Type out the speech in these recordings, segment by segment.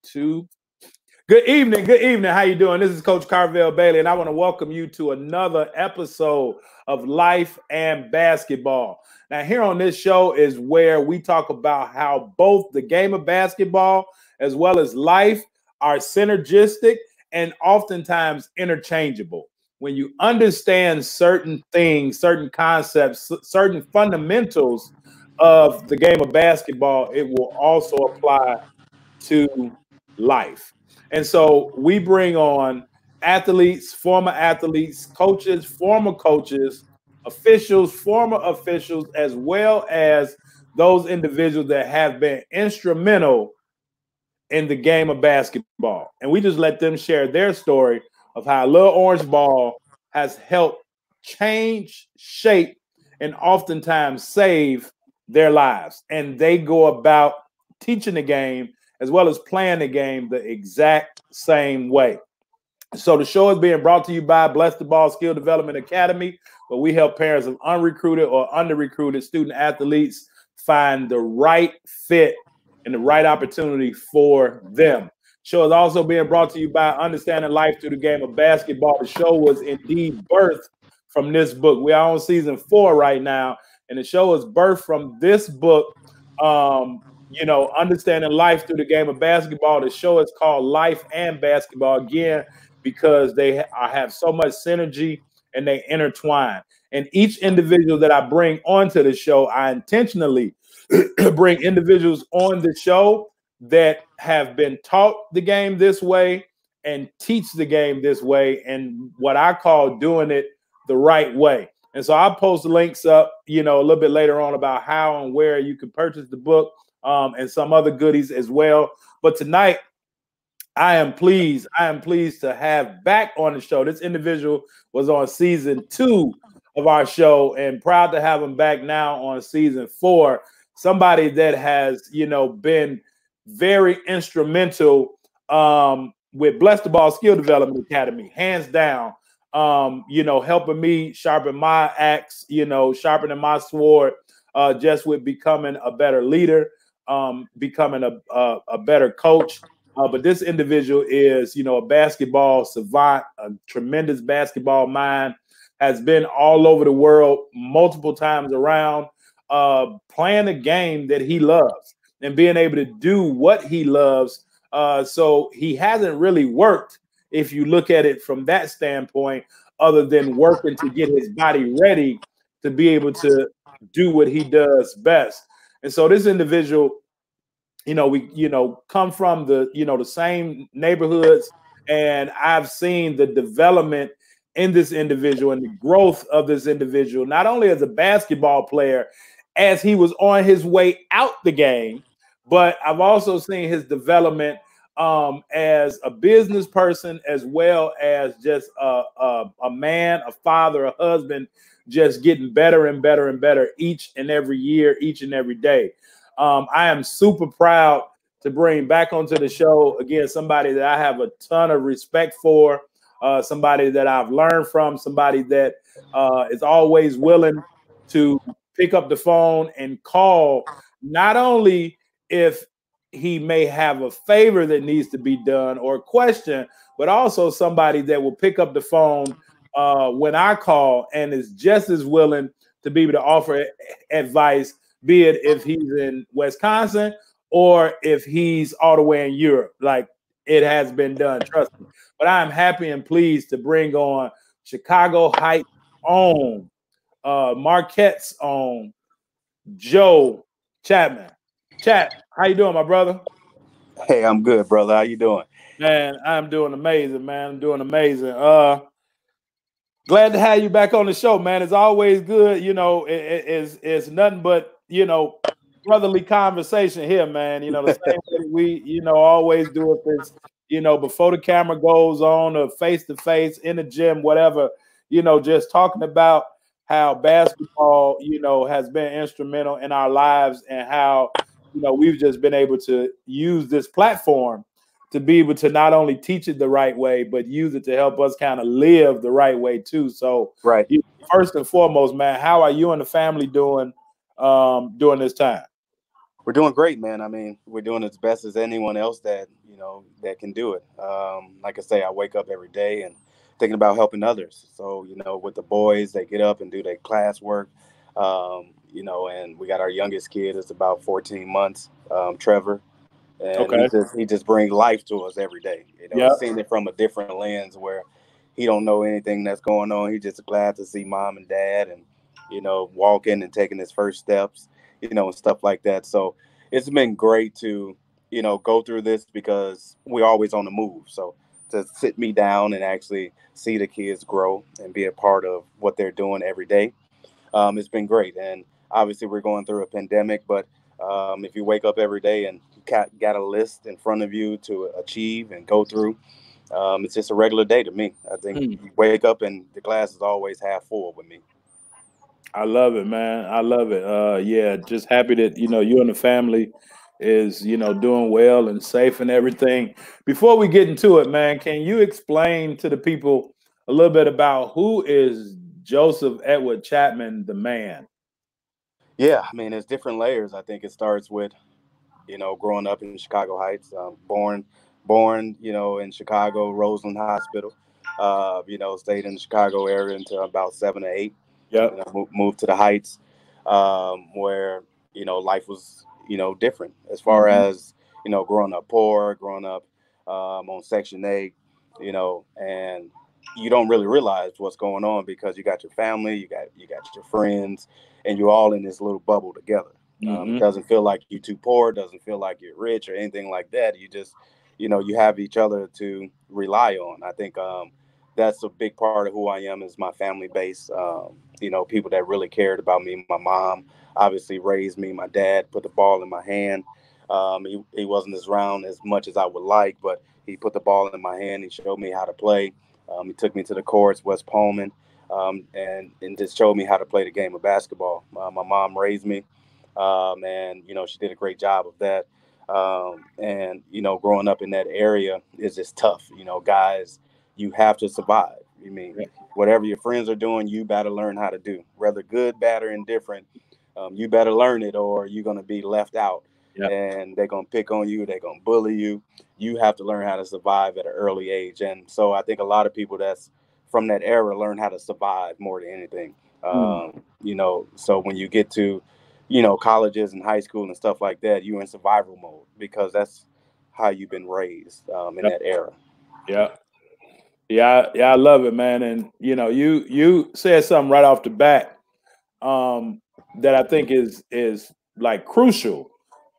2. Good evening. Good evening. How you doing? This is Coach Carvel Bailey, and I want to welcome you to another episode of Life and Basketball. Now, here on this show is where we talk about how both the game of basketball as well as life are synergistic and oftentimes interchangeable. When you understand certain things, certain concepts, certain fundamentals of the game of basketball, it will also apply to life. And so we bring on athletes, former athletes, coaches, former coaches, officials, former officials, as well as those individuals that have been instrumental in the game of basketball. And we just let them share their story of how a little orange ball has helped change, shape, and oftentimes save their lives. And they go about teaching the game as well as playing the game the exact same way. So the show is being brought to you by BASLETBALL Skill Development Academy, where we help parents of unrecruited or under-recruited student athletes find the right fit and the right opportunity for them. Show is also being brought to you by Understanding Life Through the Game of Basketball. The show was indeed birthed from this book. We are on season 4 right now, and the show is birthed from this book, Understanding Life Through the Game of Basketball. The show is called Life and Basketball, again, because they have so much synergy and they intertwine. And each individual that I bring onto the show, I intentionally bring individuals on the show that have been taught the game this way and teach the game this way, and what I call doing it the right way. And so I'll post links up, a little bit later on about how and where you can purchase the book, and some other goodies as well. But tonight, I am pleased to have back on the show. This individual was on season 2 of our show, and proud to have him back now on season 4. Somebody that has, been very instrumental with BASLETBALL Skill Development Academy, hands down. Helping me sharpen my axe, sharpening my sword, just with becoming a better leader, becoming a better coach. But this individual is, a basketball savant, a tremendous basketball mind, has been all over the world multiple times around, playing a game that he loves and being able to do what he loves. So he hasn't really worked, if you look at it from that standpoint, other than working to get his body ready to be able to do what he does best. And so this individual, we come from the same neighborhoods, and I've seen the development in this individual and the growth of this individual, not only as a basketball player, as he was on his way out the game, but I've also seen his development as a business person, as well as just a man, a father, a husband, just getting better and better and better each and every year, each and every day. I am super proud to bring back onto the show, again, somebody that I have a ton of respect for, somebody that I've learned from, somebody that is always willing to pick up the phone and call, not only if he may have a favor that needs to be done or a question, but also somebody that will pick up the phone when I call and is just as willing to be able to offer advice, be it if he's in Wisconsin or if he's all the way in Europe, like it has been done, trust me. But I'm happy and pleased to bring on Chicago Heights' own, Marquette's own, Joe Chapman. Chat, how you doing, my brother? Hey, I'm good, brother. How you doing? Man, I'm doing amazing, man. I'm doing amazing. Glad to have you back on the show, man. It's always good, it's nothing but, brotherly conversation here, man. The same way we, always do if it's, before the camera goes on or face-to-face in the gym, whatever, just talking about how basketball, has been instrumental in our lives, and how, we've just been able to use this platform to be able to not only teach it the right way, but use it to help us kind of live the right way too. So right. First and foremost, man, how are you and the family doing during this time? We're doing great, man. I mean, we're doing as best as anyone else that, that can do it. Like I say, I wake up every day and thinking about helping others. So, with the boys, they get up and do their classwork. And we got our youngest kid is about 14 months, Trevor, and Okay. he just brings life to us every day. Yep. Seeing it from a different lens where he don't know anything that's going on. He's just glad to see mom and dad, and walking and taking his first steps, and stuff like that. So it's been great to go through this because we're always on the move. So to sit me down and actually see the kids grow and be a part of what they're doing every day, it's been great. And obviously we're going through a pandemic, but if you wake up every day and you got a list in front of you to achieve and go through, it's just a regular day to me. I think you wake up and the glass is always half full with me. I love it, man. I love it. Yeah, just happy that you and the family is doing well and safe and everything. Before we get into it, man, can you explain to the people a little bit about who is Joseph Edward Chapman, the man? Yeah, I mean, there's different layers. I think it starts with growing up in Chicago Heights, born, in Chicago, Roseland Hospital. Stayed in the Chicago area until about 7 or 8. Yep. Moved to the Heights, where life was different as far Mm-hmm. as growing up poor, growing up on Section 8, and you don't really realize what's going on because you got your family, you got your friends, and you're all in this little bubble together. It Mm-hmm. doesn't feel like you're too poor. It doesn't feel like you're rich or anything like that. You just, you have each other to rely on. I think that's a big part of who I am is my family base. People that really cared about me. My mom obviously raised me. My dad put the ball in my hand. He wasn't as around as much as I would like, but he put the ball in my hand. He showed me how to play. He took me to the courts, West Pullman, and just showed me how to play the game of basketball. My mom raised me, and she did a great job of that. And growing up in that area is just tough. Guys, you have to survive. I mean, Yep. whatever your friends are doing, you better learn how to do, whether good, bad, or indifferent. You better learn it, or you're gonna be left out, Yep. and they're gonna pick on you. They're gonna bully you. You have to learn how to survive at an early age, and so I think a lot of people that's from that era learn how to survive more than anything. Mm. So when you get to, colleges and high school and stuff like that, you're in survival mode because that's how you've been raised in Yep. that era. Yep. Yeah, I love it, man. And you said something right off the bat that I think is like crucial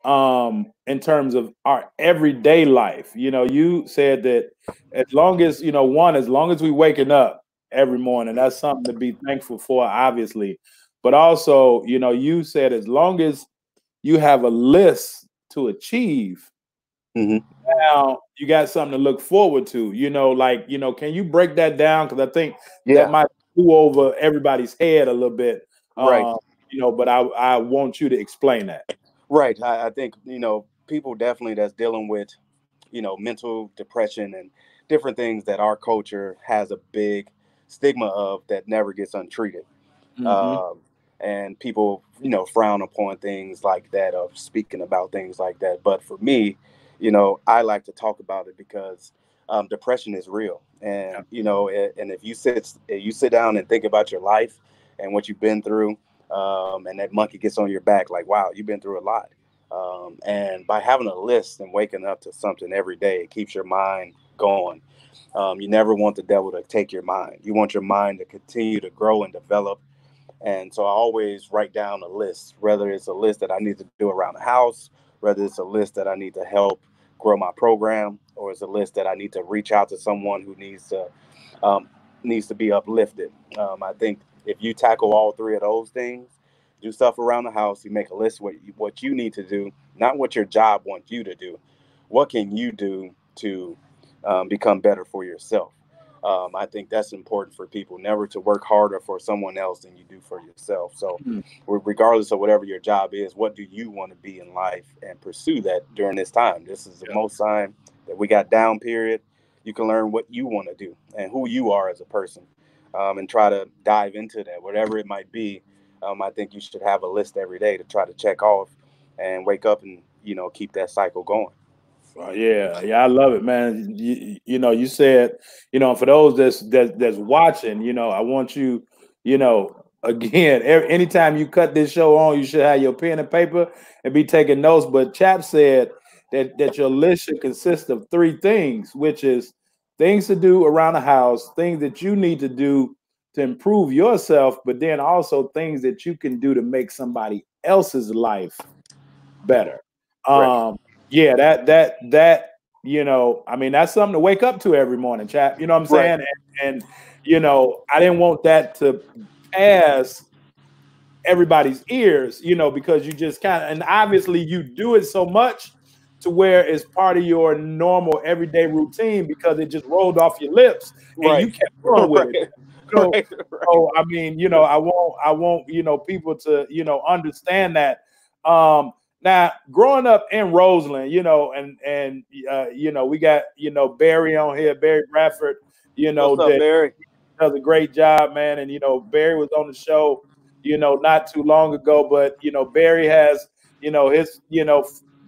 in terms of our everyday life. You said that as long as as long as we waking up every morning, that's something to be thankful for, obviously. But also, you said as long as you have a list to achieve, Hmm. now you got something to look forward to. Can you break that down? Because I think that Yeah, might go over everybody's head a little bit. right. But I want you to explain that. Right. I think, people definitely that's dealing with, mental depression and different things that our culture has a big stigma of that never gets untreated. Hmm. Um, and people, frown upon things like that, of speaking about things like that. But for me, I like to talk about it because depression is real. Yeah. And, and if you sit down and think about your life and what you've been through, and that monkey gets on your back, like, wow, you've been through a lot. And by having a list and waking up to something every day, it keeps your mind going. You never want the devil to take your mind. You want your mind to continue to grow and develop. And so I always write down a list, whether it's a list that I need to do around the house, whether it's a list that I need to help grow my program, or it's a list that I need to reach out to someone who um, needs to be uplifted. I think if you tackle all three of those things, do stuff around the house, you make a list what you need to do, not what your job wants you to do. What can you do to become better for yourself? I think that's important for people, never to work harder for someone else than you do for yourself. So, Mm. regardless of whatever your job is, what do you want to be in life and pursue that during this time? This is the Yeah. most time that we got down period. You can learn what you want to do and who you are as a person, and try to dive into that, whatever it might be. I think you should have a list every day to try to check off and wake up and keep that cycle going. Yeah, I love it, man. You said, for those that's watching, I want you, again, anytime you cut this show on, you should have your pen and paper and be taking notes. But Chap said that your list should consist of three things, which is things to do around the house, things that you need to do to improve yourself, but then also things that you can do to make somebody else's life better. Right. Yeah, that I mean, that's something to wake up to every morning, Chap. You know what I'm Right. saying? And I didn't want that to pass everybody's ears, because you just kind of, and obviously you do it so much to where it's part of your normal everyday routine because it just rolled off your lips and you Right. kept going with it. So, Right. so I mean, I want people to, understand that. Now growing up in Roseland, and we got, Barry on here, Barry Bradford, What's up, that Barry? does a great job, man. And Barry was on the show, not too long ago. But Barry has, his,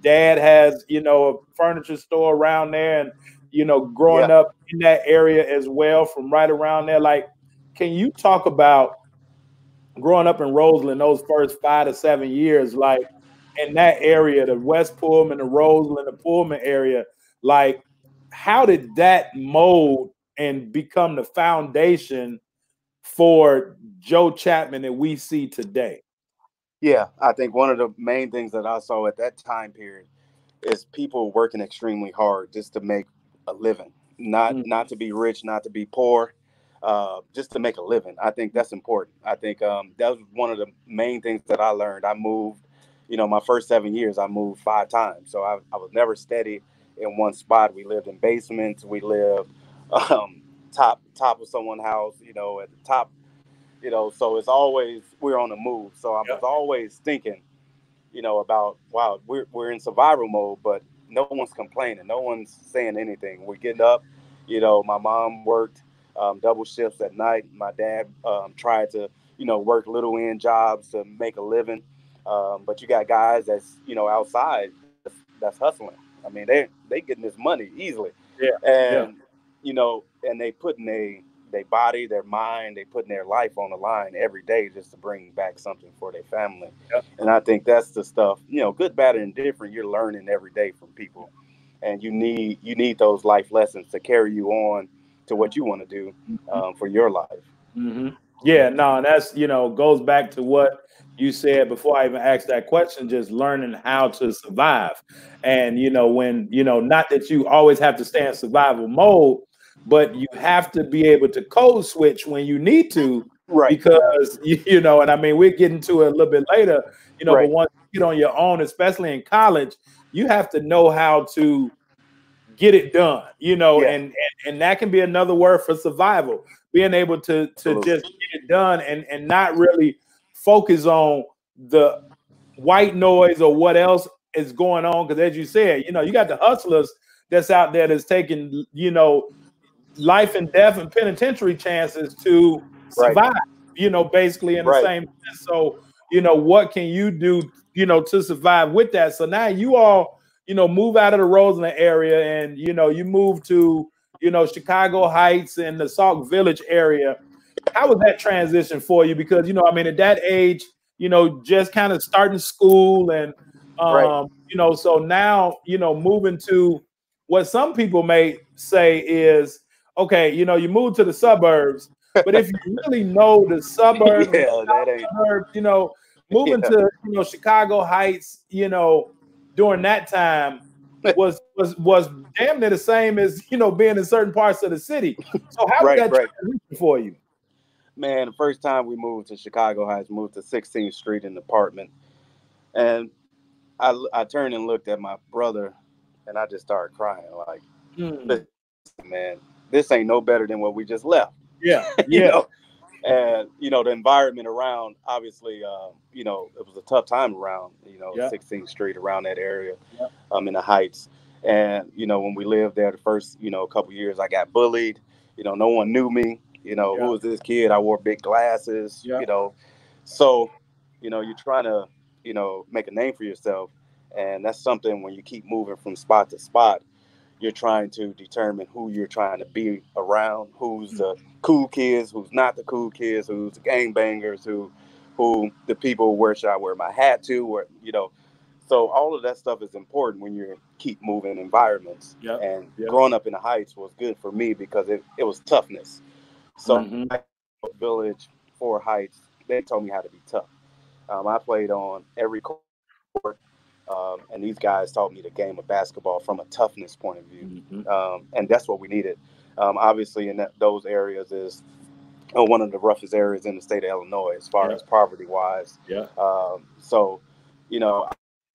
dad has, a furniture store around there, and growing Yeah. up in that area as well, from right around there. Like, can you talk about growing up in Roseland those first 5 to 7 years, like in that area, the West Pullman, the Roseland, the Pullman area, like how did that mold and become the foundation for Joe Chapman that we see today? Yeah, I think one of the main things that I saw at that time period is people working extremely hard just to make a living, not to be rich, not to be poor, just to make a living. I think that's important. I think that was one of the main things that I learned. I moved, my first 7 years, I moved 5 times, so I was never steady in one spot. We lived in basements. We lived top of someone's house, at the top. So it's always we're on the move. So I was Yep. always thinking, about wow, we're in survival mode, but no one's complaining, no one's saying anything. We're getting up. My mom worked double shifts at night. My dad tried to work little end jobs to make a living. But you got guys that's outside that's hustling. I mean, they getting this money easily, Yeah. Yeah. and and they putting their body, their mind, they putting their life on the line every day just to bring back something for their family. Yep. And I think that's the stuff, good, bad, and different. You're learning every day from people, and you need those life lessons to carry you on to what you want to do for your life. Mm-hmm. Yeah, no, that's goes back to what you said before I even asked that question. Just learning how to survive, and when not that you always have to stay in survival mode, but you have to be able to code switch when you need to, Right. because and I mean we're getting to it a little bit later, but Right. once you get on your own, especially in college, you have to know how to get it done, Yeah. and that can be another word for survival, being able to Absolutely. just get it done and not really focus on the white noise or what else is going on. Because as you said, you got the hustlers that's out there that's taking, life and death and penitentiary chances to Right. survive, basically in the Right. same sense. So, what can you do, to survive with that? So now you all, move out of the Roseland area and, you move to, Chicago Heights and the Sauk Village area. How was that transition for you? Because, I mean, at that age, just kind of starting school and, Right. so now, moving to what some people may say is, okay, you move to the suburbs, but if you really know the suburbs, the Yeah, that ain't. suburbs, moving Yeah. to Chicago Heights, during that time was damn near the same as being in certain parts of the city. So how was Right. that Right. transition for you? Man, the first time we moved to Chicago Heights, moved to 16th Street in the apartment, and I turned and looked at my brother, and I just started crying. Like, Mm. listen, man, this ain't no better than what we just left. Yeah, you yeah, know, and the environment around, obviously, it was a tough time around, yeah, 16th Street, around that area, yeah, in the Heights. And when we lived there the first couple years, I got bullied. No one knew me. Who yeah, was this kid? I wore big glasses. yeah, So you're trying to make a name for yourself, And that's something when you keep moving from spot to spot, you're trying to determine who you're trying to be around, who's the cool kids, who's not the cool kids, who's the gangbangers, who the people, where should I wear my hat to, or so all of that stuff is important when you keep moving environments. Yep. And Yep. growing up in the Heights was good for me because it was toughness. So Village, Four Heights, they told me how to be tough. I played on every court, and these guys taught me the game of basketball from a toughness point of view, and that's what we needed. Obviously, in those areas is one of the roughest areas in the state of Illinois as far as poverty wise. Yeah. So,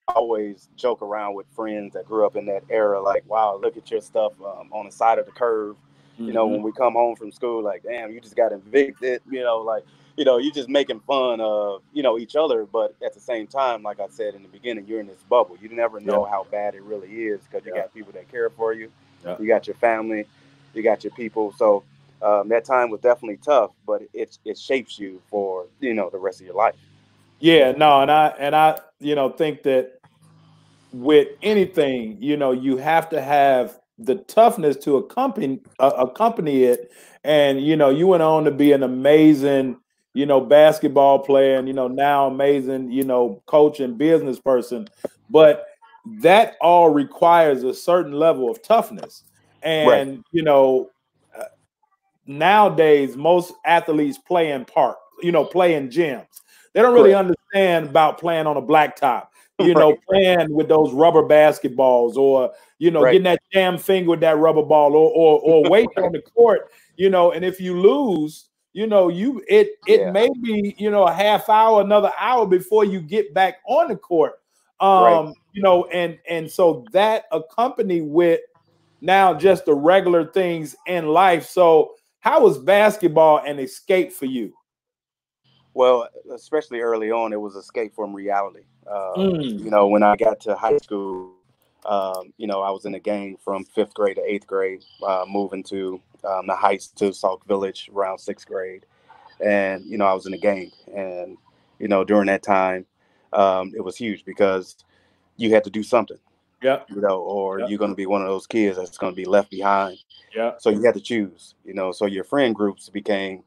I always joke around with friends that grew up in that era, like, wow, look at your stuff on the side of the curve. When we come home from school, like, damn, you just got evicted, you're just making fun of, each other. But at the same time, like I said in the beginning, you're in this bubble. You never know how bad it really is because you got people that care for you. You got your family, you got your people. So that time was definitely tough, but it shapes you for, the rest of your life. Yeah, no, and I think that with anything, you have to have the toughness to accompany it. And you went on to be an amazing, basketball player, and now amazing, coach and business person. But that all requires a certain level of toughness. Right. And nowadays most athletes play in park, play in gyms. They don't really understand about playing on a blacktop, playing with those rubber basketballs, or getting that jam finger with that rubber ball, or waiting on the court, and if you lose, it may be a half hour, another hour before you get back on the court. And so that accompanied with now just the regular things in life. So how was basketball an escape for you? Well, especially early on, it was escape from reality. When I got to high school, I was in a gang from 5th grade to 8th grade, moving to the Heights to Sauk Village around 6th grade. And, I was in a gang. And, during that time, it was huge because you had to do something. Yeah. Or you're going to be one of those kids that's going to be left behind. Yeah. So you had to choose, so your friend groups became,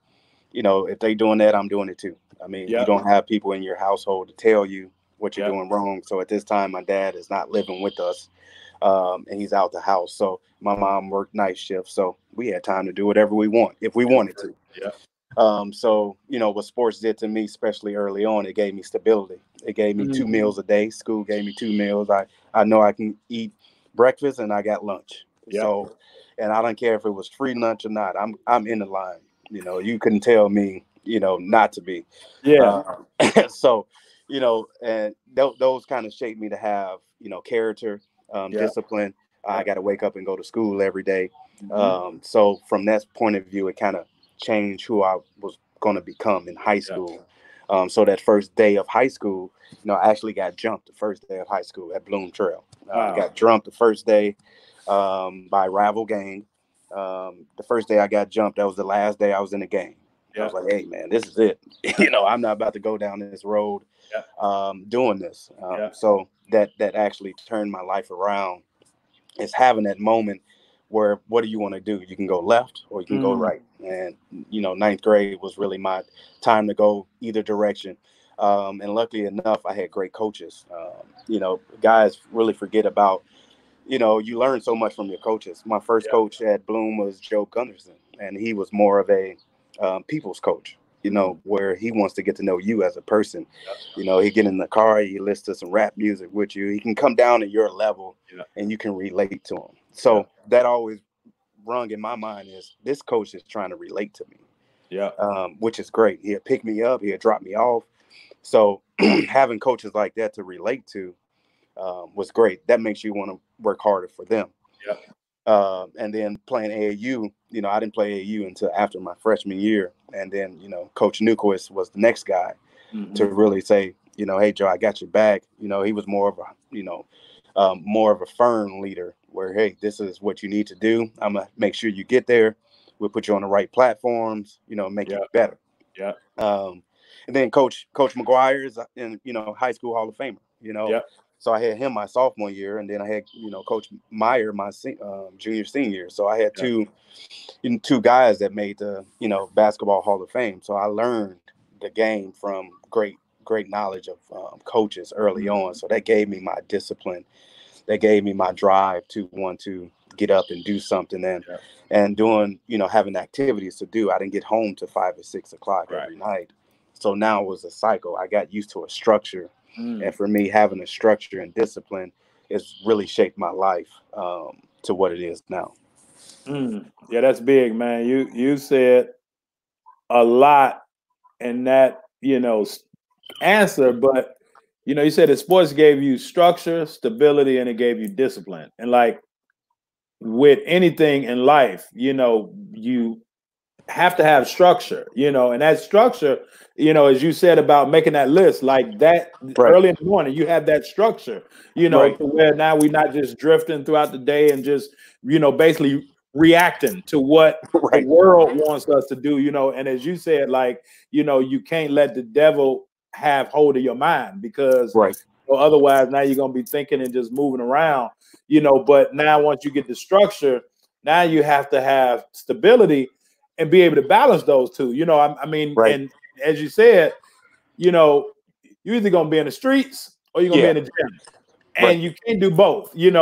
if they doing that, I'm doing it too. I mean, you don't have people in your household to tell you what you're doing wrong. So at this time, my dad is not living with us, and he's out the house. So my mom worked night shift. So we had time to do whatever we want if we wanted to. Yeah. So, what sports did to me, especially early on, it gave me stability. It gave me 2 meals a day. School gave me 2 meals. I know I can eat breakfast and I got lunch. Yeah. So, and I don't care if it was free lunch or not. I'm in the line. You couldn't tell me, not to be. Yeah. So, and those kind of shaped me to have, character, discipline. I got to wake up and go to school every day. So from that point of view, it kind of changed who I was going to become in high school. So that first day of high school, I actually got jumped the first day of high school at Bloom Trail. I got jumped the first day by rival gang. The first day I got jumped, that was the last day I was in the game. I was like, hey, man, this is it. I'm not about to go down this road doing this. So that actually turned my life around. It's having that moment where, what do you want to do? You can go left or you can go right. And, 9th grade was really my time to go either direction. And luckily enough, I had great coaches. Guys really forget about, you learn so much from your coaches. My first coach at Bloom was Joe Gunderson, and he was more of a people's coach, where he wants to get to know you as a person. He get in the car, he listen to some rap music with you. He can come down to your level and you can relate to him. So that always rung in my mind is this coach is trying to relate to me, which is great. He'll pick me up, he'll drop me off. So having coaches like that to relate to was great. That makes you want to work harder for them. And then playing AAU, I didn't play AAU until after my freshman year. And then, Coach Newquist was the next guy to really say, hey, Joe, I got your back. He was more of a, more of a firm leader where, hey, this is what you need to do. I'm going to make sure you get there. We'll put you on the right platforms, make you better. And then Coach McGuire is in, High School Hall of Famer, So I had him my sophomore year, and then I had, Coach Meyer my junior, senior year. So I had two guys that made the, Basketball Hall of Fame. So I learned the game from great knowledge of coaches early on. So that gave me my discipline. That gave me my drive to want to get up and do something, and doing, having activities to do. I didn't get home till 5 or 6 o'clock every night. So now it was a cycle. I got used to a structure. And for me, having a structure and discipline has really shaped my life to what it is now. Yeah, that's big, man. You said a lot in that, answer, but you said that sports gave you structure, stability, and it gave you discipline. And like with anything in life, you have to have structure, and that structure, as you said about making that list, like that early in the morning, you have that structure, to where now we're not just drifting throughout the day and just, basically reacting to what the world wants us to do, and as you said, like, you can't let the devil have hold of your mind, because otherwise now you're going to be thinking and just moving around, but now once you get the structure, now you have to have stability and be able to balance those two, and as you said, you're either going to be in the streets or you're going to be in the gym, and you can't do both, and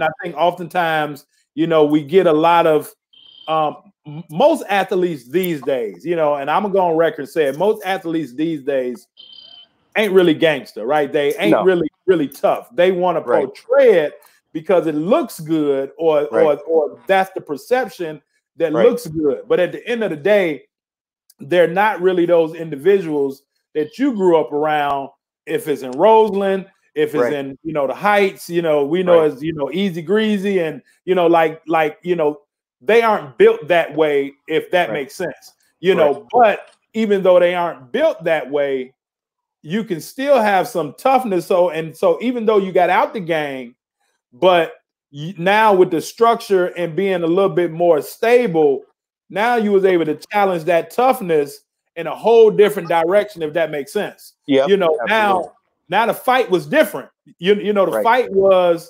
I think oftentimes, we get a lot of most athletes these days, and I'm gonna go on record and say it, most athletes these days ain't really gangster, right? They ain't really tough. They want to portray it because it looks good, or that's the perception that looks good. But at the end of the day, they're not really those individuals that you grew up around. If it's in Roseland, if it's in, the Heights, we know it's, easy greasy, and, they aren't built that way, if that makes sense, but even though they aren't built that way, you can still have some toughness. So even though you got out the gang, but now with the structure and being a little bit more stable, now you was able to challenge that toughness in a whole different direction, if that makes sense. Now the fight was different. The fight was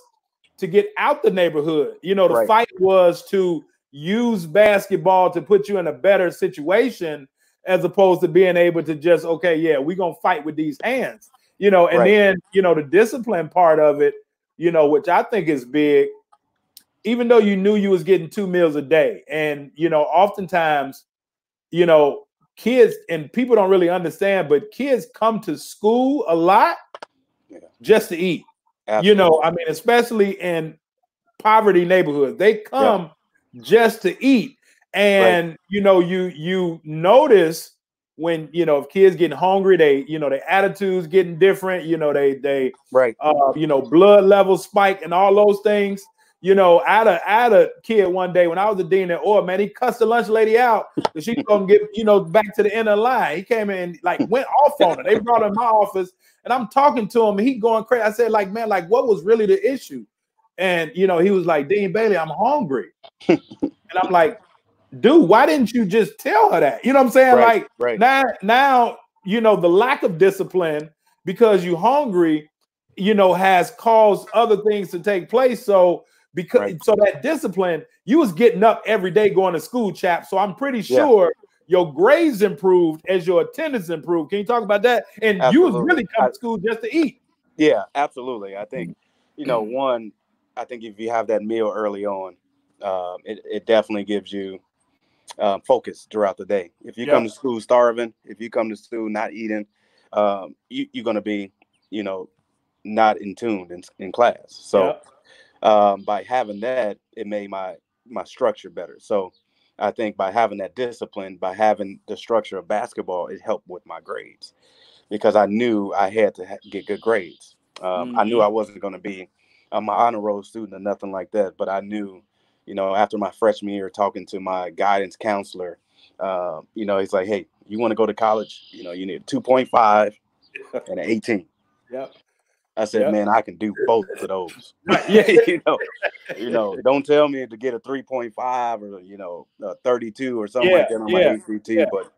to get out the neighborhood. The fight was to use basketball to put you in a better situation, as opposed to being able to just, we're going to fight with these hands, and then, the discipline part of it, which I think is big, even though you knew you was getting 2 meals a day. And, oftentimes, kids, and people don't really understand, but kids come to school a lot just to eat. Absolutely. Especially in poverty neighborhoods, they come just to eat. And you notice when if kids getting hungry, they their attitudes getting different, they blood levels spike and all those things. I had a kid one day when I was a dean at Orr, man, he cussed the lunch lady out because she gonna get back to the end of the line. He came in, like, went off on her. They brought her in my office, and I'm talking to him, and he going crazy. I said, like, man, like, what was really the issue? And he was like, Dean Bailey, I'm hungry. And I'm like, dude, why didn't you just tell her that? You know what I'm saying? Now, the lack of discipline because you're hungry, has caused other things to take place. So so that discipline, you was getting up every day going to school, chap. So I'm pretty sure your grades improved as your attendance improved. Can you talk about that? And you was really coming to school just to eat. Yeah, absolutely. I think, one, I think if you have that meal early on, it definitely gives you focus throughout the day. If you come to school starving, if you come to school not eating, you're going to be, not in tune in class. So by having that, it made my structure better. So I think by having that discipline, by having the structure of basketball, it helped with my grades, because I knew I had to get good grades. I knew I wasn't going to be my honor roll student or nothing like that, but I knew, after my freshman year, talking to my guidance counselor, he's like, hey, you want to go to college? You need 2.5 and an 18. I said, man, I can do both of those. Don't tell me to get a 3.5 or, a 32 or something like that on my ACT, but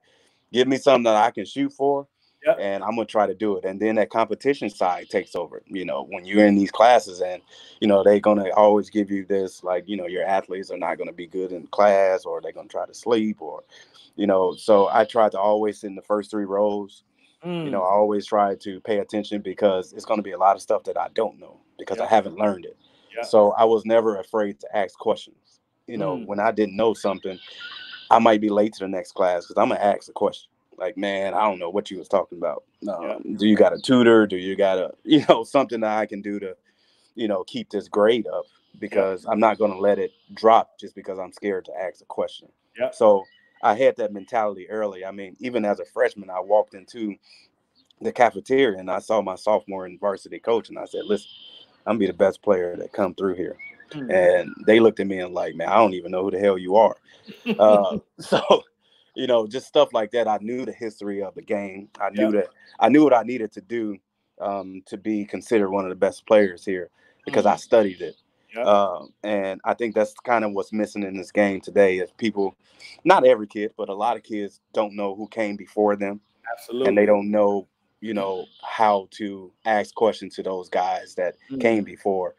give me something that I can shoot for. Yep. and I'm gonna try to do it. And then that competition side takes over. You know, when you're in these classes, and you know they're gonna always give you this, like, you know, your athletes are not gonna be good in class, or they're gonna try to sleep, or, you know. So I try to always sit in the first 3 rows. You know, I always try to pay attention, because it's gonna be a lot of stuff that I don't know, because I Yep. haven't learned it. Yep. So I was never afraid to ask questions. You know, when I didn't know something, I might be late to the next class, because I'm gonna ask a question. Like, man, I don't know what you was talking about. Do you got a tutor? Do you got a, you know, something that I can do to, you know, keep this grade up? Because I'm not gonna let it drop just because I'm scared to ask a question. Yep. So I had that mentality early. I mean, even as a freshman, I walked into the cafeteria and I saw my sophomore and varsity coach, and I said, listen, I'm gonna be the best player that come through here. And they looked at me and like, man, I don't even know who the hell you are. So, you know, just stuff like that. I knew the history of the game. I knew that I knew what I needed to do to be considered one of the best players here, because I studied it. And I think that's kind of what's missing in this game today, is people, not every kid, but a lot of kids don't know who came before them. Absolutely. And they don't know, you know, how to ask questions to those guys that came before.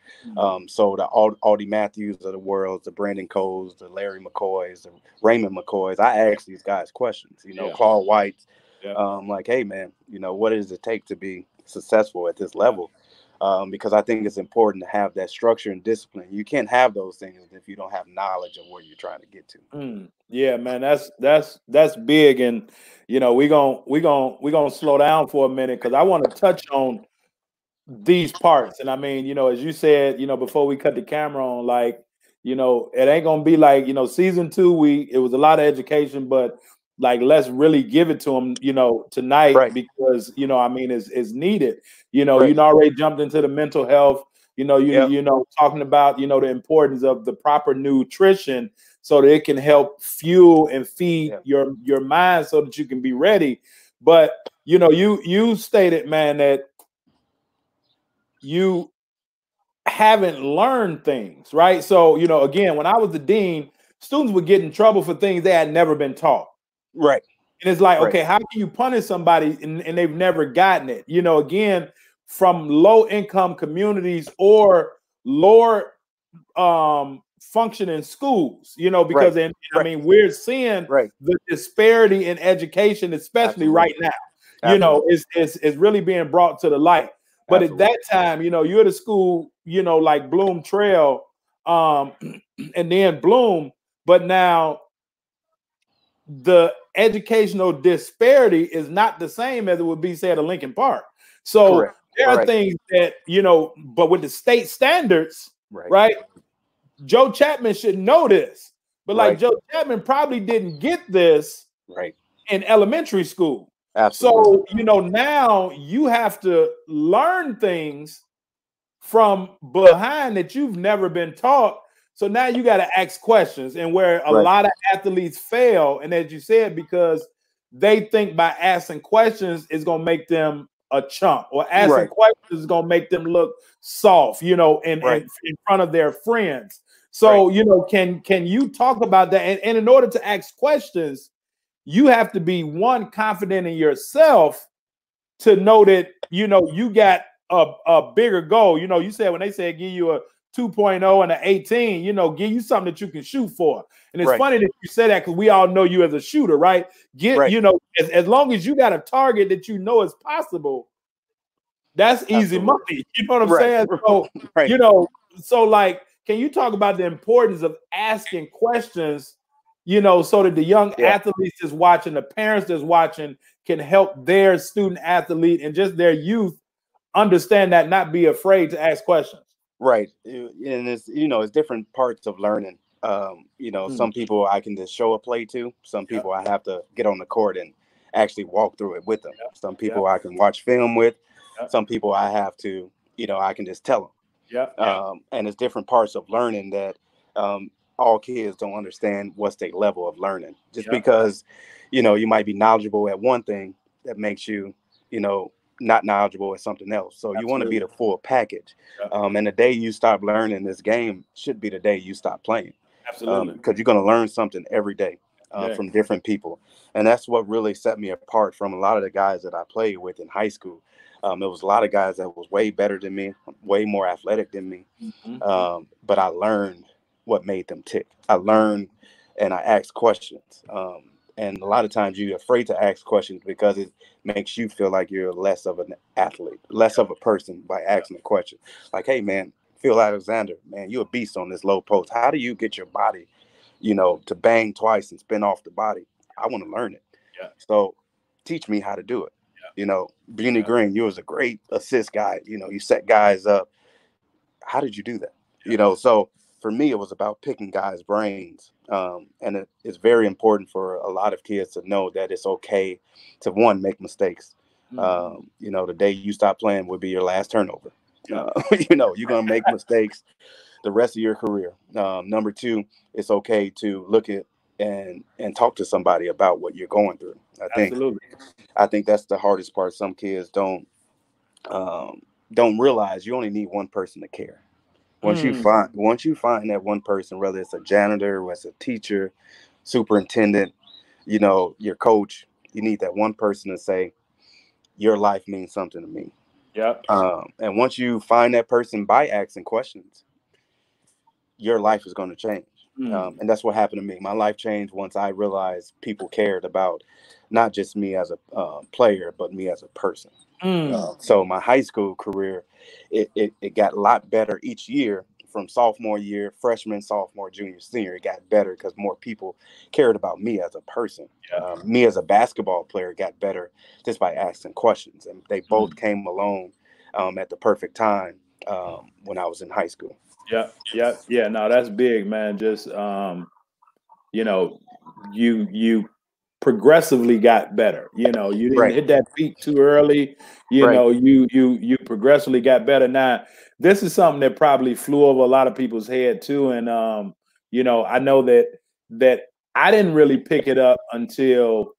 So the Audie Matthews of the world, the Brandon Coles, the Larry McCoys, the Raymond McCoys, I ask these guys questions, you know, Claude White, like, hey, man, you know, what does it take to be successful at this level? Because I think it's important to have that structure and discipline. You can't have those things if you don't have knowledge of where you're trying to get to. Yeah, man, that's big. And you know, we gonna slow down for a minute, because I want to touch on these parts. And I mean, you know, as you said, you know, before we cut the camera on, like, you know, it ain't gonna be like, you know, season 2, it was a lot of education, but like, let's really give it to them, you know, tonight, because, you know, I mean, it's needed. You know, you already jumped into the mental health, you know, you know, talking about, you know, the importance of the proper nutrition, so that it can help fuel and feed your mind, so that you can be ready. But, you know, you stated, man, that you haven't learned things, right? So, you know, again, when I was the dean, students would get in trouble for things they had never been taught. Right. And it's like, okay, how can you punish somebody and they've never gotten it? You know, again, from low income communities or lower functioning schools, you know, because I mean, we're seeing the disparity in education, especially right now. You know, it's really being brought to the light. But at that time, you know, you're at a school, you know, like Bloom Trail, and then Bloom, but now the educational disparity is not the same as it would be, say, at a Lincoln Park. So there are things that, you know, but with the state standards, right? Joe Chapman should know this, but like Joe Chapman probably didn't get this in elementary school. So, you know, now you have to learn things from behind that you've never been taught. So now you got to ask questions, and where a lot of athletes fail, and as you said, because they think by asking questions is going to make them a chump, or asking questions is going to make them look soft, you know, in front of their friends. So, you know, can you talk about that? And in order to ask questions, you have to be, one, confident in yourself to know that, you know, you got a bigger goal. You know, you said when they said give you a 2.0 and an 18, you know, give you something that you can shoot for. And it's funny that you say that, because we all know you as a shooter, right? You know, as long as you got a target that you know is possible, that's easy money. You know what I'm saying? So, you know, so like, can you talk about the importance of asking questions, you know, so that the young athletes that's watching, the parents that's watching, can help their student athlete and just their youth understand that, not be afraid to ask questions. And it's, you know, it's different parts of learning. You know, some people I can just show a play to. Some people I have to get on the court and actually walk through it with them. Some people I can watch film with. Some people I have to, you know, I can just tell them. And it's different parts of learning that all kids don't understand what's their level of learning. Just because, you know, you might be knowledgeable at one thing, that makes you, you know, not knowledgeable at something else. So you want to be the full package. And the day you stop learning this game should be the day you stop playing. Absolutely. Because you're going to learn something every day. Yeah. from different people. And that's what really set me apart from a lot of the guys that I played with in high school. There was a lot of guys that was way better than me, way more athletic than me. But I learned what made them tick. I learned and I asked questions. And a lot of times you're afraid to ask questions because it makes you feel like you're less of an athlete, less of a person by asking a question. Like, hey, man, Phil Alexander, man, you're a beast on this low post. How do you get your body, to bang twice and spin off the body? I want to learn it. Yeah. So teach me how to do it. Beanie Green, you was a great assist guy. You set guys up. How did you do that? So for me, it was about picking guys' brains. And it's very important for a lot of kids to know that it's okay to, one, make mistakes. The day you stop playing would be your last turnover. You're going to make mistakes the rest of your career. Number two, it's okay to look at and talk to somebody about what you're going through. I think that's the hardest part. Some kids don't realize you only need one person to care. Once you find that one person, whether it's a janitor, whether it's a teacher, superintendent, your coach, you need that one person to say, your life means something to me. Yep. And once you find that person by asking questions, your life is going to change. And that's what happened to me. My life changed once I realized people cared about not just me as a player, but me as a person. So my high school career, it got a lot better each year from sophomore year, freshman, sophomore, junior, senior. It got better because more people cared about me as a person. Me as a basketball player got better just by asking questions. And they both came along at the perfect time when I was in high school. Yeah. No, that's big, man. Just you progressively got better. You didn't hit that peak too early. You progressively got better. Now, this is something that probably flew over a lot of people's head too. And I know that I didn't really pick it up until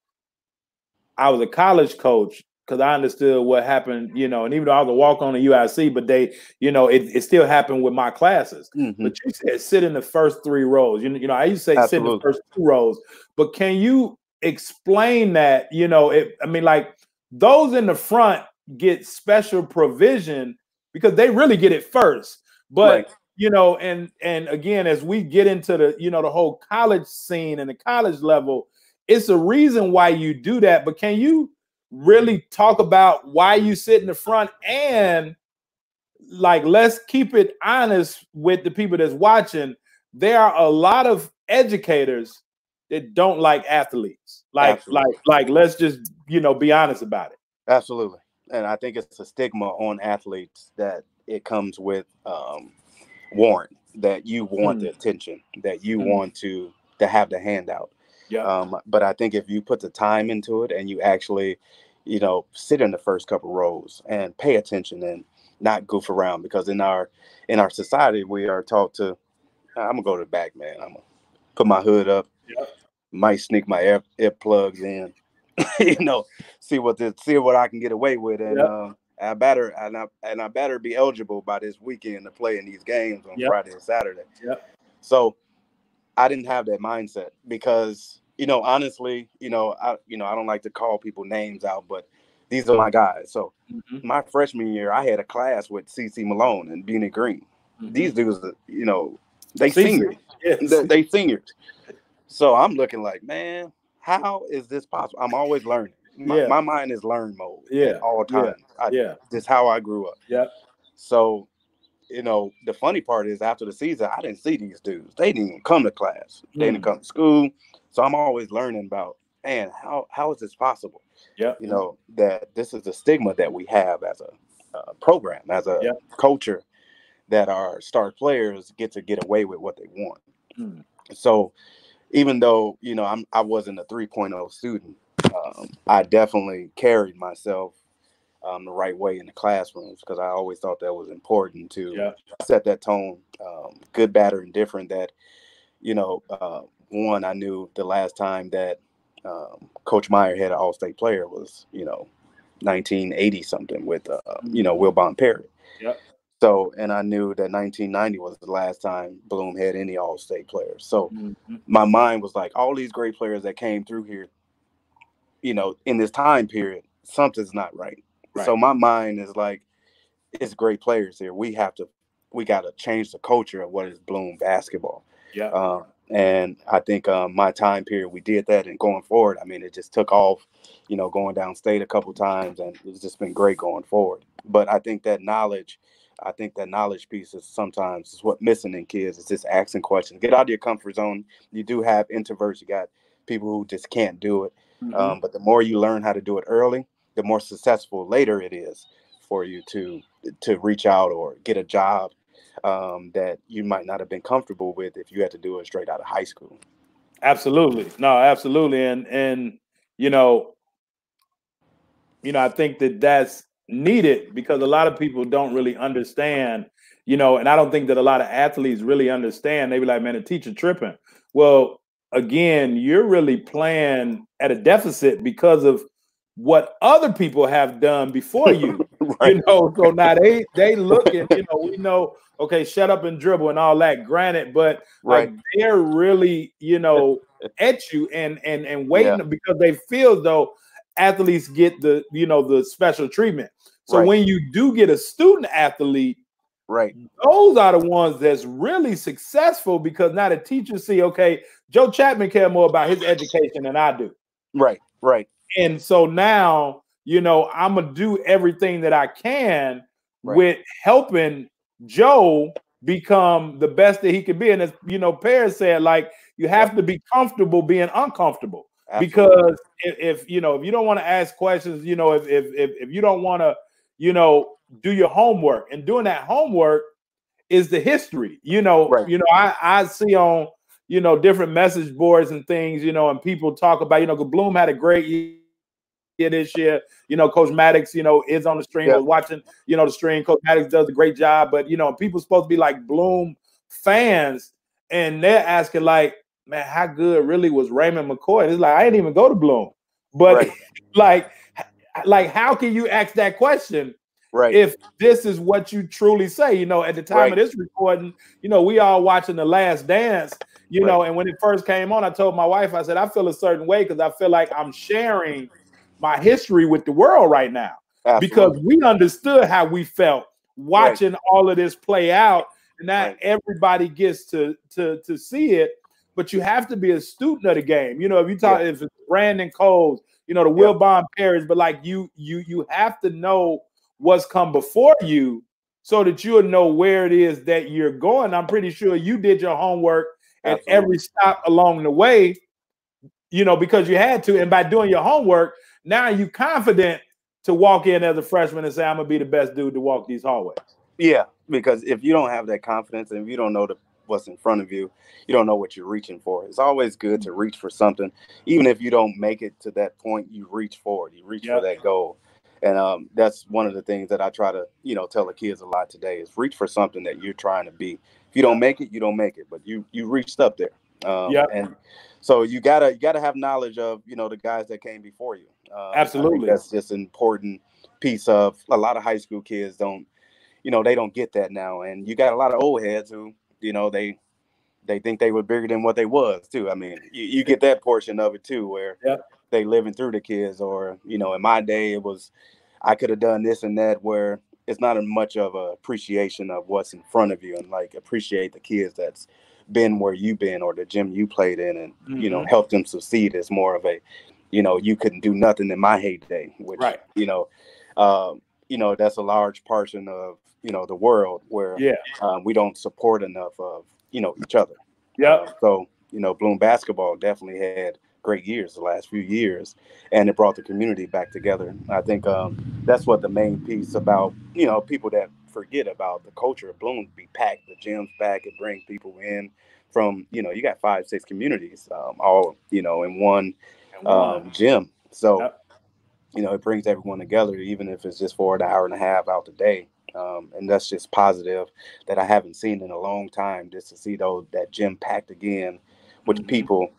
I was a college coach, because I understood what happened, and even though I was a walk-on at UIC, but they, it still happened with my classes. But you said sit in the first three rows. I used to say sit in the first two rows. But can you explain that? Like those in the front get special provision because they really get it first. But and again, as we get into the the whole college scene and the college level, it's a reason why you do that. But can you really talk about why you sit in the front? And like, let's keep it honest with the people that's watching. There are a lot of educators that don't like athletes. Like let's just be honest about it. Absolutely. And I think it's a stigma on athletes that it comes with warrant, that you want the attention, that you want to have the handout. But I think if you put the time into it and you actually, sit in the first couple rows and pay attention and not goof around, because in our society we are taught to, I'm gonna go to the back, man. I'm gonna put my hood up, might sneak my ear plugs in, see what I can get away with, and I better be eligible by this weekend to play in these games on Friday and Saturday. So I didn't have that mindset because, honestly, I don't like to call people names out, but these are my guys. So my freshman year, I had a class with CC Malone and Beanie Green. These dudes, they seniors. They seniors. So I'm looking like, man, how is this possible? I'm always learning. My mind is learn mode at all times. This is how I grew up. So, the funny part is after the season, I didn't see these dudes. They didn't even come to class. They didn't come to school. So I'm always learning about, man, how is this possible? That this is a stigma that we have as a program, as a culture, that our star players get away with what they want. So even though, I wasn't a 3.0 student, I definitely carried myself the right way in the classrooms, because I always thought that was important to set that tone, good, bad, or indifferent. That, one, I knew the last time that Coach Meyer had an all-state player was, 1980 something with, Wilbon Perry. So, and I knew that 1990 was the last time Bloom had any All-State players. So Mm-hmm. my mind was like, all these great players that came through here, in this time period, something's not right. Right. So my mind is like, it's great players here. We got to change the culture of what is Bloom basketball. Yeah. And I think my time period, we did that, and going forward, I mean, it just took off, going downstate a couple times, and it's just been great going forward. But I think that knowledge piece is sometimes is what missing in kids. It's just asking questions. Get out of your comfort zone. You do have introverts. You got people who just can't do it. Mm-hmm. But the more you learn how to do it early, the more successful later it is for you to reach out or get a job that you might not have been comfortable with if you had to do it straight out of high school. Absolutely. No, absolutely. And you know, I think that that's needed because a lot of people don't really understand, and I don't think that a lot of athletes really understand. They be like, man, the teacher tripping. Well, again, you're really playing at a deficit because of what other people have done before you. Right. So now they looking, we know, okay, shut up and dribble and all that, granted, but Right. like they're really, at you and waiting because they feel as though athletes get the special treatment. So Right. when you do get a student athlete, right, those are the ones that's really successful because now the teachers see, okay, Joe Chapman care more about his education than I do. Right. Right. And so now, I'm gonna do everything that I can with helping Joe become the best that he can be. And as Paris said, like you have to be comfortable being uncomfortable. Absolutely. Because if you don't want to ask questions, if you don't want to, do your homework, and doing that homework is the history. I see on different message boards and things, and people talk about, Bloom had a great year this year. Coach Maddox, is on the stream, was watching, the stream. Coach Maddox does a great job, but people supposed to be like Bloom fans, and they're asking like, man, how good really was Raymond McCoy? And it's like, I didn't even go to Bloom, but like, how can you ask that question? If this is what you truly say, at the time of this recording, we all watching The Last Dance, and when it first came on, I told my wife, I said, I feel a certain way because I feel like I'm sharing my history with the world right now. Absolutely. Because we understood how we felt watching all of this play out, and now everybody gets to see it. But you have to be a student of the game. If you talk, if it's Brandon Coles, the Wilbon Perry's, but like you have to know what's come before you so that you'll know where it is that you're going. I'm pretty sure you did your homework at every stop along the way, because you had to. And by doing your homework, now you're confident to walk in as a freshman and say, I'm going to be the best dude to walk these hallways. Yeah, because if you don't have that confidence and if you don't know what's in front of you, you don't know what you're reaching for. It's always good to reach for something. Even if you don't make it to that point, you reach for it. You reach for that goal. And that's one of the things that I try to, tell the kids a lot today is reach for something that you're trying to be. If you don't make it, you don't make it, but you reached up there. And so you gotta have knowledge of, the guys that came before you. Absolutely. That's just an important piece of a lot of high school kids don't, they don't get that now. And you got a lot of old heads who, they think they were bigger than what they was too. I mean, you get that portion of it too, where they living through the kids, or, in my day, it was, I could have done this and that, where it's not as much of a appreciation of what's in front of you and like appreciate the kids that's been where you've been or the gym you played in and, help them succeed. It's more of a, you couldn't do nothing in my heyday, which, that's a large portion of, the world where we don't support enough of, each other. So, Bloom basketball definitely had great years the last few years, and it brought the community back together. I think that's what the main piece about, people that forget about the culture of Bloom be packed, the gyms back, and bring people in from, you got 5-6 communities, all, in one gym. So, it brings everyone together, even if it's just for an hour and a half out the day. And that's just positive that I haven't seen in a long time, just to see that gym packed again with people.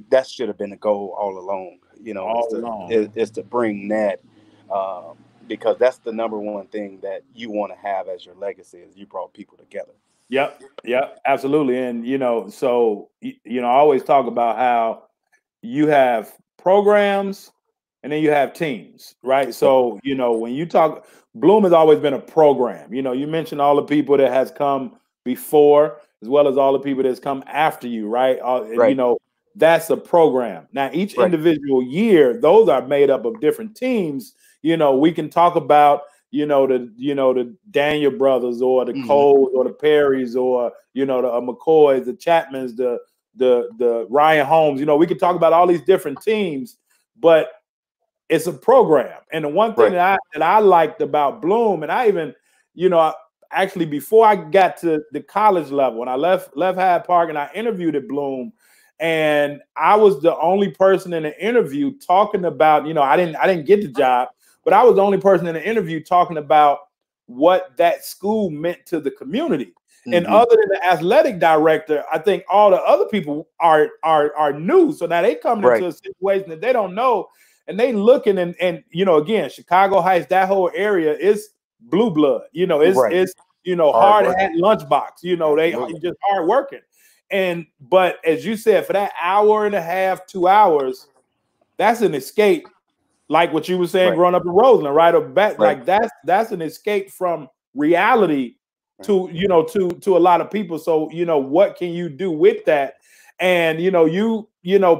That should have been the goal all along. It's to bring that because that's the number one thing that you want to have as your legacy is you brought people together. Yep. Yep. Absolutely. And, so, I always talk about how you have programs and then you have teams, right? So, when you talk, Bloom has always been a program. You mentioned all the people that has come before as well as all the people that's come after you, right? Right. That's a program. Now, each individual year, those are made up of different teams. We can talk about, the Daniel brothers or the Coles or the Perrys or, the McCoys, the Chapmans, the Ryan Holmes. We could talk about all these different teams, but it's a program. And the one thing that I liked about Bloom, and I even, actually before I got to the college level, when I left Hyde Park and I interviewed at Bloom, and I was the only person in the interview talking about, I didn't get the job, but I was the only person in the interview talking about what that school meant to the community. And other than the athletic director, I think all the other people are new. So now they coming into a situation that they don't know, and they looking and again, Chicago Heights, that whole area is blue blood. It's hard hat lunchbox. They just hard working. But as you said, for that hour and a half, 2 hours, that's an escape. Like what you were saying, growing up in Roseland, right? Or back, like that's an escape from reality to to a lot of people. So what can you do with that? And you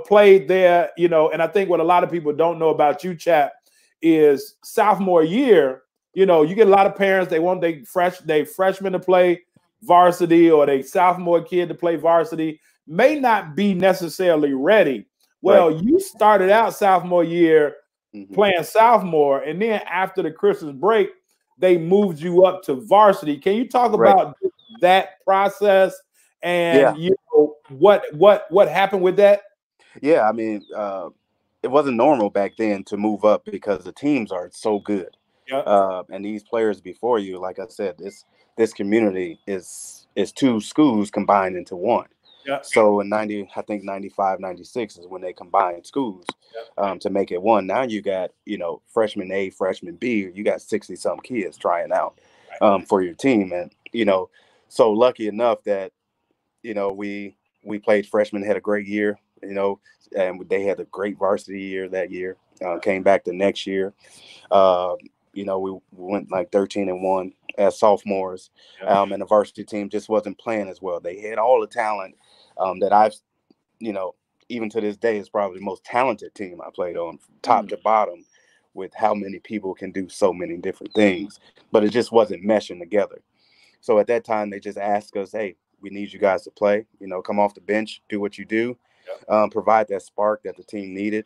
played there, and I think what a lot of people don't know about you, Chap, is sophomore year. You get a lot of parents, they want they freshmen to play varsity or they sophomore kid to play varsity, may not be necessarily ready. Well, you started out sophomore year playing sophomore, and then after the Christmas break, they moved you up to varsity. Can you talk about that process and what happened with that? Yeah, I mean, it wasn't normal back then to move up because the teams are so good. And these players before you, like I said, this community is two schools combined into one. So in 95, 96 is when they combined schools to make it one. Now you got, freshman A, freshman B, you got 60-some kids trying out for your team. And, so lucky enough that, we played freshmen, had a great year, and they had a great varsity year that year, came back the next year. We went like 13-1 as sophomores, and the varsity team just wasn't playing as well. They had all the talent that I've, even to this day, is probably the most talented team I played on, from top to bottom, with how many people can do so many different things, but it just wasn't meshing together. So at that time, they just asked us, hey, we need you guys to play, come off the bench, do what you do, provide that spark that the team needed.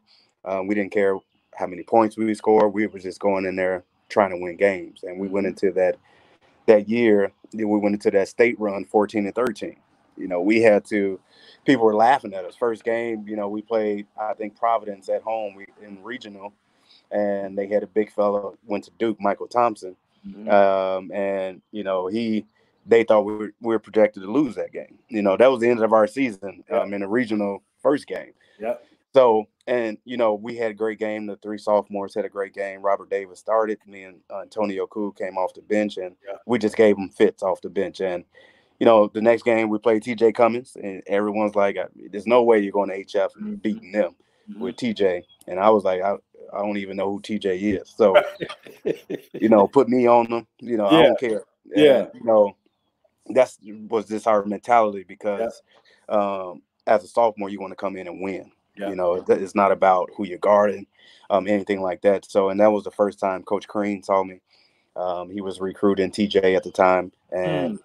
We didn't care how many points we scored. We were just going in there trying to win games. And we went into that year, we went into that state run 14-13. We had to, people were laughing at us. First game, we played, I think, Providence at home in regional, and they had a big fella, went to Duke, Michael Thompson. And, they thought we were projected to lose that game. That was the end of our season in the regional first game. So, and, we had a great game. The three sophomores had a great game. Robert Davis started. Me and Antonio Koo came off the bench, and we just gave them fits off the bench. And, the next game we played TJ Cummins, and everyone's like, there's no way you're going to HF and beating them with TJ. And I was like, I don't even know who TJ is. So, put me on them. I don't care. And, that was just our mentality because as a sophomore, you want to come in and win. It's not about who you're guarding, anything like that. So, and that was the first time Coach Crean saw me. He was recruiting TJ at the time, and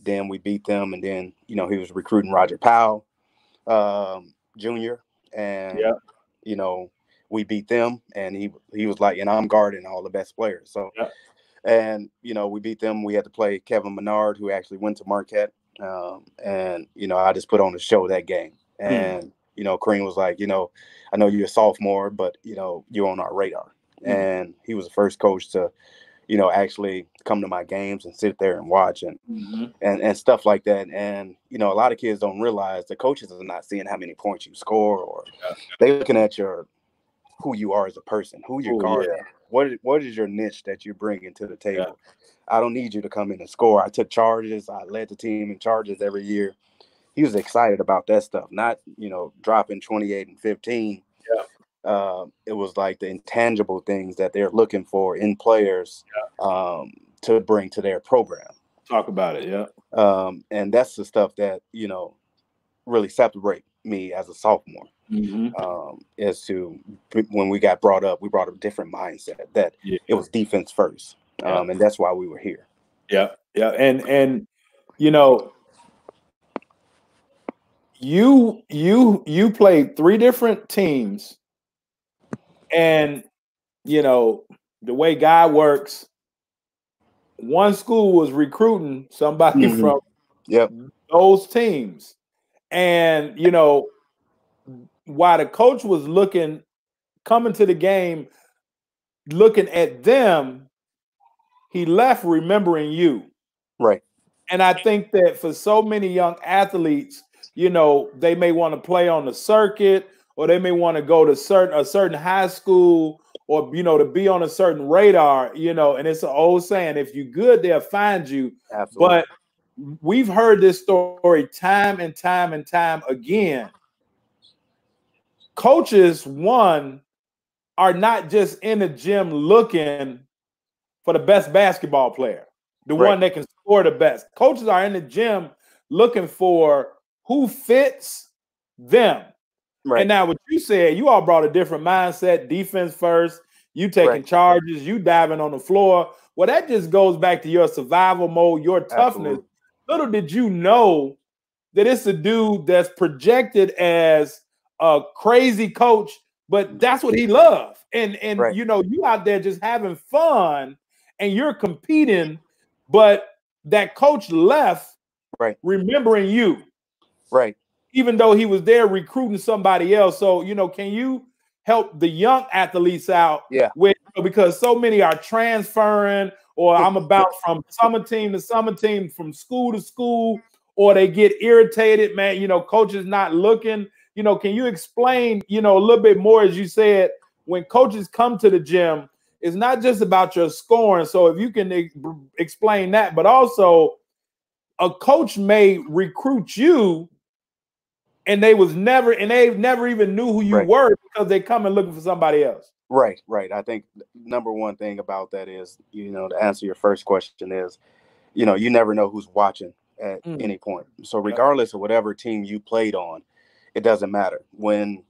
then we beat them, and then he was recruiting Roger Powell, Jr. and we beat them, and he was like, and I'm guarding all the best players. So. And, we beat them. We had to play Kevin Menard, who actually went to Marquette. And, I just put on a show that game. And, Crean was like, I know you're a sophomore, but, you're on our radar. And he was the first coach to, actually come to my games and sit there and watch and stuff like that. And, a lot of kids don't realize the coaches are not seeing how many points you score, or they're looking at who you are as a person, who you're guarding. what is your niche that you're bringing to the Yeah. table? I don't need you to come in and score. I took charges. I led the team in charges every year. He was excited about that stuff, not, dropping 28 and 15. Yeah. It was like the intangible things that they're looking for in players to bring to their program. Talk about it. Yeah. And that's the stuff that, really separate me as a sophomore. As to when we got brought up, we brought a different mindset that it was defense first. And that's why we were here. Yeah. Yeah. And you played 3 different teams, and the way God works, one school was recruiting somebody from those teams. And while the coach was coming to the game, looking at them, he left remembering you. Right. And I think that for so many young athletes, they may want to play on the circuit, or they may want to go to a certain high school, or to be on a certain radar, and it's an old saying, if you're good, they'll find you. Absolutely. But we've heard this story time and time and time again. Coaches, one, are not just in the gym looking for the best basketball player, the one that can score the best. Coaches are in the gym looking for who fits them. Right. And now what you said, you all brought a different mindset, defense first, you taking charges, you diving on the floor. Well, that just goes back to your survival mode, your toughness. Absolutely. Little did you know that it's a dude that's projected as a crazy coach, but that's what he loves. And you out there just having fun and you're competing, but that coach left remembering you. Right. Even though he was there recruiting somebody else. So, can you help the young athletes out with, because so many are transferring, or I'm about from summer team to summer team, from school to school, or they get irritated, man, coaches not looking, can you explain, a little bit more, as you said, when coaches come to the gym, it's not just about your scoring. So if you can explain that, but also a coach may recruit you and they never even knew who you were, because they come and looking for somebody else. Right. I think number one thing about that is, to answer your first question is, you never know who's watching at any point. So regardless of whatever team you played on, it doesn't matter. When,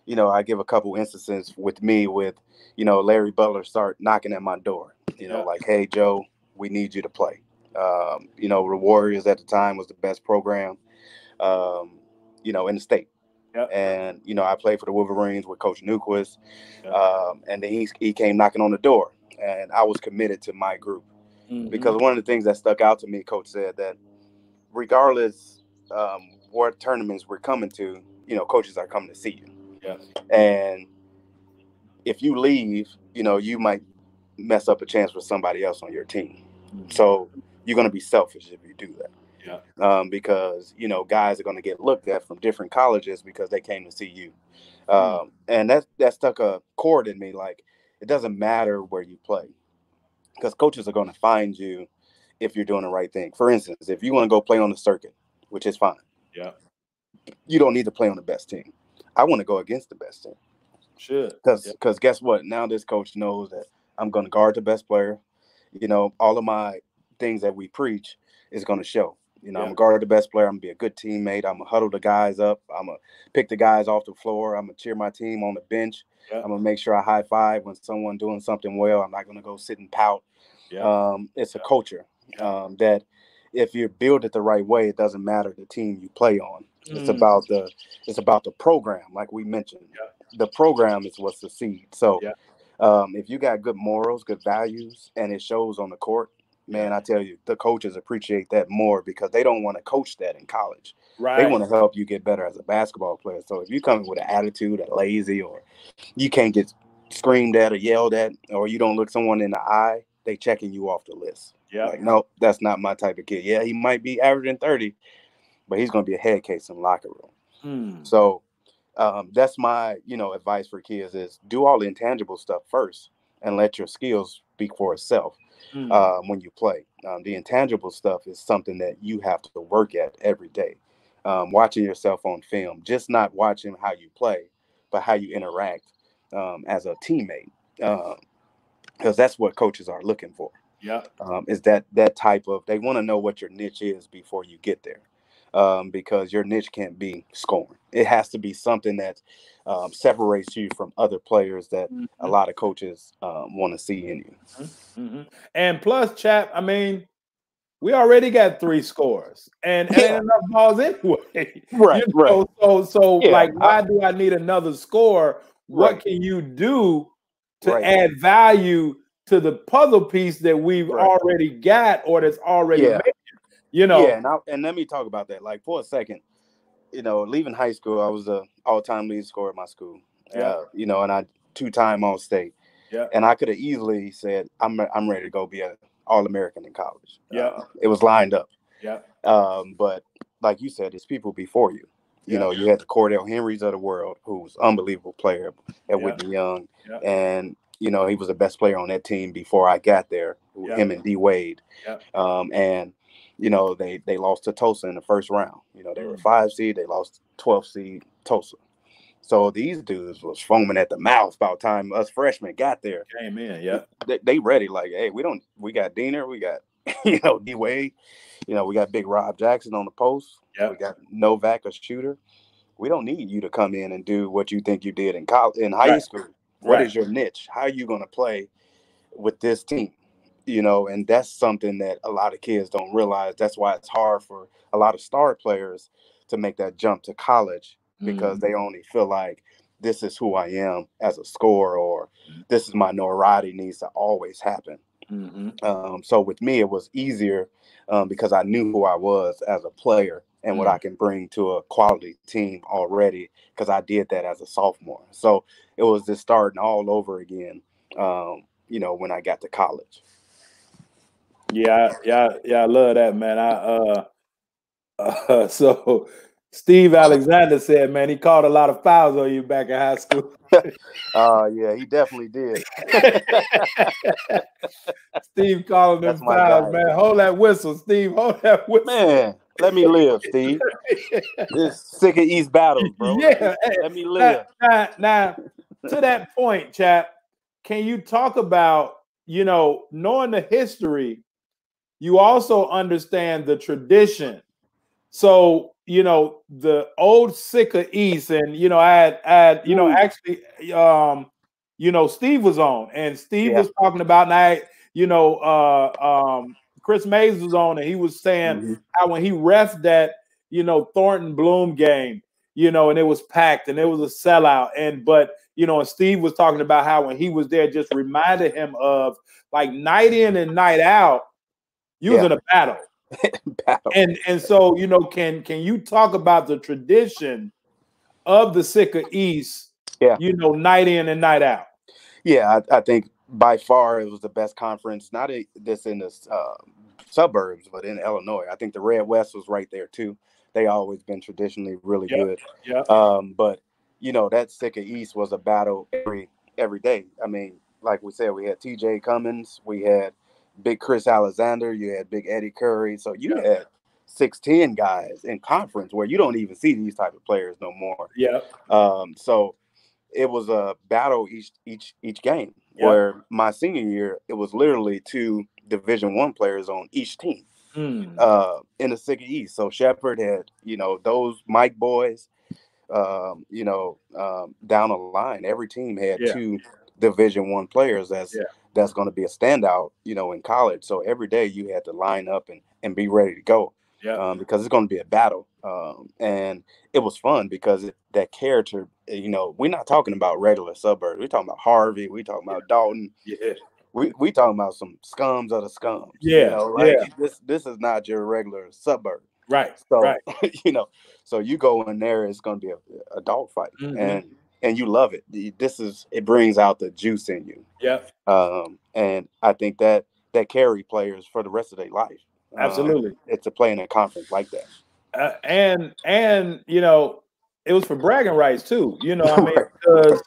I give a couple instances with me with, Larry Butler start knocking at my door, like, hey, Joe, we need you to play. The Warriors at the time was the best program, in the state. And, I played for the Wolverines with Coach Newquist. And then he came knocking on the door, and I was committed to my group. Because one of the things that stuck out to me, Coach said that regardless what tournaments we're coming to, coaches are coming to see you. And if you leave, you might mess up a chance for somebody else on your team. So you're going to be selfish if you do that. Because, guys are going to get looked at from different colleges because they came to see you. And that stuck a chord in me. Like, it doesn't matter where you play, because coaches are going to find you if you're doing the right thing. For instance, if you want to go play on the circuit, which is fine. You don't need to play on the best team. I want to go against the best team. Sure. Because guess what? Now this coach knows that I'm going to guard the best player. All of my things that we preach is going to show. I'm going to guard the best player. I'm going to be a good teammate. I'm going to huddle the guys up. I'm going to pick the guys off the floor. I'm going to cheer my team on the bench. I'm going to make sure I high five when someone doing something well. I'm not going to go sit and pout. It's a culture that if you build it the right way, it doesn't matter the team you play on. It's about the program, like we mentioned. The program is what succeeds. So if you got good morals, good values, and it shows on the court, man, I tell you, the coaches appreciate that more, because they don't want to coach that in college. They want to help you get better as a basketball player. So if you come with an attitude, or lazy, or you can't get screamed at or yelled at, or you don't look someone in the eye, they checking you off the list. Like, no, that's not my type of kid. Yeah, he might be averaging 30, but he's going to be a head case in the locker room. So that's my, advice for kids is do all the intangible stuff first. and let your skills speak for itself when you play. The intangible stuff is something that you have to work at every day. Watching yourself on film, just not watching how you play, but how you interact as a teammate, because that's what coaches are looking for. Yeah. Is that type of, they want to know what your niche is before you get there, because your niche can't be scoring. It has to be something that separates you from other players that a lot of coaches want to see in you. And plus, Chap, I mean, we already got 3 scores, and ain't enough balls anyway. Right, right. So like, why do I need another score? What can you do to add value to the puzzle piece that we've already got, or that's already made? Yeah, and let me talk about that. Like, for a second, leaving high school, I was the all-time lead scorer at my school. And I 2-time All-State. Yeah. And I could have easily said, I'm ready to go be an All-American in college. Yeah. It was lined up. Yeah. But like you said, it's people before you. You had the Cordell Henrys of the world, who was an unbelievable player at Whitney Young. Yeah. And, he was the best player on that team before I got there, him and D. Wade. And, they lost to Tulsa in the first round. They were 5 seed. They lost 12 seed Tulsa. So these dudes was foaming at the mouth about time us freshmen got there. Came in, They ready, like, hey, we got Diener, we got, D. Wade, we got Big Rob Jackson on the post. We got Novak, a shooter. We don't need you to come in and do what you think you did in high school. What is your niche? How are you going to play with this team? And that's something that a lot of kids don't realize. That's why it's hard for a lot of star players to make that jump to college, because they only feel like this is who I am as a scorer, or this is my notoriety needs to always happen. So with me, it was easier because I knew who I was as a player and what I can bring to a quality team already, because I did that as a sophomore. So it was just starting all over again, when I got to college. Yeah, I love that, man. So Steve Alexander said, man, he called a lot of fouls on you back in high school. Yeah, he definitely did. Steve calling them fouls, man. Hold that whistle, Steve. Hold that whistle. Man, let me live, Steve. This sick of East battles, bro. Yeah. Let me live. Now, to that point, Chap, can you talk about, knowing the history, you also understand the tradition. So, the old Sika East, and I had actually Steve was on, and Steve was talking about, and Chris Mays was on, and he was saying how when he refed that, Thornton Bloom game, and it was packed and it was a sellout. And Steve was talking about how when he was there, just reminded him of, like, night in and night out, you was in a battle. And so, can you talk about the tradition of the Sika East, night in and night out? Yeah, I think by far it was the best conference, not this in the suburbs, but in Illinois. I think the Red West was right there too. They always been traditionally really good. But that Sika East was a battle every day. I mean, like we said, we had TJ Cummins, we had Big Chris Alexander, you had Big Eddie Curry. So you had 6'10" guys in conference where you don't even see these type of players no more. So it was a battle each game. Where my senior year, it was literally 2 Division I players on each team in the Sika East. So Shepherd had, those Mike boys, down the line. Every team had 2 Division I players that's going to be a standout, in college. So every day you had to line up and be ready to go, because it's going to be a battle. And it was fun because that character, we're not talking about regular suburbs. We're talking about Harvey. We're talking about Dalton. We talking about some scums of the scums. This is not your regular suburb. So, so you go in there, it's going to be a dog fight. And you love it. It brings out the juice in you. And I think that carry players for the rest of their life. Absolutely. It's to play in a conference like that. And it was for bragging rights too. I mean, because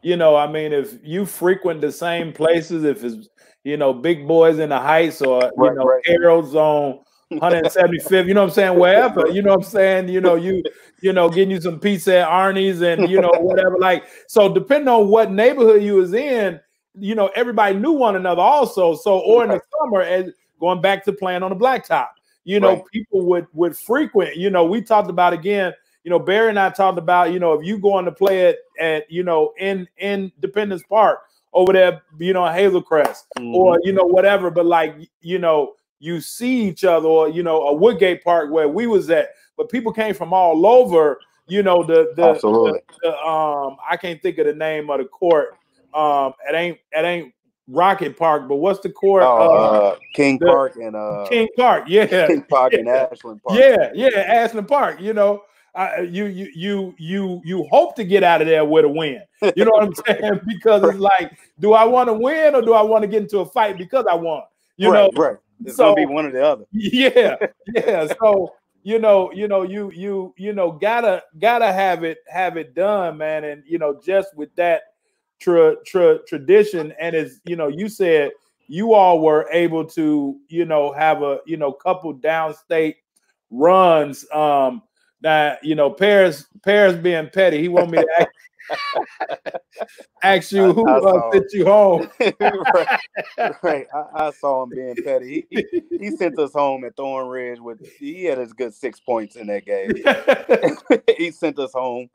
you know, I mean, if you frequent the same places, if it's, you know, Big Boys in the Heights or, you know, Harold's on 175th, you know what I'm saying, wherever, you know what I'm saying, you know, you know, getting you some pizza at Arnie's and, you know, whatever. Like, so depending on what neighborhood you was in, you know, everybody knew one another also. So, or in the summer, as going back to playing on the blacktop, you know, people would frequent, you know, we talked about again, you know, Barry and I talked about, you know, if you going to play at you know, in Independence Park over there, you know, Hazelcrest or, you know, whatever, but like, you know, you see each other, or, you know, a Woodgate Park where we was at, but people came from all over, you know, the I can't think of the name of the court. It ain't Rocket Park, but what's the court? King Park and King Park, yeah. King Park and Ashland Park. Yeah, Ashland Park, you know. You hope to get out of there with a win. You know what I'm saying? Because it's like, do I want to win or do I want to get into a fight because I won? You know, It's gonna be one or the other. Yeah. So you gotta have it done, man. And you know, just with that tradition, and as you know, you said you all were able to, you know, have a, you know, couple downstate runs. That, you know, Paris being petty, he want me to ask you who sent you home. I saw him being petty. He sent us home at Thornridge he had his good 6 points in that game. He sent us home,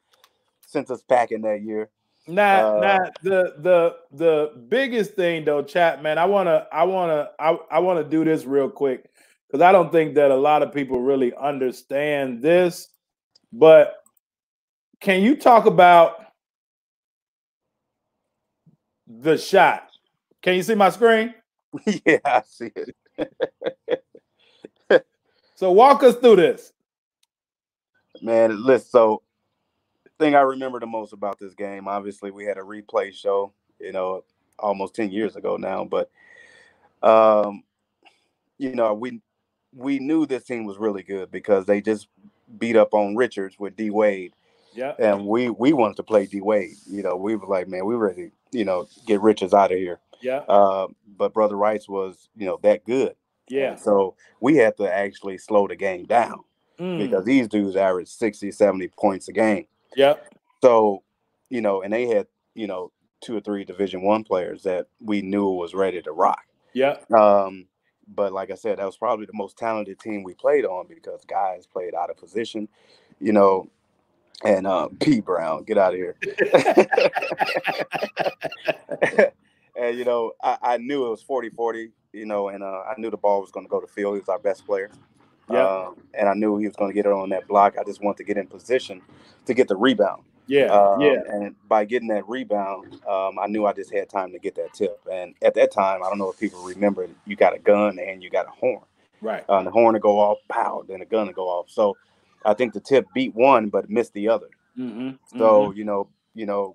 sent us packing that year. Now the biggest thing though, Chapman, I wanna do this real quick because I don't think that a lot of people really understand this. But can you talk about the shot? Can you see my screen? Yeah, I see it. So walk us through this. Man, listen, so the thing I remember the most about this game, obviously we had a replay show, you know, almost 10 years ago now, but you know, we knew this team was really good because they just beat up on Richards with D Wade. Yeah. And we wanted to play D Wade. You know, we were like, man, we ready, you know, get Richards out of here. Yeah. But Brother Rice was, you know, that good. Yeah. And so we had to actually slow the game down because these dudes averaged 60, 70 points a game. Yeah. So, you know, and they had, you know, 2 or 3 Division I players that we knew was ready to rock. Yeah. But like I said, that was probably the most talented team we played on because guys played out of position, you know, and P. Brown, get out of here. And, you know, I knew it was 40-40, you know, and I knew the ball was going to go to field. He was our best player. Yeah. And I knew he was going to get it on that block. I just wanted to get in position to get the rebound. Yeah. And by getting that rebound, I knew I just had time to get that tip. And at that time, I don't know if people remember, you got a gun and you got a horn. Right. The horn to go off, pow, then the gun to go off. So I think the tip beat one, but missed the other. So, you know,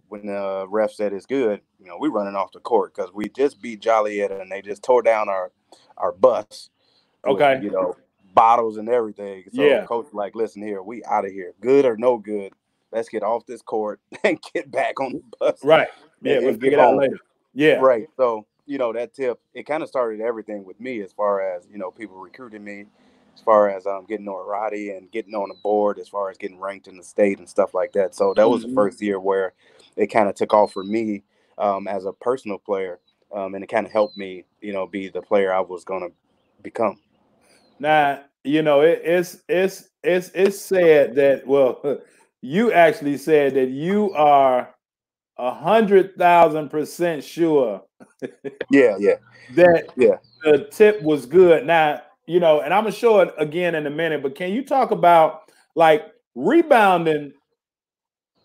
when the ref said it's good, you know, we running off the court because we just beat Joliet and they just tore down our bus. Okay. With, you know, bottles and everything. So coach like, listen here, we out of here. Good or no good. Let's get off this court and get back on the bus. Right. Yeah, we'll figure it out later. Yeah. Right. So, you know, that tip, it kind of started everything with me as far as, you know, people recruiting me, as far as getting notoriety and getting on the board, as far as getting ranked in the state and stuff like that. So that was the first year where it kind of took off for me as a personal player. And it kind of helped me, you know, be the player I was going to become. Now, you know, it's said that, well, you actually said that you are 100,000% sure. Yeah. That the tip was good. Now, you know, and I'm gonna show it again in a minute, but can you talk about like rebounding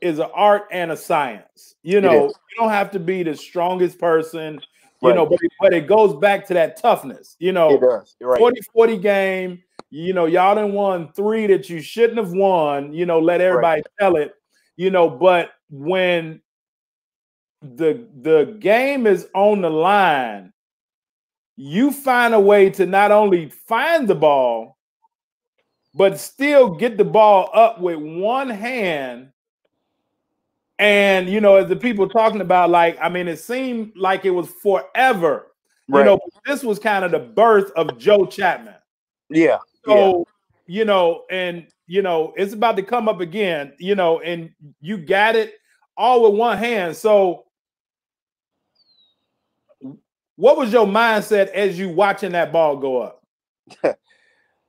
is an art and a science? You know, you don't have to be the strongest person, you know, but it goes back to that toughness, you know. It does. Right. 40-40 game, you know, y'all done won 3 that you shouldn't have won, you know, let everybody tell it, you know, but when the game is on the line, you find a way to not only find the ball, but still get the ball up with one hand And, you know, as the people talking about, like, I mean, it seemed like it was forever, you Right. know, this was kind of the birth of Joe Chapman. Yeah. Yeah. So, you know, and, you know, it's about to come up again, you know, and you got it all with one hand. So what was your mindset as you watching that ball go up?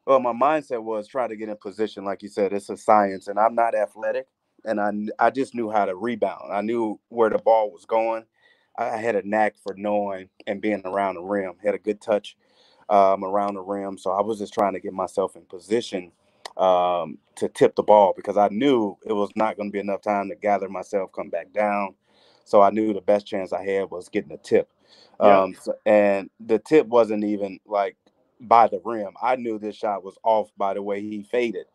Well, my mindset was try to get in position. Like you said, it's a science, and I'm not athletic, and I just knew how to rebound. I knew where the ball was going. I had a knack for knowing and being around the rim. Had a good touch around the rim, so I was just trying to get myself in position to tip the ball because I knew it was not going to be enough time to gather myself, come back down. So I knew the best chance I had was getting a tip. Yeah. And the tip wasn't even like by the rim. I knew this shot was off by the way he faded.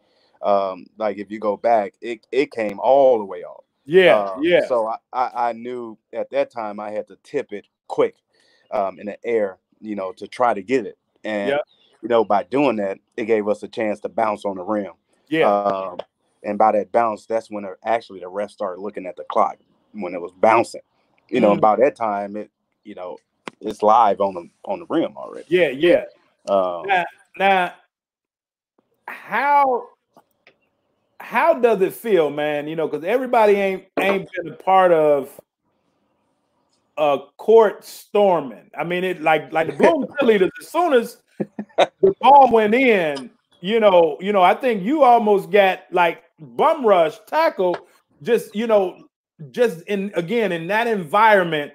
Like if you go back, it came all the way off. Yeah. Yeah. So I knew at that time I had to tip it quick in the air, you know, to try to get it. Yeah. And, you know, by doing that, it gave us a chance to bounce on the rim. Yeah. And by that bounce, that's when actually the ref started looking at the clock when it was bouncing. You know, about that time, you know, it's live on the rim already. Yeah. Yeah. Um, Now, how does it feel, man? You know, because everybody ain't been a part of a court storming. I mean, it like the Bloom cheerleaders. As soon as the ball went in, you know, I think you almost got like bum rush tackle. Just just in that environment,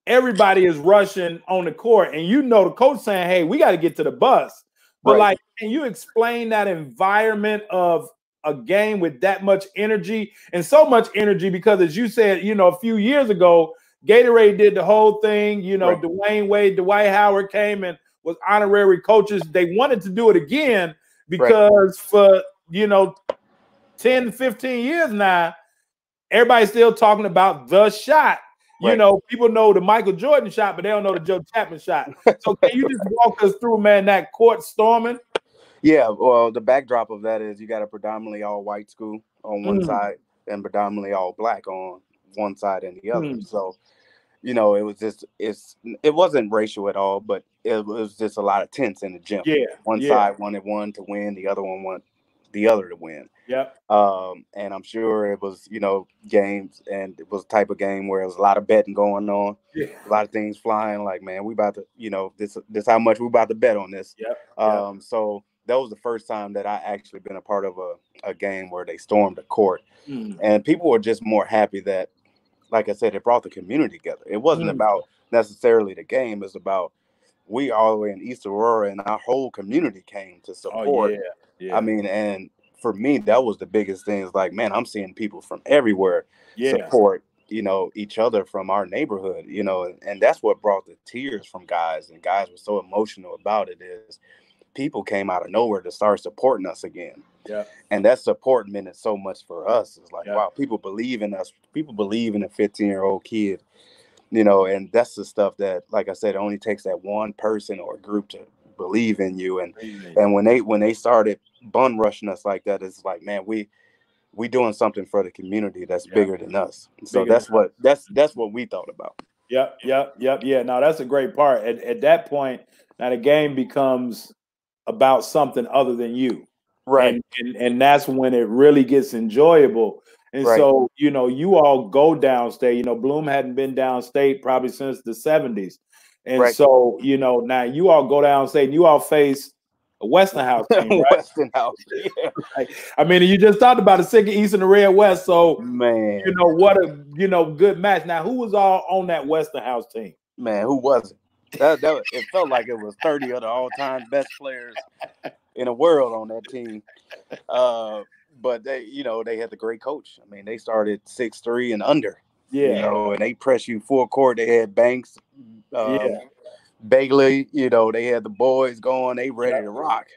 everybody is rushing on the court, and you know the coach saying, "Hey, we got to get to the bus." But right. like, can you explain that environment of a game with that much energy and so much energy? Because as you said, you know, a few years ago, Gatorade did the whole thing. You know, right. Dwayne Wade, Dwight Howard came and was honorary coaches. They wanted to do it again because for, you know, 10, 15 years now, everybody's still talking about the shot. You know, people know the Michael Jordan shot, but they don't know the Joe Chapman shot. So can you just walk us through, man, that court storming? Yeah, well, the backdrop of that is you got a predominantly all white school on one side and predominantly all black on one side and the other. So, you know, it was just it wasn't racial at all, but it was just a lot of tense in the gym. Yeah. One side wanted one to win, the other one wanted the other to win. Yeah. And I'm sure it was, you know, games, and it was a type of game where there was a lot of betting going on, a lot of things flying. Like, man, we about to, you know, this how much we about to bet on this. So that was the first time that I actually been a part of a game where they stormed the court, and people were just more happy that, like I said, it brought the community together. It wasn't about necessarily the game; it's about we all the way in East Aurora, and our whole community came to support. Oh, yeah. I mean, and for me, that was the biggest thing. It's like, man, I'm seeing people from everywhere support, you know, each other from our neighborhood, you know, and that's what brought the tears from guys. And guys were so emotional about it is people came out of nowhere to start supporting us again. Yeah. And that support meant so much for us. It's like, wow, people believe in us. People believe in a 15-year-old kid, you know, and that's the stuff that, like I said, it only takes that one person or a group to believe in you. And when they started bun rushing us like that, it's like, man, we doing something for the community that's bigger than us. So that's what we thought about. Yep. Yeah. No, that's a great part. At that point, now the game becomes about something other than you. Right. And that's when it really gets enjoyable. And so, you know, you all go downstate. You know, Bloom hadn't been downstate probably since the 70s. And so, you know, now you all go downstate and you all face a Westinghouse team, right? Westinghouse, yeah. I mean, you just talked about the Second East and the Red West. So, man, you know, what a, you know, good match. Now, who was all on that Westinghouse team? Man, who wasn't? That it felt like it was 30 of the all-time best players in the world on that team. But they, you know, they had the great coach. I mean, they started 6'3" and under. You know, and they press you full court. They had Banks, Bagley, you know, they had the boys going, they ready to rock.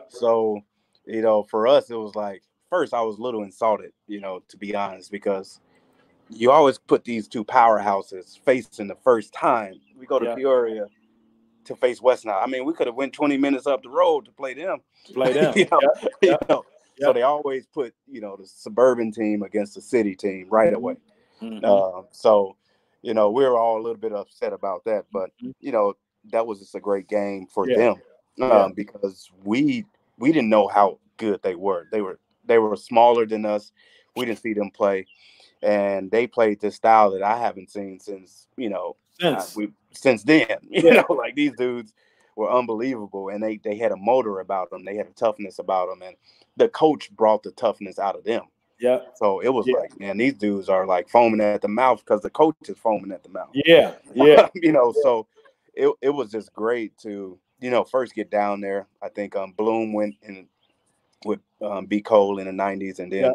So, you know, for us, it was like, first I was a little insulted, you know, to be honest, because you always put these two powerhouses facing the first time. We go to Peoria to face Westinghouse. I mean, we could have went 20 minutes up the road to play them. You know? So they always put, you know, the suburban team against the city team right away. So, we were all a little bit upset about that, but that was just a great game for Yeah. them, Yeah. because we didn't know how good they were. They were smaller than us. We didn't see them play, and they played this style that I haven't seen since since then. Yeah. Like these dudes were unbelievable, and they had a motor about them. They had a toughness about them, and the coach brought the toughness out of them. Yeah. So it was Yeah. like, man, these dudes are like foaming at the mouth because the coach is foaming at the mouth. Yeah. Yeah. So it was just great to, first get down there. I think Bloom went in with B. Cole in the 90s. And then,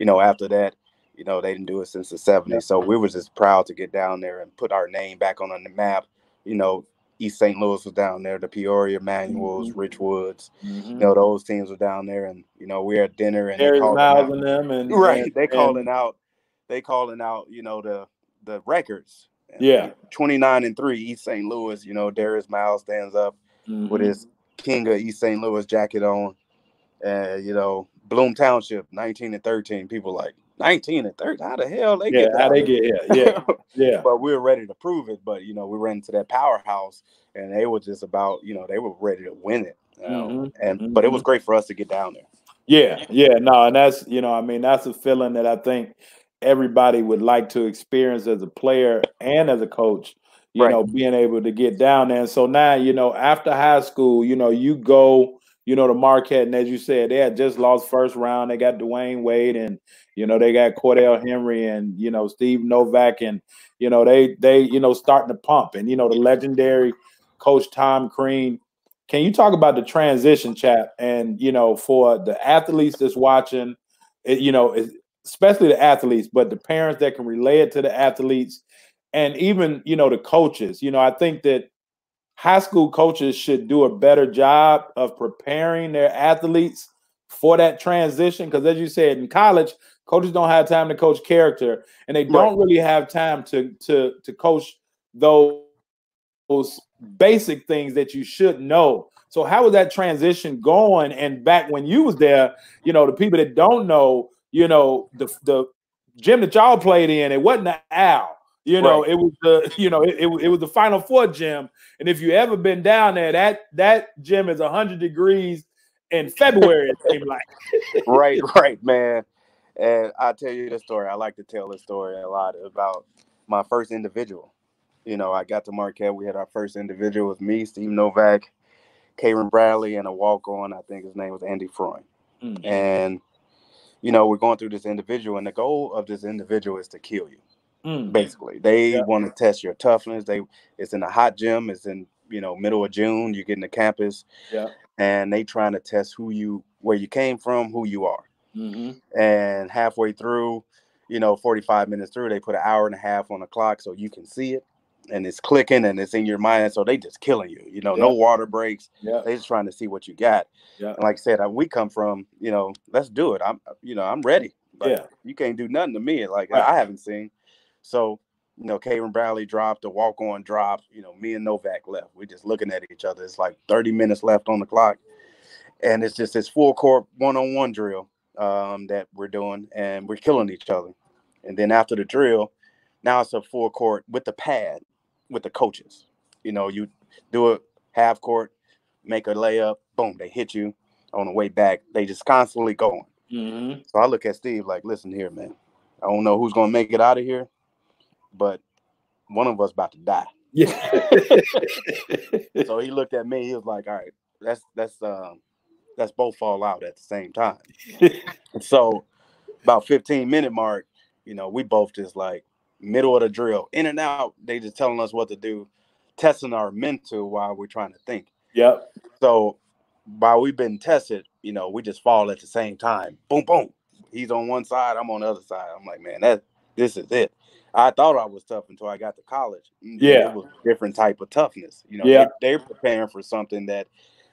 after that, they didn't do it since the 70s. Yeah. So we were just proud to get down there and put our name back on the map. East St. Louis was down there, the Peoria Manuals, Richwoods, those teams were down there. And, we were at dinner and they called Miles and them and they calling out, the records. Yeah. 29-3 East St. Louis, Darius Miles stands up with his King of East St. Louis jacket on. Bloom Township, 19-13. People like 19-13. How the hell they get how down they there? get here? Yeah, yeah. But we were ready to prove it. But we ran into that powerhouse, and they were just about, they were ready to win it. But it was great for us to get down there. Yeah, yeah, no, and that's that's a feeling that I think everybody would like to experience as a player and as a coach. Being able to get down there. And so now, after high school, you go, to Marquette, and as you said, they had just lost first round. They got Dwayne Wade, and they got Cordell Henry, and Steve Novak, and they starting to pump, and the legendary Coach Tom Crean. Can you talk about the transition, Chap? And for the athletes that's watching, especially the athletes, but the parents that can relay it to the athletes, and even the coaches. I think that high school coaches should do a better job of preparing their athletes for that transition. Because as you said, in college, coaches don't have time to coach character, and they don't really have time to coach those basic things that you should know. So how was that transition going? And back when you was there, the people that don't know, the gym that y'all played in, it wasn't the Al. It was the, it was the Final Four gym. And if you ever been down there, that gym is 100 degrees in February, it seemed like. Right, man. And I'll tell you the story. I like to tell this story a lot about my first individual. I got to Marquette. We had our first individual with me, Steve Novak, Karen Bradley, and a walk-on. I think his name was Andy Freund. And, we're going through this individual, and the goal of this individual is to kill you. Basically, they want to test your toughness. It's in a hot gym. It's in middle of June. You get in the campus, and they trying to test where you came from, who you are. And halfway through, 45 minutes through, they put an hour and a half on the clock so you can see it, and it's clicking and it's in your mind. So they just killing you. No water breaks. They just trying to see what you got. And like I said, we come from let's do it. I'm ready. But you can't do nothing to me like I haven't seen. So, Karen Bradley dropped, the walk-on dropped, me and Novak left. We're just looking at each other. It's like 30 minutes left on the clock. And it's just this full court one-on-one drill that we're doing, and we're killing each other. And then after the drill, now it's a full court with the pad, with the coaches. You do a half court, make a layup, boom, they hit you on the way back. They just constantly going. So I look at Steve like, listen here, man. I don't know who's going to make it out of here, but one of us about to die. So he looked at me. He was like, all right, let's both fall out at the same time. And so about 15-minute mark, we both just like middle of the drill, in and out. They just telling us what to do, testing our mental while we're trying to think. So while we've been tested, we just fall at the same time. Boom, boom. He's on one side, I'm on the other side. I'm like, man, this is it. I thought I was tough until I got to college. It was a different type of toughness. They're preparing for something that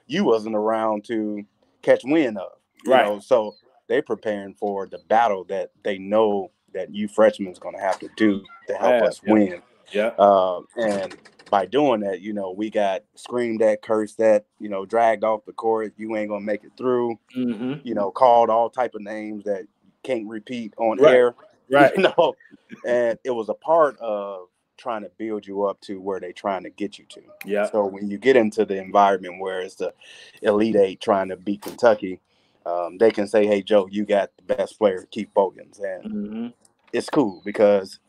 you wasn't around to catch wind of. So they're preparing for the battle that they know that you freshmen is going to have to do to help us win. And by doing that, we got screamed at, cursed at, dragged off the court. You ain't gonna make it through. Called all type of names that can't repeat on air. Right. And it was a part of trying to build you up to where they're trying to get you to. Yeah. So when you get into the environment where it's the Elite Eight trying to beat Kentucky, they can say, "Hey, Joe, you got the best player, Keith Bogans," and it's cool because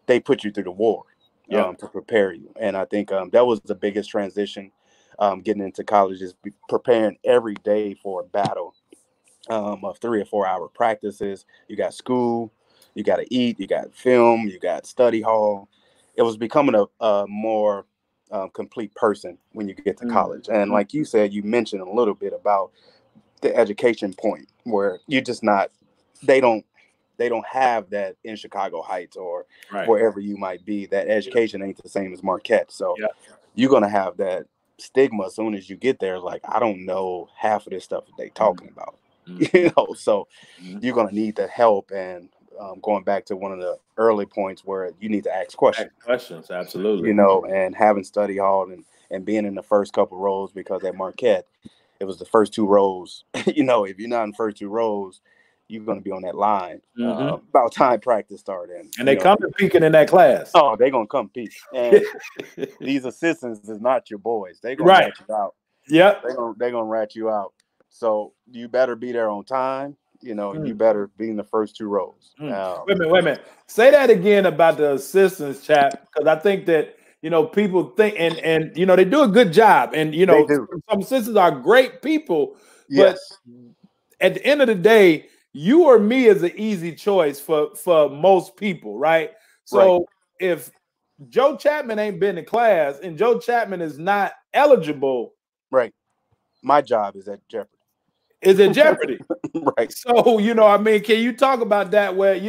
they put you through the war to prepare you. And I think that was the biggest transition getting into college, is preparing every day for a battle of 3 or 4 hour practices. You got school, you got to eat, you got film, you got study hall. It was becoming a more complete person when you get to college. And like you said, you mentioned a little bit about the education point where you're just not, they don't have that in Chicago Heights or wherever you might be. That education ain't the same as Marquette. So you're going to have that stigma as soon as you get there. Like, I don't know half of this stuff that they talking about, so you're going to need the help. And going back to one of the early points where you need to ask questions. Absolutely. And having study hall and being in the first couple rows, because at Marquette, it was the first 2 rows. If you're not in the first 2 rows, you're going to be on that line about time practice started. And they come to peeking in that class. Oh, they're going to come peek. And these assistants is not your boys. They're going to rat you out. Yeah. They're going to rat you out. So you better be there on time. You better be in the first 2 rows. Wait a minute. Say that again about the assistants, Chap, because I think that, people think, and they do a good job. And, some assistants are great people. But at the end of the day, you or me is an easy choice for most people, right? So if Joe Chapman ain't been in class and Joe Chapman is not eligible, my job is at jeopardy. Is at jeopardy. So, can you talk about that where,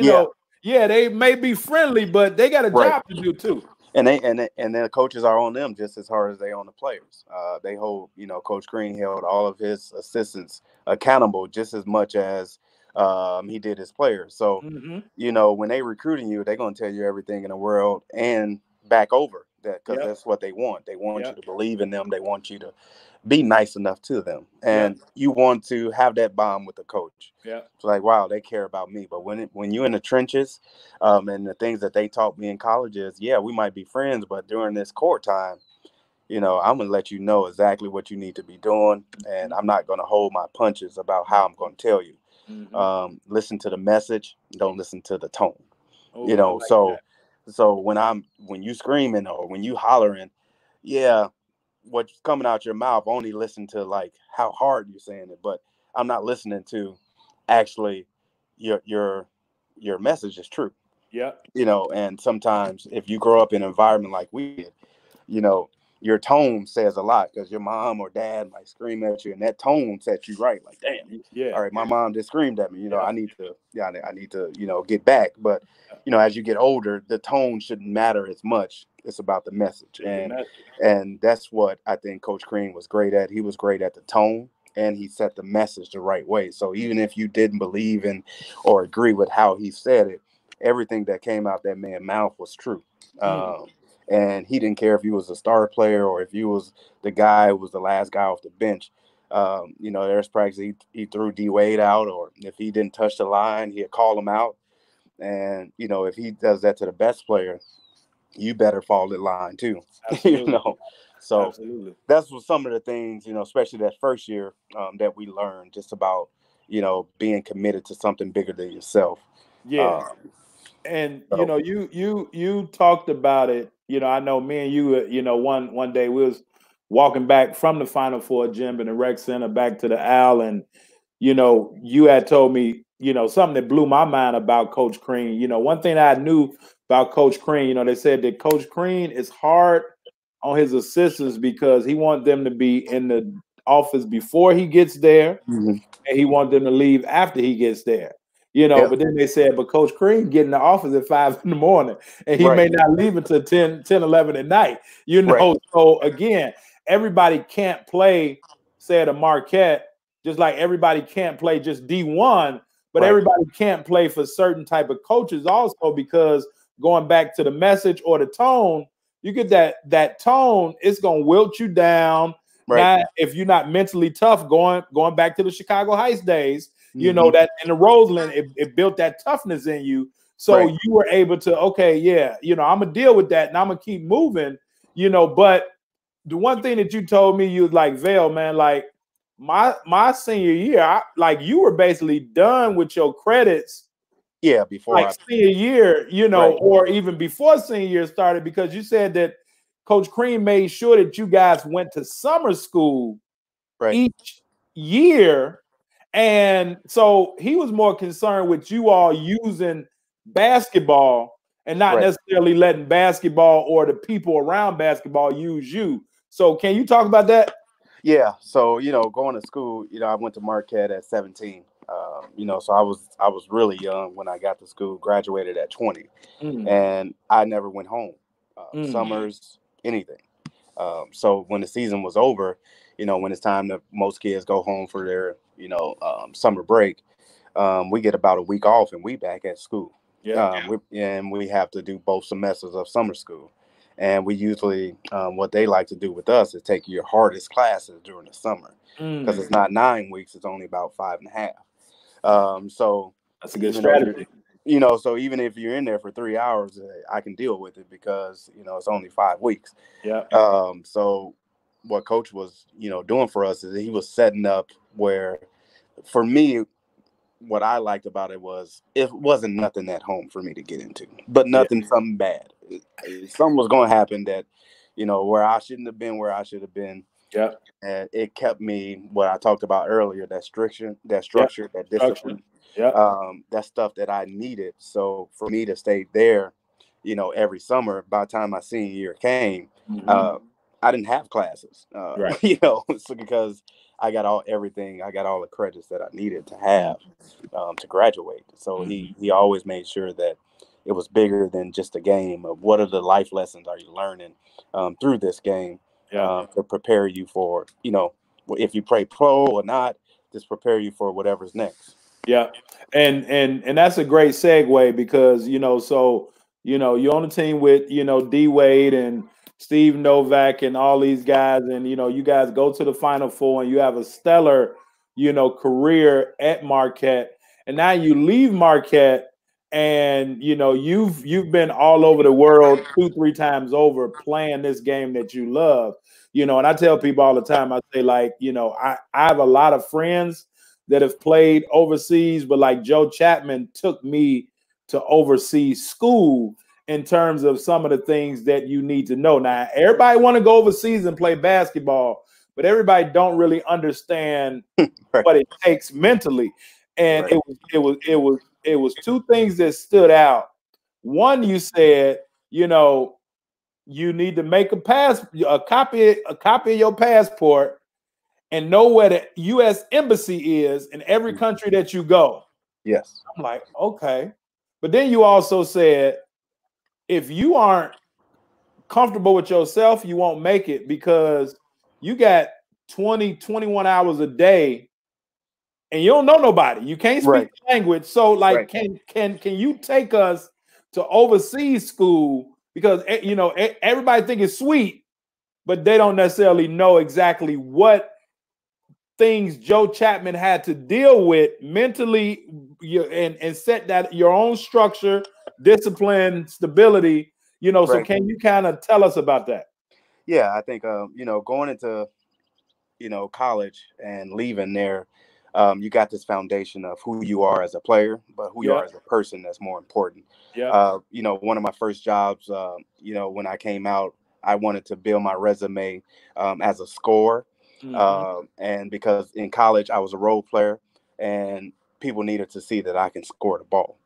they may be friendly, but they got a job to do too. And the coaches are on them just as hard as they on the players. They hold, Coach Green held all of his assistants accountable just as much as he did his players. So, when they recruiting you, they're going to tell you everything in the world and back over that, because that's what they want. They want you to believe in them. They want you to be nice enough to them. And you want to have that bond with the coach. It's like, wow, they care about me. But when you're in the trenches, and the things that they taught me in college is, we might be friends, but during this court time, I'm going to let you know exactly what you need to be doing. And I'm not going to hold my punches about how I'm going to tell you. Listen to the message. Don't listen to the tone. So when you screaming or when you hollering, what's coming out your mouth, only listen to like how hard you're saying it, but I'm not listening to actually your message is true. And sometimes if you grow up in an environment like we did, your tone says a lot, because your mom or dad might scream at you, and that tone sets you right. Like, damn, all right, my mom just screamed at me. I need to, get back. But as you get older, the tone shouldn't matter as much. It's about the message, and that's what I think Coach Green was great at. He was great at the tone, and he set the message the right way. So even if you didn't believe in or agree with how he said it, everything that came out that man's mouth was true. And he didn't care if he was a star player or if he was the guy who was the last guy off the bench. There's practice he threw D Wade out, or if he didn't touch the line, he'd call him out. And if he does that to the best player, you better fall in line too. So Absolutely. That's what some of the things, especially that first year, that we learned just about, being committed to something bigger than yourself. And you talked about it. I know me and you. One day we was walking back from the Final Four gym in the rec center back to the Al, and you had told me something that blew my mind about Coach Crean. One thing I knew about Coach Crean, they said that Coach Crean is hard on his assistants because he wants them to be in the office before he gets there, and he wants them to leave after he gets there. But then they said, but Coach Crean get in the office at 5 in the morning, and he may not leave until 10, 11 at night. So again, everybody can't play, say at a Marquette, just like everybody can't play just D1, but everybody can't play for certain type of coaches also, because going back to the message or the tone, you get that tone, it's gonna wilt you down. Now, if you're not mentally tough, going back to the Chicago Heights days, that in the Roseland, it built that toughness in you. So you were able to, okay, yeah, you know, I'm gonna deal with that and I'm gonna keep moving, you know. But the one thing that you told me, you was like, Vail, man, like my senior year, like you were basically done with your credits. Yeah, before like senior year, you know, or even before senior year started, because you said that Coach Cream made sure that you guys went to summer school each year. And so he was more concerned with you all using basketball and not necessarily letting basketball or the people around basketball use you. So can you talk about that? Yeah. So, you know, going to school, you know, I went to Marquette at 17. You know, so I was really young when I got to school, graduated at 20. And I never went home. Summers, anything. So when the season was over, you know, when it's time to most kids go home for their, you know, summer break, we get about a week off and we back at school. And we have to do both semesters of summer school. And we usually, what they like to do with us is take your hardest classes during the summer, because it's not 9 weeks; it's only about 5.5. So that's a good strategy. You know, so even if you're in there for 3 hours, I can deal with it because, you know, it's only 5 weeks. So what Coach was, you know, doing for us is he was setting up where, for me, what I liked about it was it wasn't nothing at home for me to get into, but nothing, something bad. Something was going to happen that, you know, where I shouldn't have been, where I should have been. And it kept me, what I talked about earlier, that structure, that discipline, that stuff that I needed. So for me to stay there, you know, every summer, by the time my senior year came, I didn't have classes, you know, so because I got all the credits that I needed to have to graduate. So he always made sure that it was bigger than just a game of what are the life lessons are you learning through this game to prepare you for, you know, if you play pro or not, just prepare you for whatever's next. And that's a great segue, because, you know, so, you know, you're on the team with, you know, D Wade and Steve Novak and all these guys, and, you know, you guys go to the Final Four and you have a stellar, you know, career at Marquette, and now you leave Marquette, and, you know, you've been all over the world 2-3 times over playing this game that you love, you know. And I tell people all the time, I say, like, you know, I have a lot of friends that have played overseas, but like Joe Chapman took me to overseas school in terms of some of the things that you need to know. Now, everybody want to go overseas and play basketball, but everybody don't really understand what it takes mentally. And it was two things that stood out. One, you said, you know, you need to make a copy of your passport and know where the U.S. embassy is in every country that you go. I'm like, okay. But then you also said, if you aren't comfortable with yourself, you won't make it, because you got 20, 21 hours a day and you don't know nobody. You can't speak the language. So like, can you take us to overseas school? Because, you know, everybody think it's sweet, but they don't necessarily know exactly what things Joe Chapman had to deal with mentally, and set that your own structure, discipline, stability, you know. So can you kind of tell us about that? Yeah, I think you know, going into, you know, college and leaving there, you got this foundation of who you are as a player, but who you are as a person that's more important. You know, one of my first jobs, you know, when I came out, I wanted to build my resume as a scorer. And because in college I was a role player and people needed to see that I can score the ball.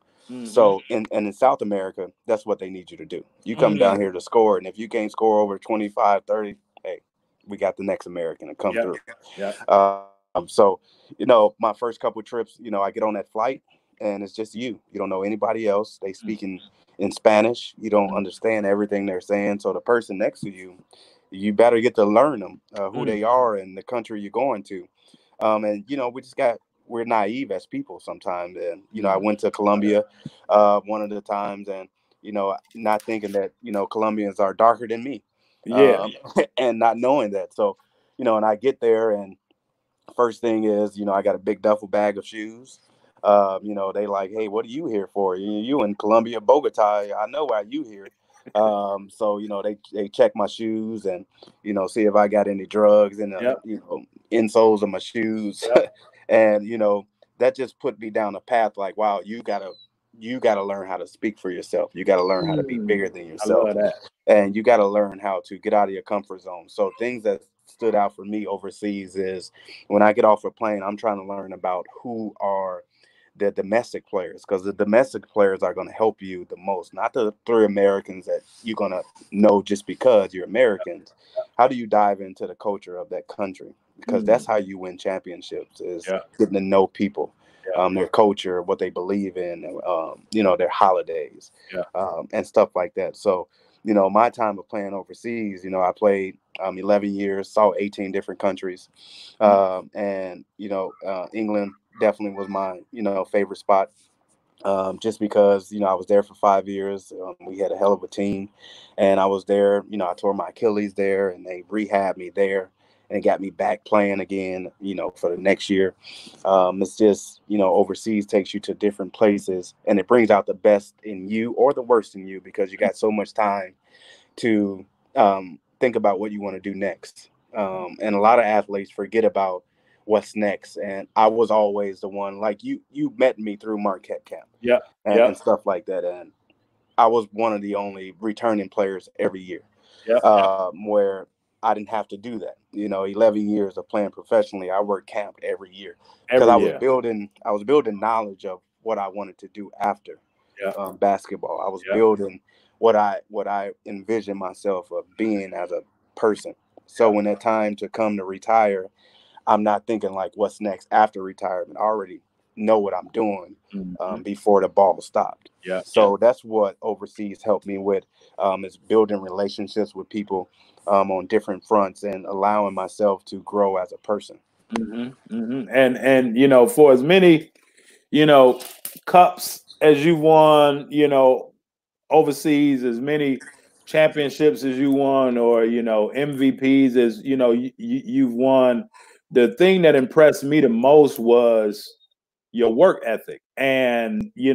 So in South America, that's what they need you to do. You come down here to score, and if you can't score over 25, 30, hey, we got the next American to come through. So, you know, my first couple of trips, you know, I get on that flight and it's just you. You don't know anybody else. They speak in Spanish. You don't understand everything they're saying. So the person next to you, you better get to learn them, who they are and the country you're going to. And, you know, we're naive as people sometimes. And, you know, I went to Colombia one of the times, and, you know, not thinking that, you know, Colombians are darker than me. And not knowing that. So, you know, and I get there, and first thing is, you know, I got a big duffel bag of shoes. You know, they like, hey, what are you here for? You in Colombia, Bogota? I know why you here. So you know, they check my shoes and you know, see if I got any drugs in the Yep. you know insoles of my shoes, Yep. and you know that just put me down a path like, wow, you gotta learn how to speak for yourself. You gotta learn how to be bigger than I yourself, love that. and you gotta learn how to get out of your comfort zone. So things that stood out for me overseas is when I get off a plane, I'm trying to learn about who are the domestic players, because the domestic players are going to help you the most, not the three Americans that you're going to know just because you're Americans. How do you dive into the culture of that country? Because that's how you win championships, is Yeah. getting to know people, Yeah. their culture, what they believe in, you know, their holidays, Yeah. and stuff like that. So, you know, my time of playing overseas, you know, I played 11 years, saw 18 different countries, and you know, England definitely was my you know favorite spot, just because you know I was there for 5 years. We had a hell of a team, and I was there. You know, I tore my Achilles there, and they rehabbed me there and got me back playing again. You know, for the next year. It's just you know overseas takes you to different places, and it brings out the best in you or the worst in you because you got so much time to think about what you want to do next. And a lot of athletes forget about what's next. And I was always the one, like you met me through Marquette Camp Yeah. and, Yeah. and stuff like that. And I was one of the only returning players every year, Yeah. where I didn't have to do that. You know, 11 years of playing professionally, I worked camp every year because Every I year. was building knowledge of what I wanted to do after Yeah. basketball. I was Yeah. building what I envisioned myself of being as a person. So Yeah. when that time to come to retire, I'm not thinking like what's next after retirement. I already know what I'm doing before the ball stopped. Yeah. So that's what overseas helped me with, is building relationships with people on different fronts and allowing myself to grow as a person. And you know, for as many, you know, cups as you won, you know, overseas, as many championships as you won, or you know, MVPs as you know you've won. The thing that impressed me the most was your work ethic, and you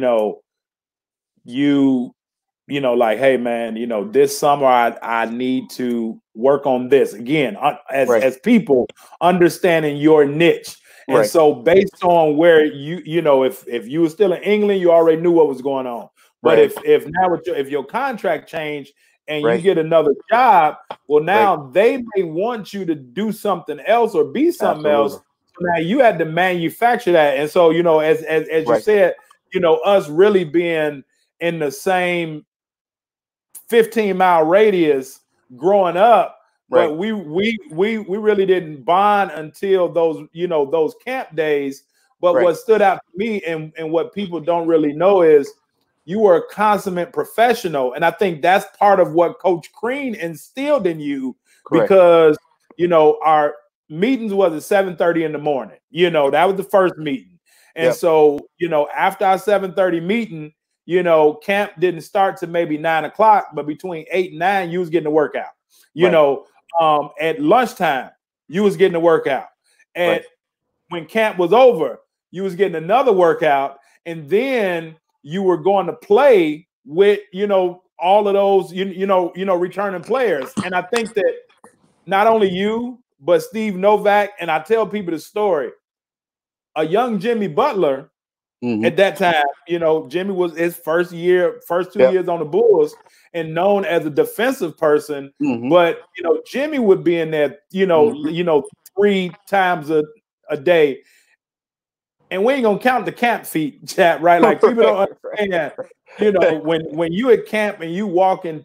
you know, like, hey man, you know, this summer I need to work on this again, Right, as people understanding your niche. And right, so based on where you know, if you were still in England, you already knew what was going on. But right, if now with if your contract changed and you right, get another job, well, right. now they may want you to do something else or be something else. Absolutely. So now you had to manufacture that. And so, you know, as you Right, said, you know, us really being in the same 15-mile radius growing up, right, but we really didn't bond until those, you know, those camp days. But right. what stood out to me, and what people don't really know, is you were a consummate professional. And I think that's part of what Coach Crean instilled in you, Correct. because you know our meetings was at 7:30 in the morning. You know, that was the first meeting. And Yep. so, you know, after our 7:30 meeting, you know, camp didn't start to maybe 9 o'clock, but between 8 and 9, you was getting a workout. You Right. know, at lunchtime, you was getting a workout. And Right. when camp was over, you was getting another workout, and then you were going to play with, you know, all of those, returning players. And I think that not only you, but Steve Novak, and I tell people the story, a young Jimmy Butler Mm-hmm. at that time, you know, Jimmy was his first 2 Yep. years on the Bulls and known as a defensive person. Mm-hmm. But you know, Jimmy would be in there, Mm-hmm. 3 times a day. And we ain't gonna count the camp feet, chat, right? Like people Right. don't understand, you know, when you at camp and you walking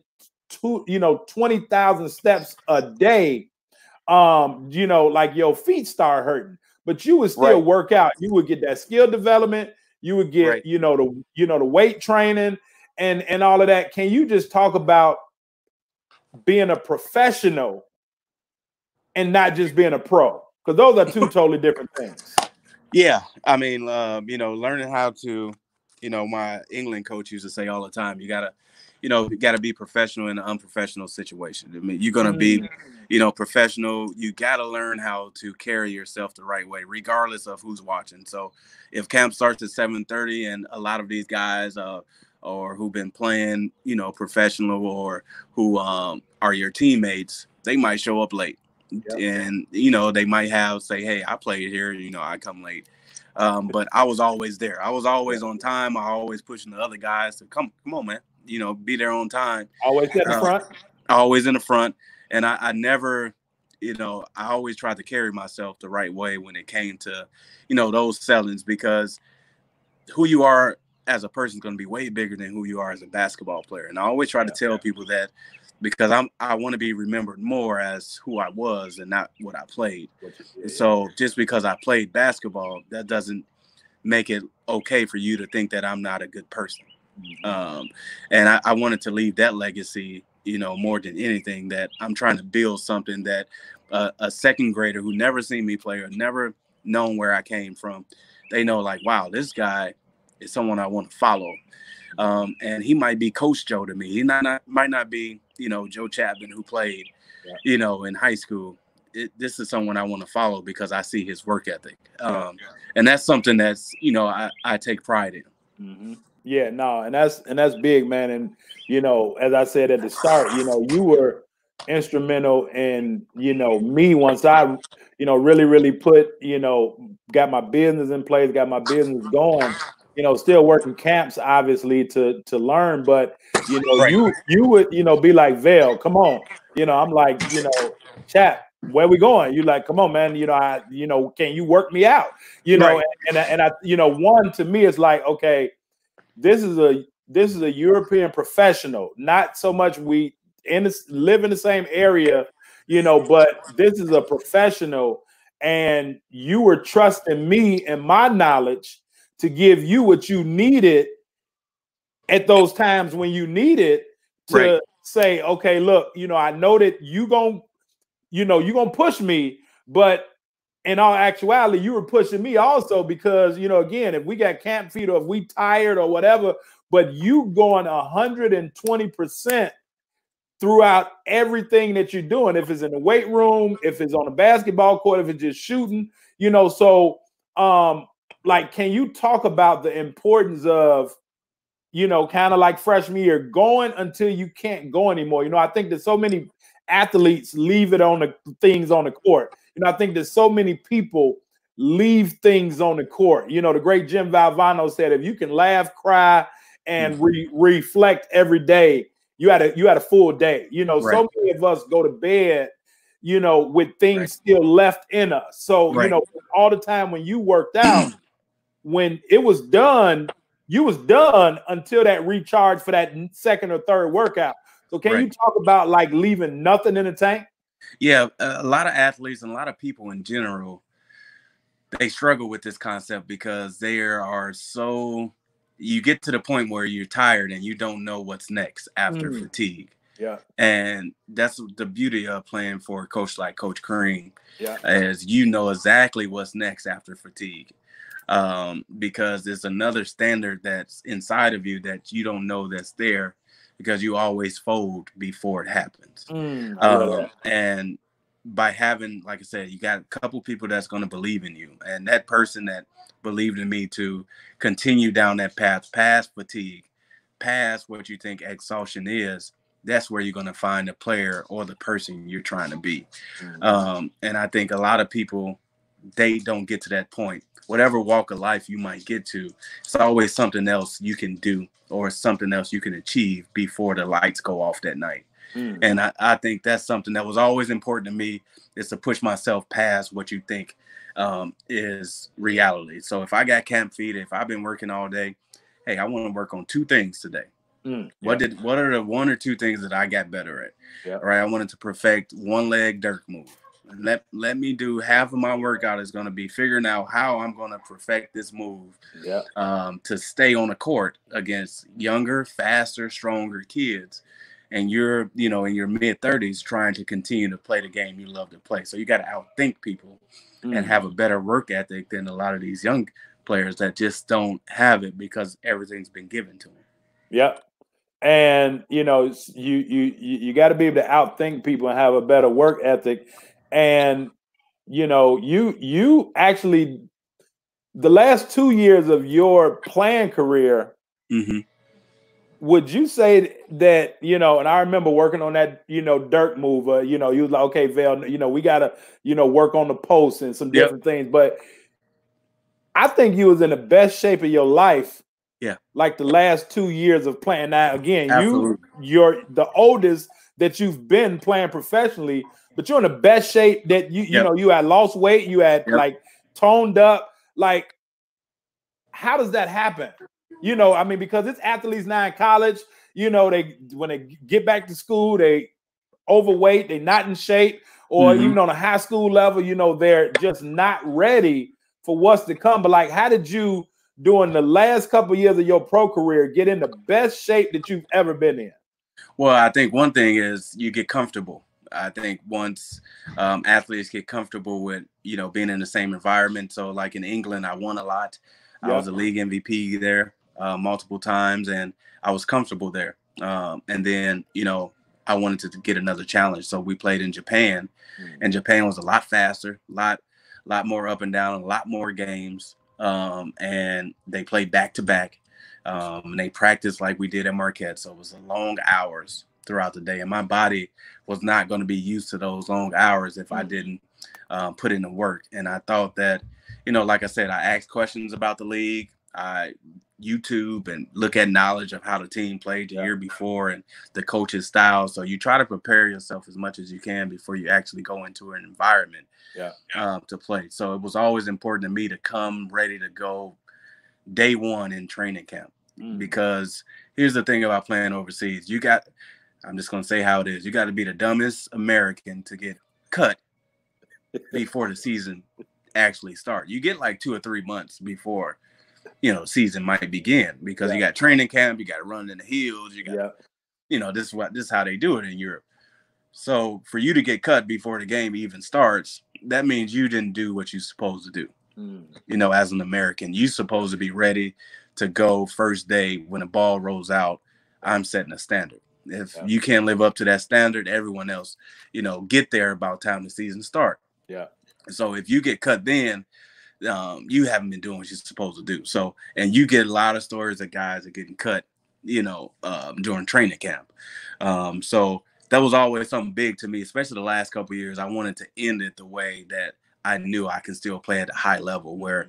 20,000 steps a day, you know, like your feet start hurting, but you would still Right. work out. You would get that skill development. You would get, Right. the weight training and all of that. Can you just talk about being a professional and not just being a pro? Because those are two totally different things. Yeah. I mean, learning how to you know, my England coach used to say all the time, you gotta be professional in an unprofessional situation. I mean, you're gonna be, professional. You gotta learn how to carry yourself the right way, regardless of who's watching. So, if camp starts at 7:30, and a lot of these guys, or who've been playing, professional, or who are your teammates, they might show up late, and they might say, "Hey, I played here. I come late." But I was always there. I was always on time. I always pushing the other guys to come on, man. Be there on time. Always at the front. Always in the front. And I never, I always tried to carry myself the right way when it came to, those sellings, because who you are as a person is going to be way bigger than who you are as a basketball player. And I always try to tell people that, because I want to be remembered more as who I was and not what I played. So just because I played basketball, that doesn't make it okay for you to think that I'm not a good person. And I wanted to leave that legacy, more than anything, that I'm trying to build something that a second grader who never seen me play or never known where I came from, they know, like, wow, this guy is someone I want to follow. And he might be Coach Joe to me. He might not be, Joe Chapman, who played, in high school. This is someone I want to follow because I see his work ethic. And that's something that's, I take pride in. Mm-hmm. Yeah, no, and that's big, man. And as I said at the start, you were instrumental in me once I really really put got my business in place, got my business going. Still working camps, obviously, to learn, but you would be like, Vail, come on, I'm like, Chap, where we going? You like, come on, man, can you work me out? And I one, to me, it's like, okay, this is a European professional, not so much we live in the same area, but this is a professional, and you were trusting me and my knowledge to give you what you needed at those times when you needed to say, okay, look, I know that you're gonna push me, but in all actuality, you were pushing me also, because, again, if we got camp feet or if we tired or whatever, but you going 120% throughout everything that you're doing, if it's in the weight room, if it's on the basketball court, if it's just shooting, so like, can you talk about the importance of, kind of like freshman year, going until you can't go anymore? I think that so many athletes leave it on the things on the court. I think that so many people leave things on the court. The great Jim Valvano said, if you can laugh, cry, and reflect every day, you had a full day. So many of us go to bed, with things still left in us. So, all the time when you worked out, when it was done, you was done until that recharge for that second or third workout. So can you talk about, like, leaving nothing in the tank? Yeah, a lot of athletes and a lot of people in general, they struggle with this concept because you get to the point where you're tired and you don't know what's next after fatigue. Yeah. And that's the beauty of playing for a coach like Coach Kareem, as exactly what's next after fatigue. Because there's another standard that's inside of you that you don't know that's there, because you always fold before it happens. And by having, like I said, you got a couple people that's going to believe in you, and that person that believed in me to continue down that path past fatigue, past what you think exhaustion is, that's where you're going to find the player or the person you're trying to be. And I think a lot of people, they don't get to that point. Whatever walk of life you might get to, it's always something else you can do or something else you can achieve before the lights go off that night. And I think that's something that was always important to me, is to push myself past what you think is reality. So if I got camp feet, if I've been working all day, hey, I want to work on two things today. What are the one or two things that I got better at? All right, I wanted to perfect one leg Dirk move. Let me do half of my workout is going to be figuring out how I'm going to perfect this move to stay on the court against younger, faster, stronger kids. And you're, in your mid-30s trying to continue to play the game you love to play. So you got to outthink people and have a better work ethic than a lot of these young players that just don't have it because everything's been given to them. Yep. And you got to be able to outthink people and have a better work ethic. And you actually, the last 2 years of your playing career, Mm-hmm. would you say that, and I remember working on that, Dirk move, you was like, okay, Val, we got to, work on the post and some different things. But I think you was in the best shape of your life. Yeah. Like the last 2 years of playing. Now, again, Absolutely. you're the oldest that you've been playing professionally, but you're in the best shape that you had lost weight, you had like toned up. Like, how does that happen? I mean, because it's athletes now in college, when they get back to school, they overweight, they're not in shape, or even on a high school level, they're just not ready for what's to come. But like, how did you, during the last couple of years of your pro career, get in the best shape that you've ever been in? Well, I think one thing is you get comfortable. I think once athletes get comfortable with, being in the same environment. So like in England, I won a lot. I was a league MVP there multiple times, and I was comfortable there. And then, I wanted to get another challenge. So we played in Japan, and Japan was a lot faster, lot more up and down, a lot more games. And they played back to back. And they practiced like we did at Marquette. So it was long hours throughout the day. And my body was not going to be used to those long hours if I didn't put in the work. And I thought that, like I said, I asked questions about the league. I YouTube and look at knowledge of how the team played the year before and the coach's style. So you try to prepare yourself as much as you can before you actually go into an environment to play. So it was always important to me to come ready to go day one in training camp, because here's the thing about playing overseas. I'm just going to say how it is. You got to be the dumbest American to get cut before the season actually starts. You get like 2 or 3 months before, season might begin, because you got training camp, you got to run in the hills, you got, this is how they do it in Europe. So for you to get cut before the game even starts, that means you didn't do what you're supposed to do. As an American, you're supposed to be ready to go first day. When the ball rolls out, I'm setting a standard. If you can't live up to that standard, everyone else, get there about time the season start. So if you get cut then, you haven't been doing what you're supposed to do. So, and you get a lot of stories of guys that getting cut, during training camp. So that was always something big to me, especially the last couple of years. I wanted to end it the way that I knew I can still play at a high level, where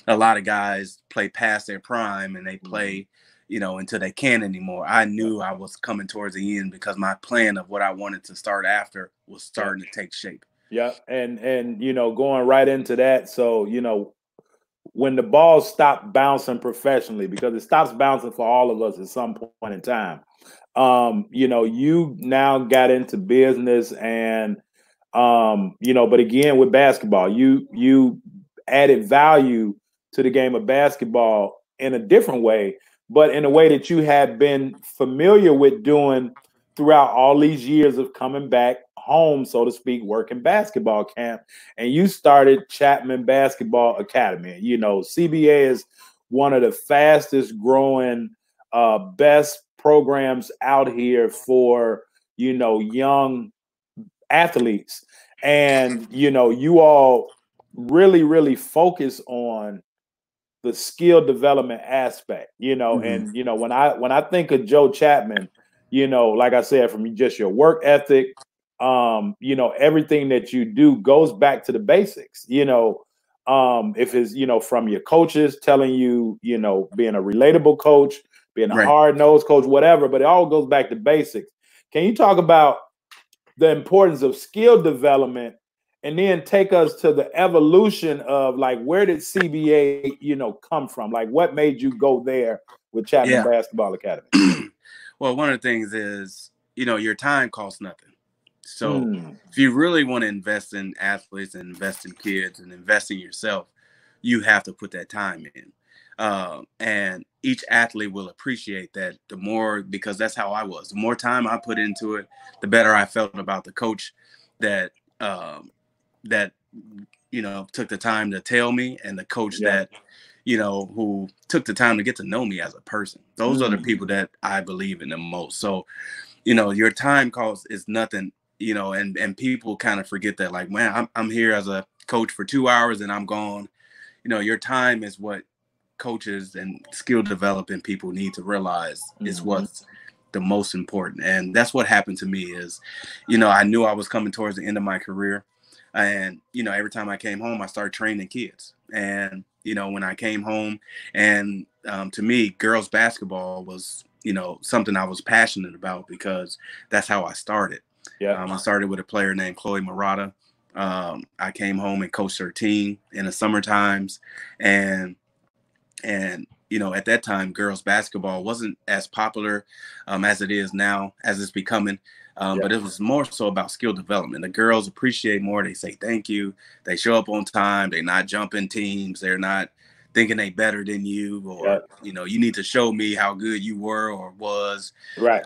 a lot of guys play past their prime and they play, until they can't anymore. I knew I was coming towards the end, because my plan of what I wanted to start after was starting to take shape. Yeah. And going right into that. So, when the ball stopped bouncing professionally, because it stops bouncing for all of us at some point in time, you now got into business and, but again, with basketball, you added value to the game of basketball in a different way, but in a way that you had been familiar with doing throughout all these years of coming back home, so to speak, working basketball camp. And you started Chapman Basketball Academy. CBA is one of the fastest growing, best programs out here for, young athletes. And, you all really, really focus on the skill development aspect, and, when I think of Joe Chapman, like I said, from just your work ethic, everything that you do goes back to the basics, if it's, from your coaches telling you, being a relatable coach, being a hard-nosed coach, whatever, but it all goes back to basics. Can you talk about the importance of skill development, and then take us to the evolution of, like, where did CBA, come from? Like, what made you go there with Chapman Basketball Academy? Well, one of the things is, your time costs nothing. So if you really want to invest in athletes and invest in kids and invest in yourself, you have to put that time in. And each athlete will appreciate that the more, because that's how I was. The more time I put into it, the better I felt about the coach that took the time to tell me, and the coach that, who took the time to get to know me as a person. Those are the people that I believe in the most. So, your time cost is nothing, and people kind of forget that, like, man, I'm here as a coach for 2 hours and I'm gone. Your time is what coaches and skill developing people need to realize is what's the most important. And that's what happened to me is, I knew I was coming towards the end of my career. And, every time I came home, I started training kids. And, when I came home and to me, girls basketball was, something I was passionate about because that's how I started. Yeah. I started with a player named Chloe Murata. I came home and coached her team in the summer times. And at that time, girls basketball wasn't as popular as it is now, as it's becoming. But it was more so about skill development. The girls appreciate more. They say thank you. They show up on time. They're not jumping teams. They're not thinking they better than you, or you need to show me how good you were or was. Right.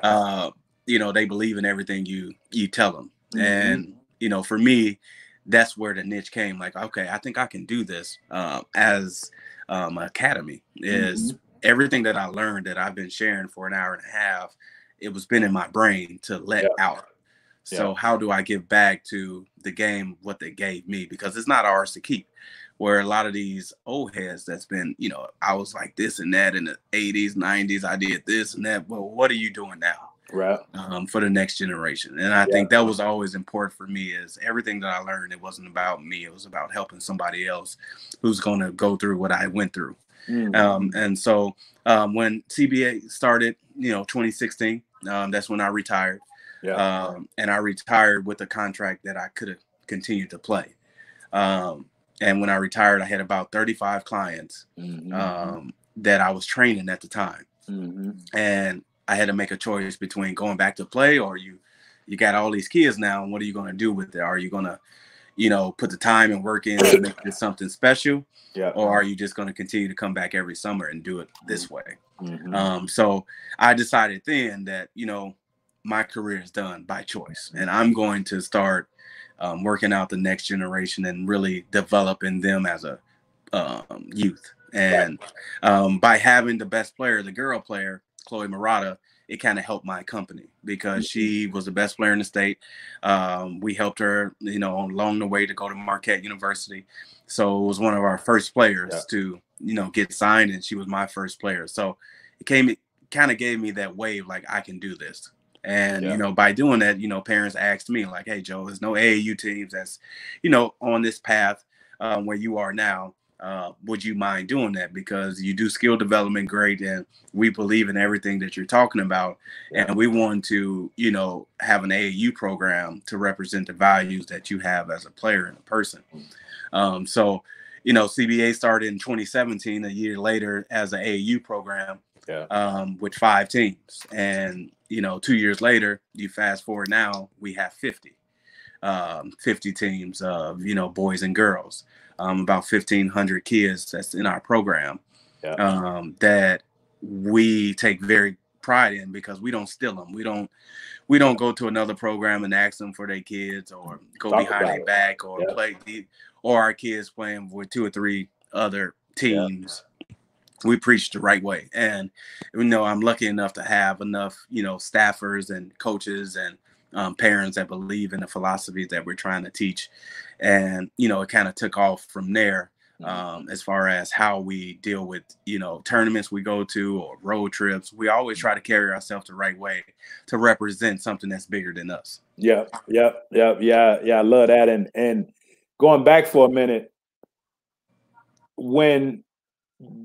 They believe in everything you tell them. And for me, that's where the niche came. Like, okay, I think I can do this as academy is everything that I learned that I've been sharing for an hour and a half. It was been in my brain to let out. So how do I give back to the game what they gave me? Because it's not ours to keep. Where a lot of these old heads that's been, I was like this and that in the 80s, 90s. I did this and that. Well, what are you doing now? Right. For the next generation. And I think that was always important for me is everything that I learned, it wasn't about me. It was about helping somebody else who's going to go through what I went through. And so when CBA started, 2016, that's when I retired. And I retired with a contract that I could have continued to play. And when I retired, I had about 35 clients that I was training at the time. And I had to make a choice between going back to play or you got all these kids now. And what are you going to do with it? Are you going to, put the time and work in to make it something special? Or are you just going to continue to come back every summer and do it this way? So I decided then that, my career is done by choice and I'm going to start working out the next generation and really developing them as a youth. And by having the best player, the girl player, Chloe Murata, it kind of helped my company because she was the best player in the state. We helped her, along the way to go to Marquette University. So it was one of our first players to, get signed, and she was my first player. So it kind of gave me that wave, like I can do this. And, by doing that, parents asked me like, hey, Joe, there's no AAU teams that's, on this path where you are now. Would you mind doing that? Because you do skill development great, and we believe in everything that you're talking about. And we want to, have an AAU program to represent the values that you have as a player and a person. So, CBA started in 2017, a year later as an AAU program with 5 teams. And, 2 years later, you fast forward now, we have 50 teams of, boys and girls. About 1,500 kids that's in our program that we take very pride in because we don't steal them. We don't go to another program and ask them for their kids or go behind their back or play or our kids playing with 2 or 3 other teams. We preach the right way. And, I'm lucky enough to have enough, staffers and coaches and parents that believe in the philosophies that we're trying to teach. And, it kind of took off from there as far as how we deal with, tournaments we go to or road trips. We always try to carry ourselves the right way to represent something that's bigger than us. Yeah. I love that. And going back for a minute, when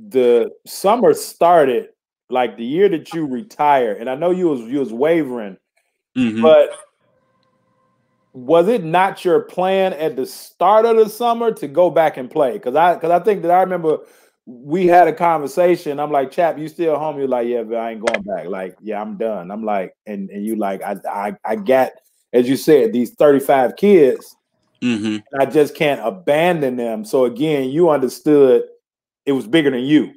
the summer started, like the year that you retired, and I know you was wavering, but was it not your plan at the start of the summer to go back and play? Because I think that I remember we had a conversation. I'm like, Chap, you still home? You're like, yeah, but I ain't going back. Like, yeah, I'm done. I'm like, and you like, I got, as you said, these 35 kids. I just can't abandon them. So again, you understood it was bigger than you.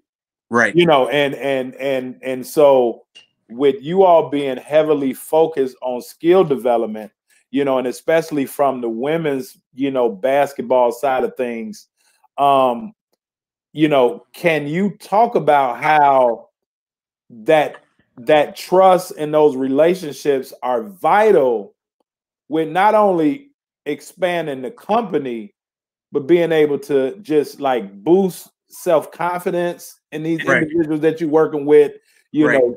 Right. And so with you all being heavily focused on skill development, and especially from the women's, basketball side of things, can you talk about how that trust and those relationships are vital with not only expanding the company, but being able to just like boost self-confidence in these individuals that you're working with,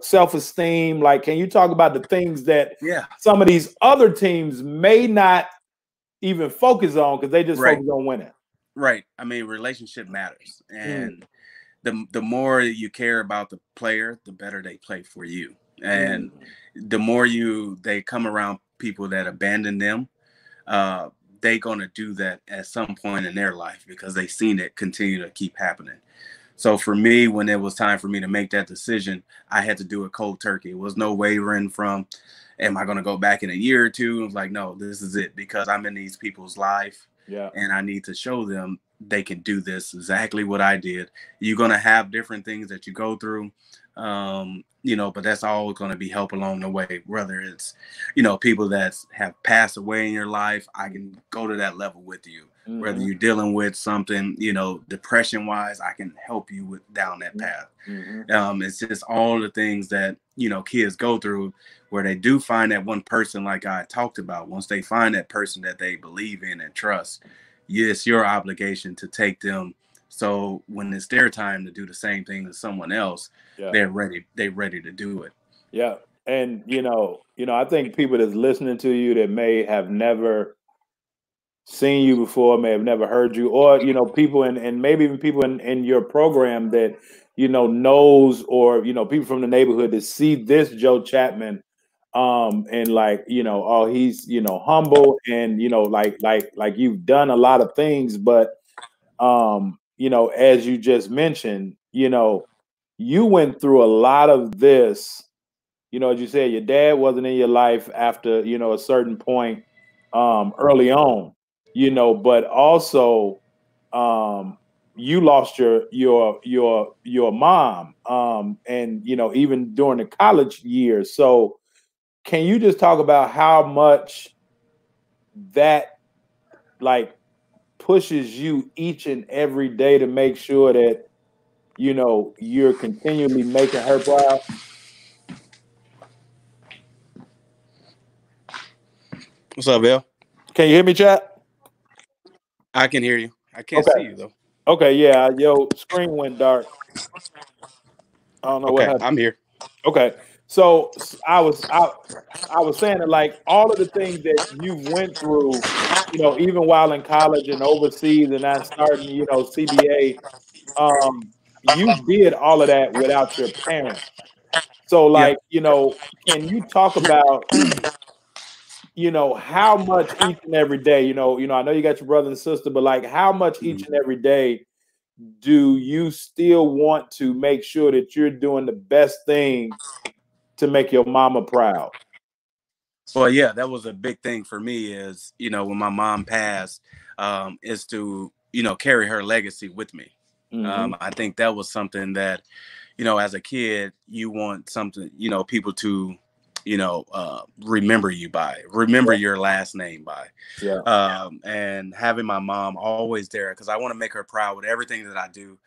self-esteem? Like, can you talk about the things that some of these other teams may not even focus on because they just focus on winning? Right. I mean, relationship matters. And the more you care about the player, the better they play for you. And the more they come around people that abandon them, they're going to do that at some point in their life because they've seen it continue to keep happening. So for me, when it was time for me to make that decision, I had to do it cold turkey. It was no wavering from, am I going to go back in a year or two? I was like, no, this is it, because I'm in these people's life. And I need to show them they can do this exactly what I did. You're going to have different things that you go through, but that's all going to be help along the way. Whether it's, people that have passed away in your life, I can go to that level with you. Whether you're dealing with something, depression wise, I can help you down that path. It's just all the things that, kids go through where they do find that one person, like I talked about. Once they find that person that they believe in and trust, it's your obligation to take them. So when it's their time to do the same thing as someone else, they're ready. They're ready to do it. Yeah. And, I think people that's listening to you that may have never seen you before, may have never heard you, or, people and maybe even people in your program that, knows, or, people from the neighborhood that see this Joe Chapman, and like, oh, he's, humble and, like you've done a lot of things, but, as you just mentioned, you went through a lot of this, as you said, your dad wasn't in your life after, a certain point, early on, but also, you lost your mom, and, even during the college years. So can you just talk about how much that like pushes you each and every day to make sure that, you're continually making her proud? What's up, Bill? Can you hear me, chat? I can hear you. I can't see you though. Okay, yeah, your screen went dark. I don't know what happened. I'm here. Okay, so I was saying that like all of the things that you went through, even while in college and overseas and not starting, CBA, you did all of that without your parents. So like, can you talk about, how much each and every day, I know you got your brother and sister, but like how much each and every day do you still want to make sure that you're doing the best thing to make your mama proud? Well, yeah, that was a big thing for me is, when my mom passed, is to, carry her legacy with me. I think that was something that, as a kid, you want something, people to, remember you by, remember your last name by. And having my mom always there, because I want to make her proud with everything that I do.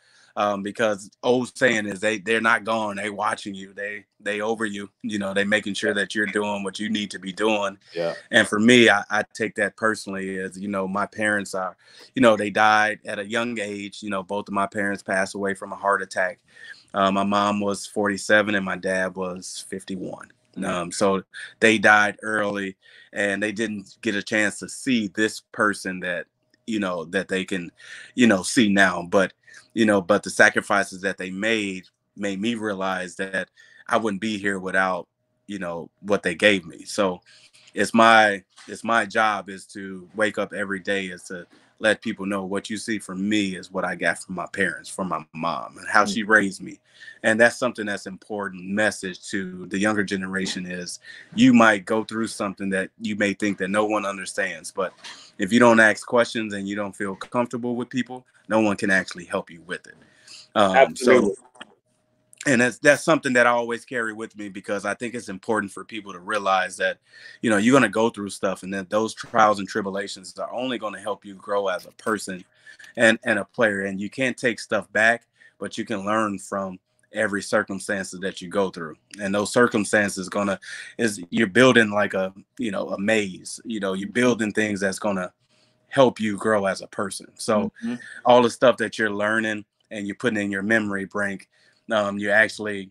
Because old saying is they're not gone. They watching you. They over you. They making sure that you're doing what you need to be doing. And for me, I take that personally as, my parents are, they died at a young age. Both of my parents passed away from a heart attack. My mom was 47 and my dad was 51. So they died early and they didn't get a chance to see this person that, that they can, see now. But the sacrifices that they made me realize that I wouldn't be here without, what they gave me. So it's my job is to wake up every day is to let people know what you see from me is what I got from my parents, from my mom and how she raised me. And that's something that's important message to the younger generation is you might go through something that you may think that no one understands, but if you don't ask questions and you don't feel comfortable with people, no one can actually help you with it. Absolutely. And that's something that I always carry with me because I think it's important for people to realize that, you're going to go through stuff and that those trials and tribulations are only going to help you grow as a person and a player. And you can't take stuff back, but you can learn from every circumstances that you go through. And those circumstances you're building like a maze. You're building things that's gonna help you grow as a person. So all the stuff that you're learning and you're putting in your memory bank, you're actually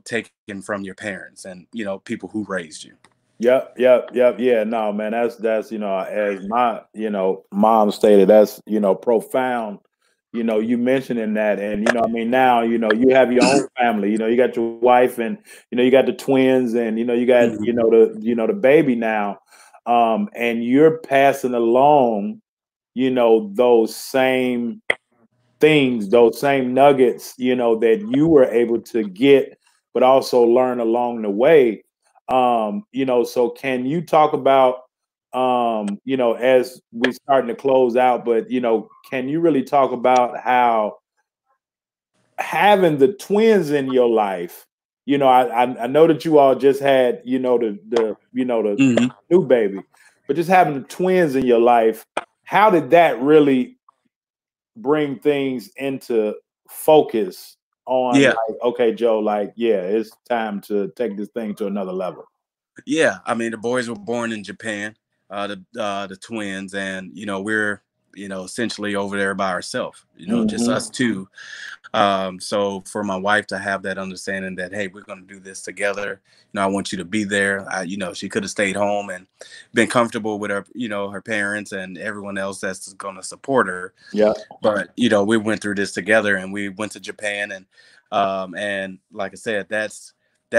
taking from your parents and people who raised you. Yep. Yeah, no, man, that's as my mom stated, that's profound. You mentioning that, and I mean, now you have your own family. You got your wife, and you got the twins, and you got the baby now, and you're passing along those same things, those same nuggets, that you were able to get, but also learn along the way. So can you talk about, as we're starting to close out, but, can you really talk about how having the twins in your life, I know that you all just had, the new baby, but just having the twins in your life, how did that really bring things into focus on like, okay, Joe, like, yeah, it's time to take this thing to another level? Yeah, I mean, the boys were born in Japan, the twins, and we're essentially over there by ourselves, just us two. So for my wife to have that understanding that, hey, we're going to do this together. I want you to be there. She could have stayed home and been comfortable with her, her parents and everyone else that's going to support her. Yeah. But we went through this together, and we went to Japan, and like I said, that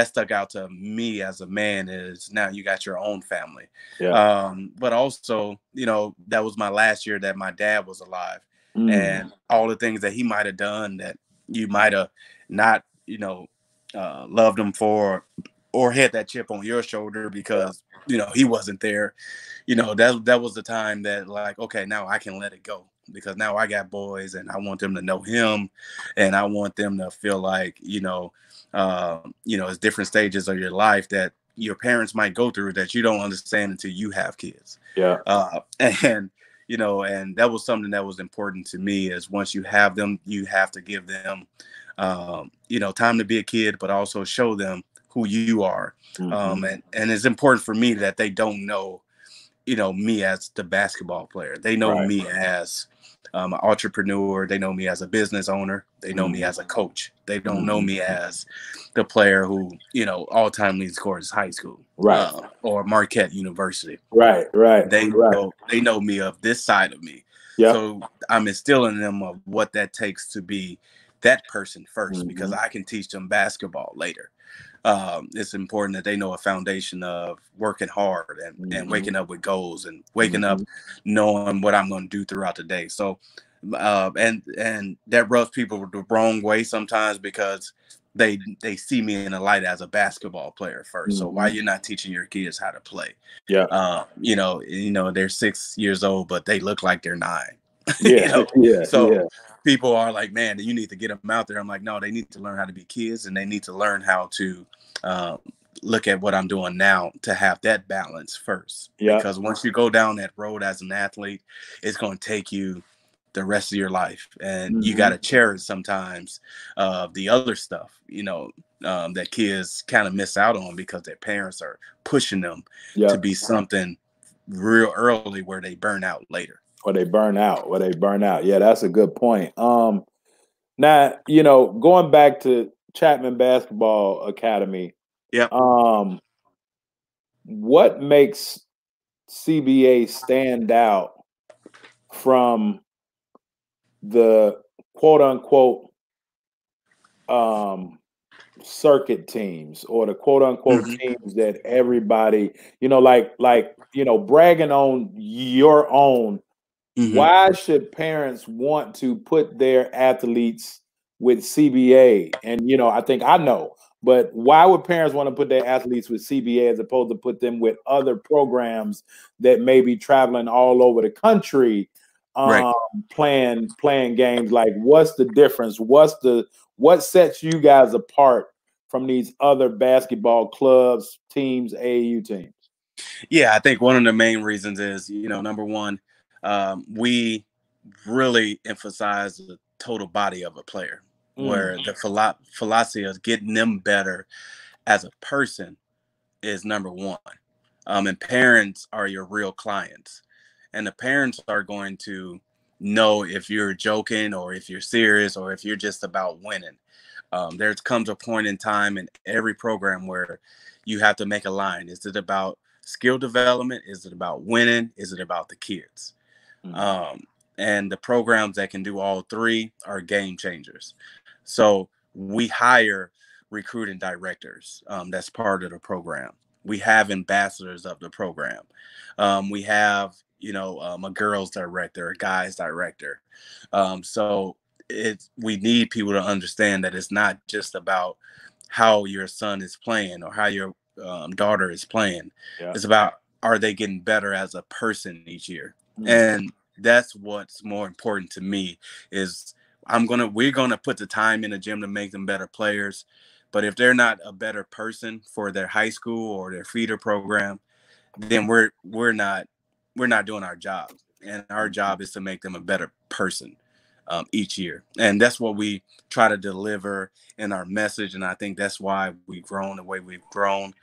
stuck out to me as a man, is now you got your own family. Yeah. But also, that was my last year that my dad was alive, and all the things that he might have done that you might have not, loved him for, or had that chip on your shoulder because, he wasn't there. That was the time that, like, okay, now I can let it go, because now I got boys and I want them to know him, and I want them to feel like, it's different stages of your life that your parents might go through that you don't understand until you have kids. Yeah. And and that was something that was important to me, is once you have them, you have to give them, time to be a kid, but also show them who you are. And it's important for me that they don't know, me as the basketball player. They know me as an entrepreneur. They know me as a business owner. They know me as a coach. They don't know me as the player who, all-time lead scorer is high school, or Marquette University. Right. They know me of this side of me. Yep. So I'm instilling them of what that takes to be that person first, because I can teach them basketball later. It's important that they know a foundation of working hard and waking up with goals, and waking up knowing what I'm going to do throughout the day. So, and that rubs people the wrong way sometimes, because they see me in the light as a basketball player first. So why you're not teaching your kids how to play? Yeah. They're 6 years old, but they look like they're 9. Yeah. So people are like, man, you need to get them out there. I'm like, no, they need to learn how to be kids, and they need to learn how to look at what I'm doing now, to have that balance first. Because once you go down that road as an athlete, it's going to take you the rest of your life, and you got to cherish sometimes the other stuff, that kids kind of miss out on, because their parents are pushing them to be something real early, where they burn out later. Where they burn out. Yeah, that's a good point. Now, going back to Chapman Basketball Academy, what makes CBA stand out from the quote unquote circuit teams, or the quote unquote teams that everybody, bragging on your own? Why should parents want to put their athletes with CBA? And, I think I know, but why would parents want to put their athletes with CBA as opposed to put them with other programs that may be traveling all over the country, playing games? Like, what's the difference? What sets you guys apart from these other basketball clubs, teams, AAU teams? Yeah, I think one of the main reasons is, number one, we really emphasize the total body of a player, where the philosophy of getting them better as a person is number one. And parents are your real clients. And the parents are going to know if you're joking or if you're serious or if you're just about winning. There comes a point in time in every program where you have to make a line. Is it about skill development? Is it about winning? Is it about the kids? And the programs that can do all three are game changers. So we hire recruiting directors. That's part of the program. We have ambassadors of the program. We have, a girls director, a guys director. So we need people to understand that it's not just about how your son is playing or how your daughter is playing. Yeah. It's about, are they getting better as a person each year? And that's what's more important to me is we're gonna put the time in the gym to make them better players. But if they're not a better person for their high school or their feeder program, then we're not doing our job. And our job is to make them a better person each year. And that's what we try to deliver in our message. And I think that's why we've grown the way we've grown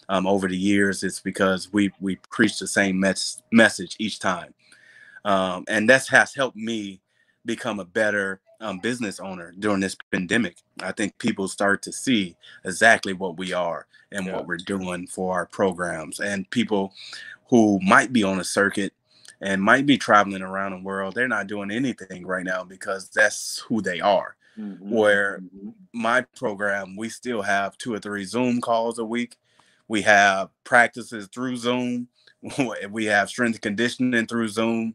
over the years. It's because we preach the same message each time. And that has helped me become a better business owner during this pandemic. I think people start to see exactly what we are and what we're doing for our programs. And people who might be on a circuit and might be traveling around the world, they're not doing anything right now because that's who they are. Where my program, we still have 2 or 3 Zoom calls a week. We have practices through Zoom. We have strength and conditioning through Zoom.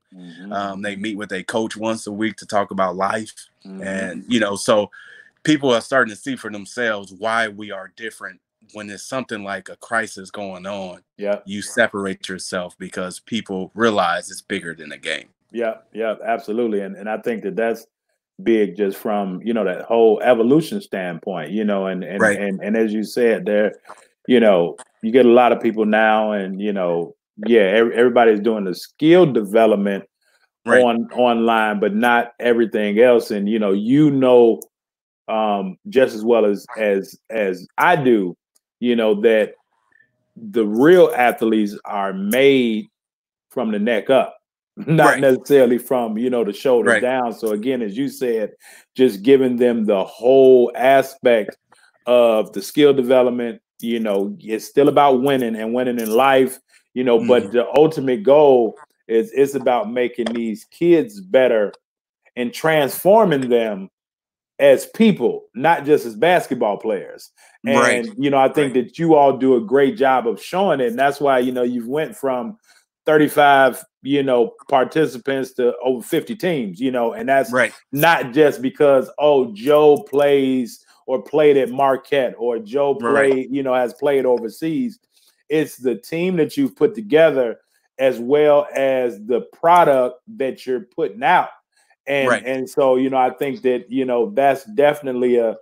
They meet with a coach once a week to talk about life. And, so people are starting to see for themselves why we are different. When there's something like a crisis going on, you separate yourself because people realize it's bigger than a game. Yeah, absolutely. And I think that's big just from, that whole evolution standpoint, and right. and as you said there, you get a lot of people now and, everybody's doing the skill development online, but not everything else. And, just as well as I do, that the real athletes are made from the neck up, not necessarily from, the shoulders down. So again, as you said, just giving them the whole aspect of the skill development, it's still about winning and winning in life, but the ultimate goal is it's about making these kids better and transforming them as people, not just as basketball players. And, I think that you all do a great job of showing it. And that's why, you've went from 35, participants to over 50 teams, and that's not just because, Joe plays or played at Marquette or Joe played, has played overseas. It's the team that you've put together as well as the product that you're putting out. And so, I think that, that's definitely a,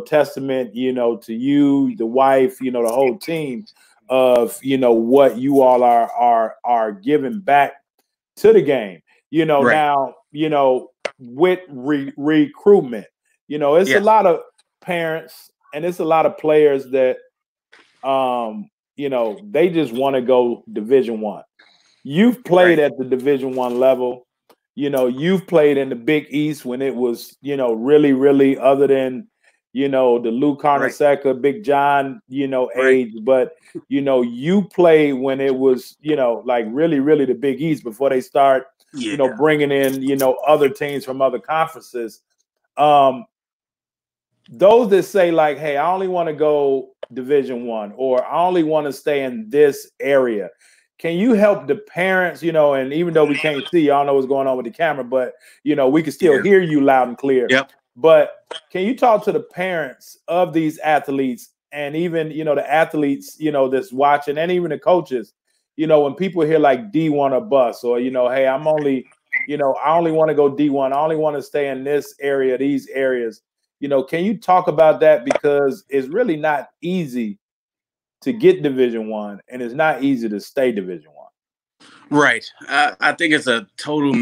testament, to you, the wife, the whole team of, what you all are giving back to the game, now, with recruitment, it's a lot of parents and it's a lot of players that, they just want to go Division I. You've played at the Division I level. You've played in the Big East when it was, really, really other than, the Lou Carnesecca, Big John, age. But, you played when it was, like really, really the Big East before they start, bringing in, other teams from other conferences. Those that say like, hey, I only want to go Division I or I only want to stay in this area. Can you help the parents, and even though we can't see, y'all know what's going on with the camera, but, we can still hear you loud and clear. Yep. But can you talk to the parents of these athletes and even, the athletes, that's watching and even the coaches, when people hear like D1 or bus or, hey, I'm only, I only want to go D1. I only want to stay in this area, these areas. Can you talk about that? Because it's really not easy to get Division I, and it's not easy to stay Division I. Right. I think it's a total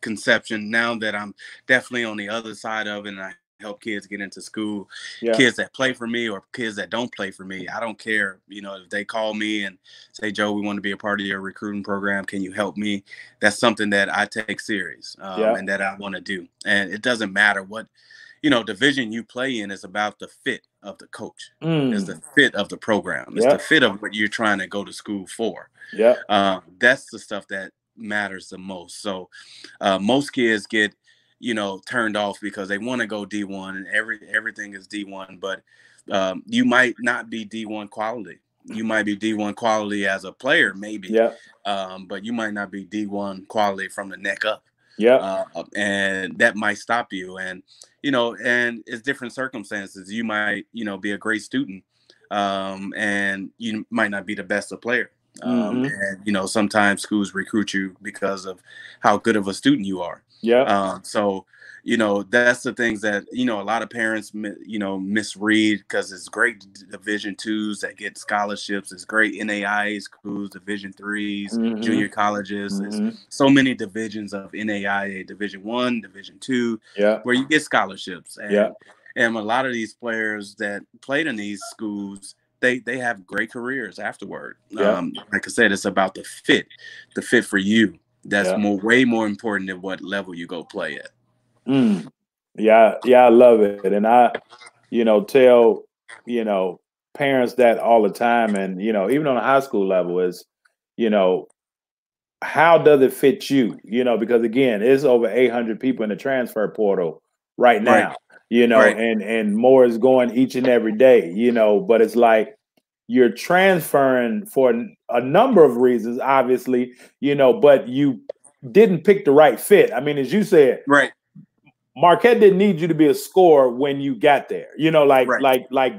conception now that I'm definitely on the other side of it, and I help kids get into school, Yeah. kids that play for me or kids that don't play for me. I don't care. You know, if they call me and say, Joe, we want to be a part of your recruiting program. Can you help me? That's something that I take serious and that I want to do. And it doesn't matter what, you know, division you play in is about the fit of the coach. It's the fit of the program. It's the fit of what you're trying to go to school for. That's the stuff that matters the most. So most kids get, you know, turned off because they want to go D1 and everything is D1, but you might not be D1 quality. You might be D1 quality as a player, maybe, but you might not be D1 quality from the neck up. And that might stop you. And, you know, and it's different circumstances. You might, you know, be a great student and you might not be the best of player. And, you know, sometimes schools recruit you because of how good of a student you are. So, you know, that's the things that, you know, a lot of parents, you know, misread because it's great Division IIs that get scholarships. It's great NAIA schools, Division IIIs, junior colleges. There's so many divisions of NAIA, Division I, Division II, where you get scholarships. And a lot of these players that played in these schools, they have great careers afterward. Like I said, it's about the fit for you. That's way more important than what level you go play at. Yeah, I love it. And I, you know, tell, you know, parents that all the time. And, you know, even on a high school level is, you know, how does it fit you? You know, because again, it's over 800 people in the transfer portal right now, you know, and more is going each and every day, you know, but it's like you're transferring for a number of reasons, obviously, you know, but you didn't pick the right fit. I mean, as you said, Marquette didn't need you to be a scorer when you got there, you know, like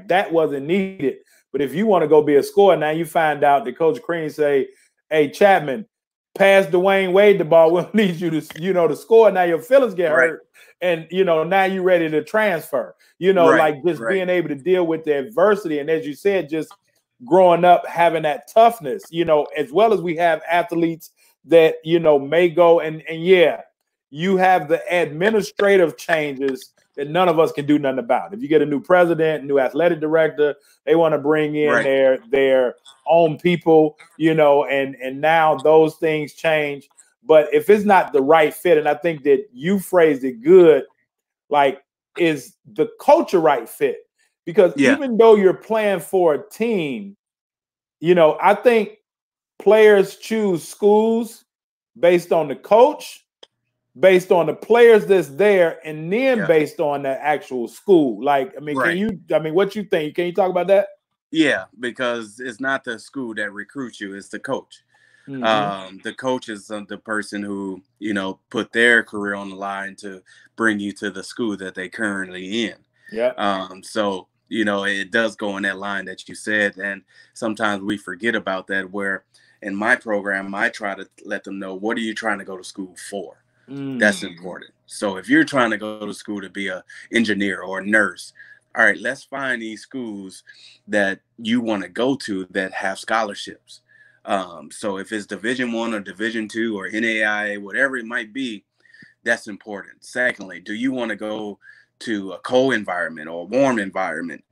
that wasn't needed. But if you want to go be a scorer, now you find out that Coach Crean say, hey, Chapman, pass Dwayne Wade the ball. We don't need you to, you know, to score. Now your feelings get hurt. And, you know, now you're ready to transfer, you know, like just being able to deal with the adversity. And as you said, just growing up, having that toughness, you know, as well as we have athletes that, you know, may go and you have the administrative changes that none of us can do nothing about. If you get a new president, new athletic director, they want to bring in their own people, you know, and now those things change. But if it's not the right fit, and I think that you phrased it good, like, is the culture right fit? Because even though you're playing for a team, you know, I think players choose schools based on the coach, based on the players that's there, and then based on the actual school. Like, I mean, what you think? Can you talk about that? Yeah, because it's not the school that recruits you, it's the coach. The coach is the person who, you know, put their career on the line to bring you to the school that they currently in. So, you know, it does go in that line that you said. And sometimes we forget about that, where in my program, I try to let them know, what are you trying to go to school for? That's important. So if you're trying to go to school to be an engineer or a nurse, all right, let's find these schools that you want to go to that have scholarships. So if it's Division I or Division II or NAIA, whatever it might be, that's important. Secondly, do you want to go to a cold environment or a warm environment?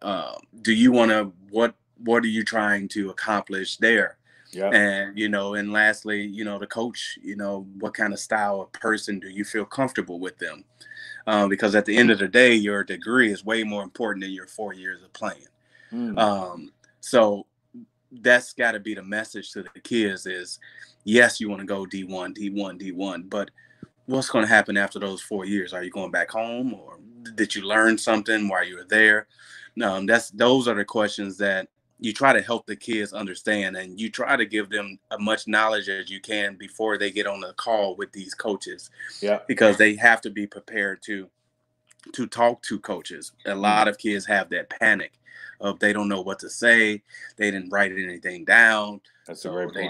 Do you want to, what are you trying to accomplish there? And, you know, and lastly, you know, the coach, you know, what kind of style of person do you feel comfortable with them? Because at the end of the day, your degree is way more important than your 4 years of playing. So that's got to be the message to the kids is, yes, you want to go D1, D1, D1, but what's going to happen after those 4 years? Are you going back home, or did you learn something while you were there? Those are the questions that you try to help the kids understand, and you try to give them as much knowledge as you can before they get on the call with these coaches, because they have to be prepared to talk to coaches. A lot of kids have that panic of they don't know what to say. They didn't write anything down. That's a great point.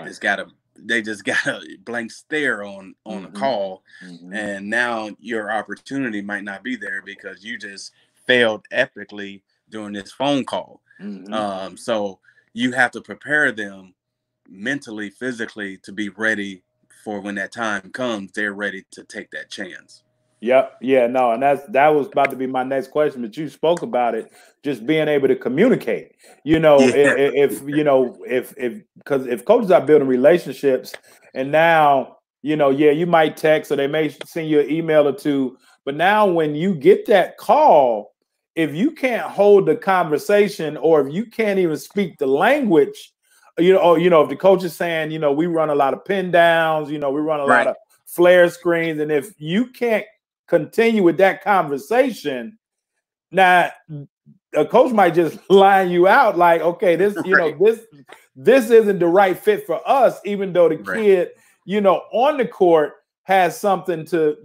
They just got a blank stare on a call. And now your opportunity might not be there because you just failed epically during this phone call. So you have to prepare them mentally, physically to be ready for when that time comes, they're ready to take that chance. Yep. Yeah, no, and that was about to be my next question, but you spoke about it, just being able to communicate. Because if coaches are building relationships, and now, you might text or they may send you an email or two, but now when you get that call, if you can't hold the conversation or if you can't even speak the language, if the coach is saying, we run a lot of pin downs, we run a lot of flare screens, and if you can't continue with that conversation, now a coach might just line you out like, okay, this isn't the right fit for us, even though the kid, on the court has something to,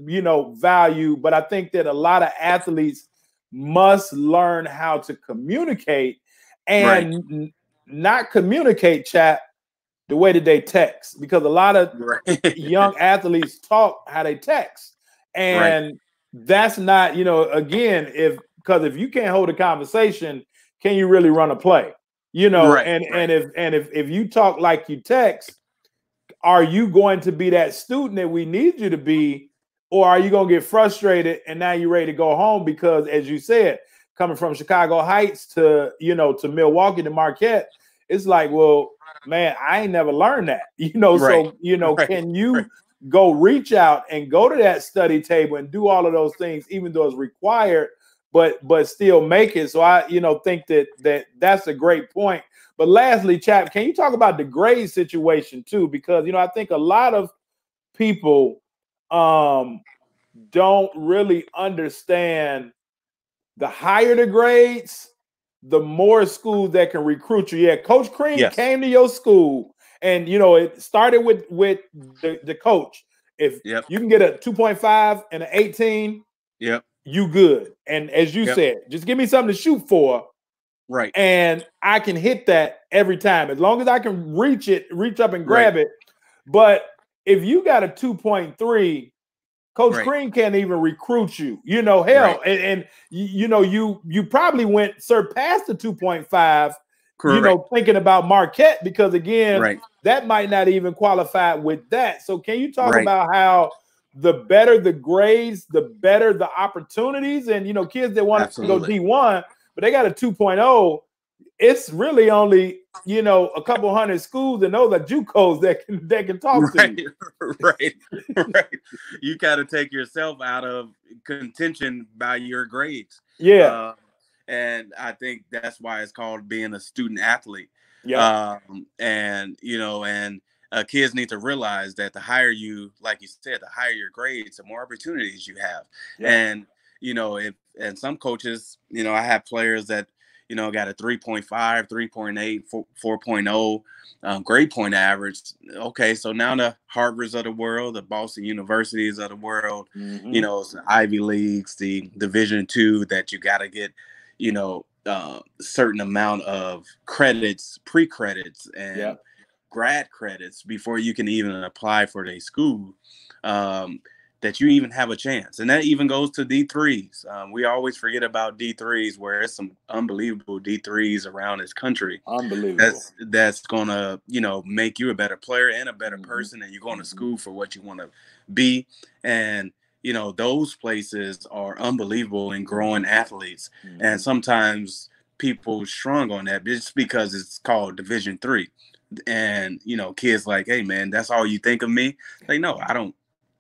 value. But I think that a lot of athletes must learn how to communicate and not communicate, Chap, the way that they text, because a lot of young athletes talk how they text. And that's not, again, because if you can't hold a conversation, can you really run a play? And if you talk like you text, are you going to be that student that we need you to be, or are you going to get frustrated and now you're ready to go home? Because as you said, coming from Chicago Heights to, to Milwaukee to Marquette, it's like, well, man, I ain't never learned that, so, can you go reach out and go to that study table and do all of those things, even though it's required, but still make it. So I, think that's a great point. But lastly, Chap, can you talk about the grade situation too? Because, I think a lot of people don't really understand the higher the grades, the more schools that can recruit you. Yeah, Coach Crean came to your school, and it started with the coach. If you can get a 2.5 and an 18, you good. And as you said, just give me something to shoot for. Right. And I can hit that every time as long as I can reach up and grab it. But if you got a 2.3, Coach Crean can't even recruit you. Hell, and you probably surpassed the 2.5, thinking about Marquette, because again, that might not even qualify with that. So can you talk about how the better the grades, the better the opportunities, and kids that want to go D1, but they got a 2.0, it's really only a couple hundred schools, and those are JUCOs that can talk to you. Right. You got to take yourself out of contention by your grades. And I think that's why it's called being a student athlete. And kids need to realize that the higher you, like you said, the higher your grades, the more opportunities you have. And and some coaches, I have players that got a 3.5, 3.8, 4.0 grade point average. Okay, so now the Harvards of the world, the Boston Universities of the world, the Ivy Leagues, the Division II, that you got to get, certain amount of credits, pre-credits, and grad credits before you can even apply for the school. That you even have a chance. And that even goes to D3s. We always forget about D3s, where there's some unbelievable D3s around this country. Unbelievable. That's going to, make you a better player and a better person, and you're going to school for what you want to be. And, those places are unbelievable in growing athletes. And sometimes people shrunk on that just because it's called Division III. And, kids like, hey, man, that's all you think of me? Like, no, I don't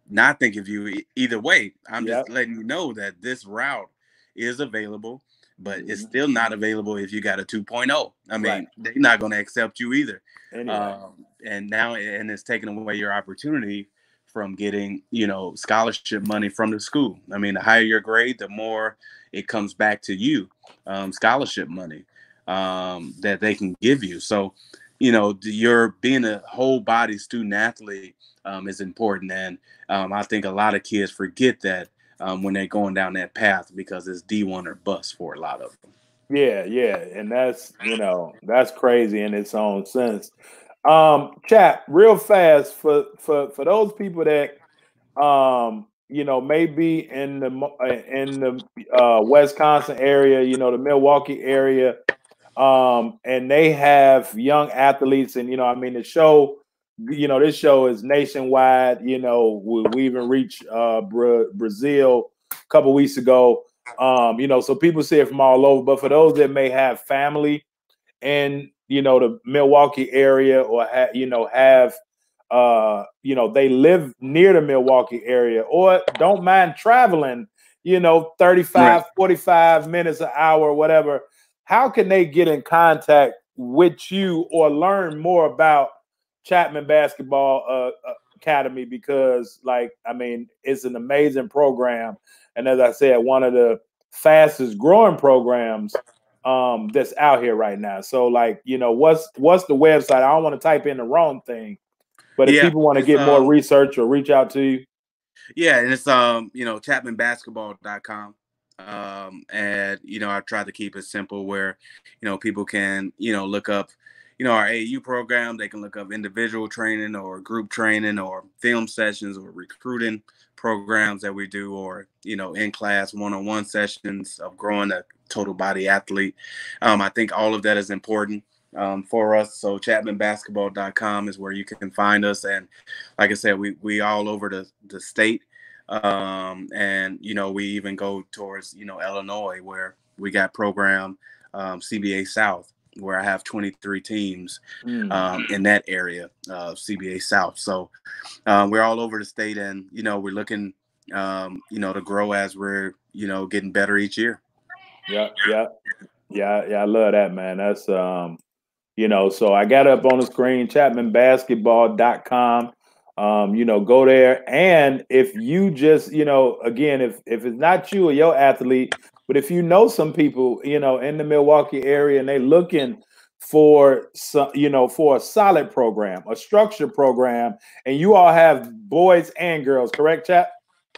not think of you either way. I'm just letting you know that this route is available, but it's still not available if you got a 2.0. I mean, they're not going to accept you either. Anyway. And it's taking away your opportunity from getting, scholarship money from the school. I mean, the higher your grade, the more it comes back to you, scholarship money that they can give you. So, you're being a whole body student athlete is important. And I think a lot of kids forget that when they're going down that path, because it's D1 or bust for a lot of them. Yeah. And that's, that's crazy in its own sense. Chap, real fast, for those people that, may be in the Wisconsin area, the Milwaukee area, and they have young athletes, and, the show you know, this show is nationwide. You know, we even reached Brazil a couple weeks ago. You know, so people see it from all over. But for those that may have family in, you know, the Milwaukee area, or you know, you know, they live near the Milwaukee area, or don't mind traveling, you know, 35, 45 minutes, an hour, whatever, how can they get in contact with you or learn more about Chapman Basketball Academy? Because, like, I mean, it's an amazing program. And as I said, one of the fastest growing programs that's out here right now. So, like, you know, what's the website? I don't want to type in the wrong thing, but if people want to get more research or reach out to you. Yeah, and it's you know, chapmanbasketball.com. And you know, I try to keep it simple where, you know, people can, you know, look up, you know, our AU program. They can look up individual training or group training or film sessions or recruiting programs that we do, or, you know, in class one-on-one sessions of growing a total body athlete. I think all of that is important for us. So chapmanbasketball.com is where you can find us. And like I said, we all over the state. And, you know, we even go towards, you know, Illinois, where we got program CBA South, where I have 23 teams in that area of CBA South. So we're all over the state, and, you know, we're looking, you know, to grow as we're, you know, getting better each year. Yeah. I love that, man. That's, you know, so I got up on the screen, chapmanbasketball.com. You know, go there. And if you just, you know, again, if it's not you or your athlete, but if you know some people, you know, in the Milwaukee area, and they looking for some, you know, for a solid program, a structured program, and you all have boys and girls, correct, Chap?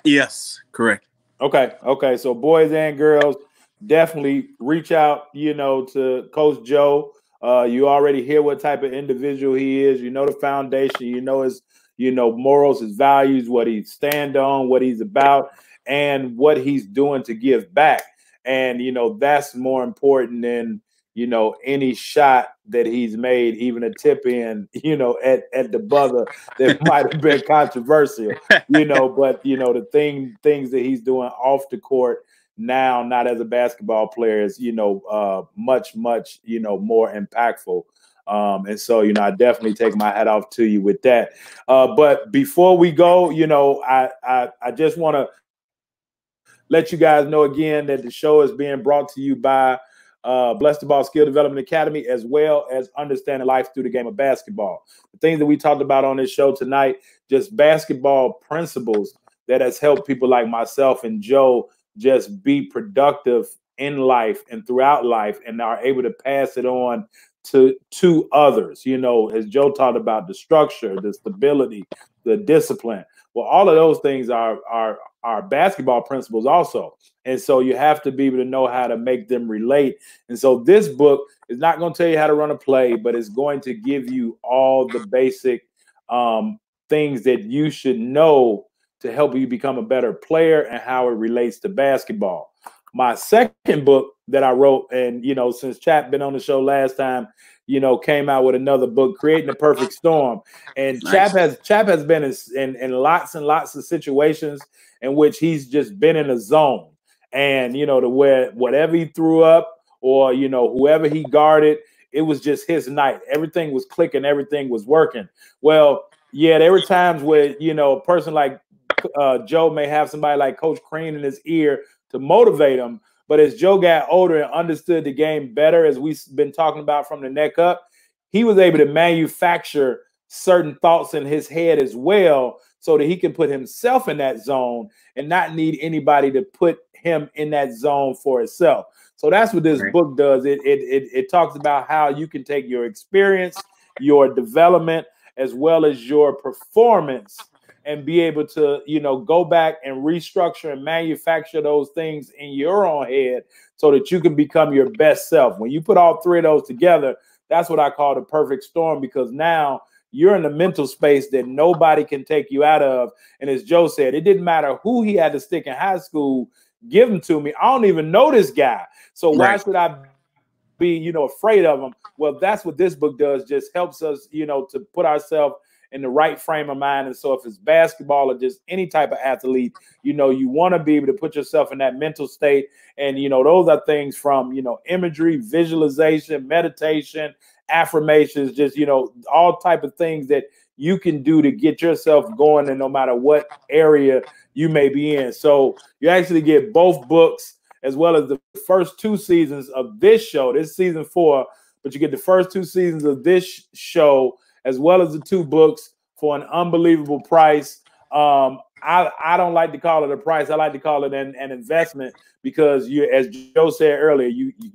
Yes, correct. Okay. So boys and girls, definitely reach out, you know, to Coach Joe. You already hear what type of individual he is. You know the foundation. You know his, you know, morals, his values, what he stand on, what he's about, and what he's doing to give back. And, you know, that's more important than, you know, any shot that he's made, even a tip in, you know, at the buzzer that might have been controversial, you know. But, you know, the things that he's doing off the court now, not as a basketball player, is, you know, much, you know, more impactful. And so, you know, I definitely take my hat off to you with that. But before we go, you know, I just want to let you guys know again that the show is being brought to you by BASLETBALL Skill Development Academy, as well as Understanding Life Through the Game of Basketball. The things that we talked about on this show tonight, just basketball principles that has helped people like myself and Joe just be productive in life and throughout life, and are able to pass it on to others. You know, as Joe talked about, the structure, the stability, the discipline. Well, all of those things are basketball principles also. And so you have to be able to know how to make them relate. And so this book is not going to tell you how to run a play, but it's going to give you all the basic things that you should know to help you become a better player and how it relates to basketball. My second book that I wrote, and, you know, since Chap been on the show last time, you know, came out with another book, Creating the Perfect Storm. And nice. Chap has been in lots and lots of situations in which he's just been in a zone. And, you know, to where whatever he threw up, or, you know, whoever he guarded, it was just his night. Everything was clicking. Everything was working. Well, yeah, there were times where, you know, a person like Joe may have somebody like Coach Crean in his ear to motivate him. But as Joe got older and understood the game better, as we've been talking about from the neck up, he was able to manufacture certain thoughts in his head as well, so that he can put himself in that zone and not need anybody to put him in that zone for himself. So that's what this book does. It talks about how you can take your experience, your development, as well as your performance, and be able to, you know, go back and restructure and manufacture those things in your own head so that you can become your best self. When you put all three of those together, that's what I call the perfect storm, because now you're in a mental space that nobody can take you out of. And as Joe said, it didn't matter who he had to stick in high school, give him to me. I don't even know this guy. So why should I be, you know, afraid of him? Well, that's what this book does. Just helps us, you know, to put ourselves in the right frame of mind. And so if it's basketball or just any type of athlete, you know, you want to be able to put yourself in that mental state. And, you know, those are things from, you know, imagery, visualization, meditation, affirmations, just, you know, all type of things that you can do to get yourself going, and no matter what area you may be in. So you actually get both books as well as the first 2 seasons of this show. This is season 4, but you get the first 2 seasons of this show as well as the 2 books for an unbelievable price. I don't like to call it a price. I like to call it an investment, because you, as Joe said earlier,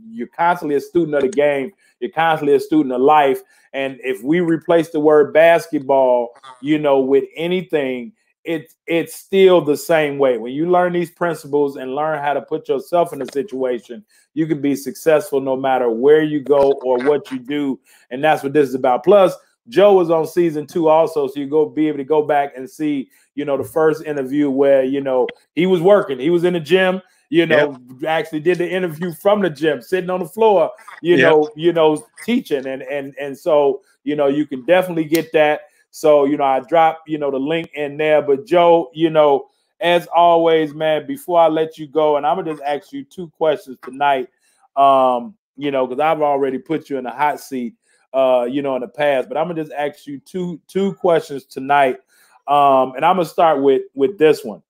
you're constantly a student of the game. You're constantly a student of life. And if we replace the word basketball, you know, with anything, it's still the same way. When you learn these principles and learn how to put yourself in a situation, you can be successful no matter where you go or what you do. And that's what this is about. Plus, Joe was on season 2 also, so you be able to go back and see, you know, the first interview where, you know, he was working. He was in the gym, you know, actually did the interview from the gym, sitting on the floor, you know, teaching. And so, you know, you can definitely get that. So, you know, I dropped, you know, the link in there. But Joe, you know, as always, man, before I let you go, and I'm gonna just ask you 2 questions tonight, you know, because I've already put you in the hot seat, you know, in the past, but I'm gonna just ask you two questions tonight. And I'm gonna start with this one.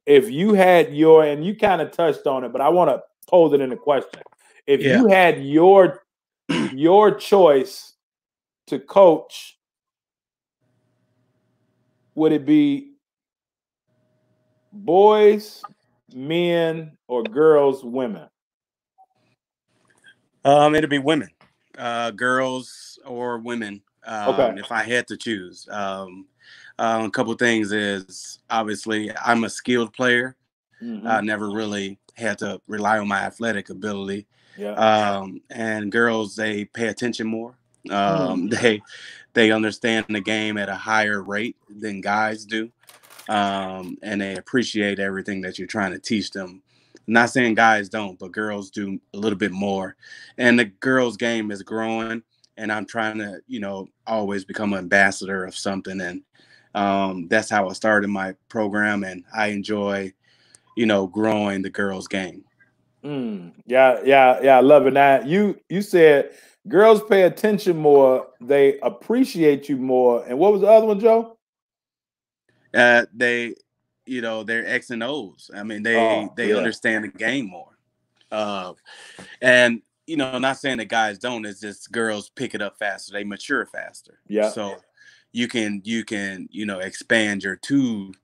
If you had your, and you kind of touched on it, but I want to pose it in a question. If you had your choice to coach, would it be boys, men, or girls, women? It'd be women, girls or women. Okay. If I had to choose, a couple of things is, obviously I'm a skilled player. I never really had to rely on my athletic ability. And girls, they pay attention more. They understand the game at a higher rate than guys do. And they appreciate everything that you're trying to teach them. I'm not saying guys don't, but girls do a little bit more. And the girls' game is growing, and I'm trying to, you know, always become an ambassador of something. And that's how I started my program, and I enjoy, you know, growing the girls' game. Yeah, loving that. You said girls pay attention more, they appreciate you more. And what was the other one, Joe? They, you know, they're X and O's. I mean, they understand the game more. And, you know, not saying that guys don't, it's just girls pick it up faster. They mature faster. Yeah. So you can, you know, expand your tools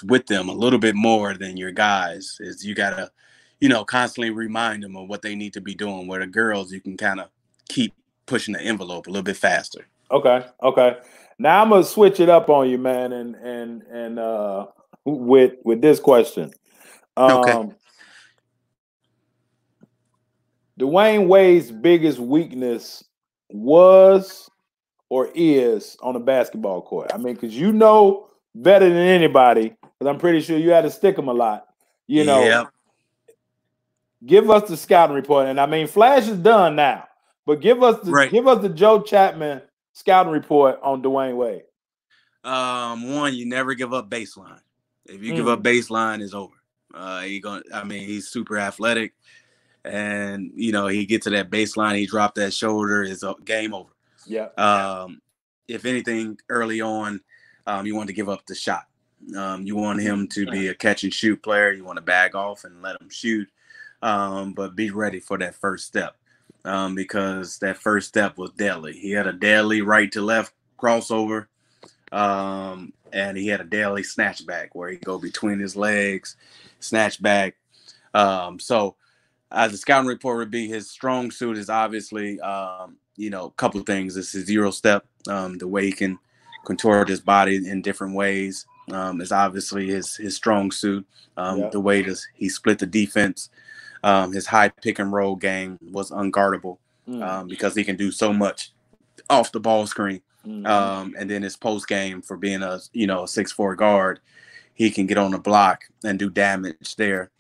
with them a little bit more than your guys. Is you got to, you know, constantly remind them of what they need to be doing. Where the girls, you can kind of keep pushing the envelope a little bit faster. Okay. Now I'm gonna switch it up on you, man, and with this question. Okay. Dwayne Wade's biggest weakness was or is on the basketball court? I mean, because you know better than anybody, because I'm pretty sure you had to stick him a lot. You know, give us the scouting report. And I mean, Flash is done now, but give us the Joe Chapman scouting report on Dwayne Wade. One, you never give up baseline. If you give up baseline, it's over. He's super athletic, and you know, he get to that baseline, he dropped that shoulder, it's game over. Yeah. If anything, early on, you want to give up the shot. You want him to be a catch and shoot player. You want to bag off and let him shoot, but be ready for that first step, because that first step was deadly. He had a deadly right to left crossover, and he had a deadly snatchback where he go between his legs, snatchback. So as a scouting report would be, his strong suit is obviously, you know, a couple of things. It's his zero step, the way he can contort his body in different ways, is obviously his strong suit. The way he split the defense, his high pick and roll game was unguardable, because he can do so much off the ball screen. And then his post game, for being a 6'4" guard, he can get on the block and do damage there.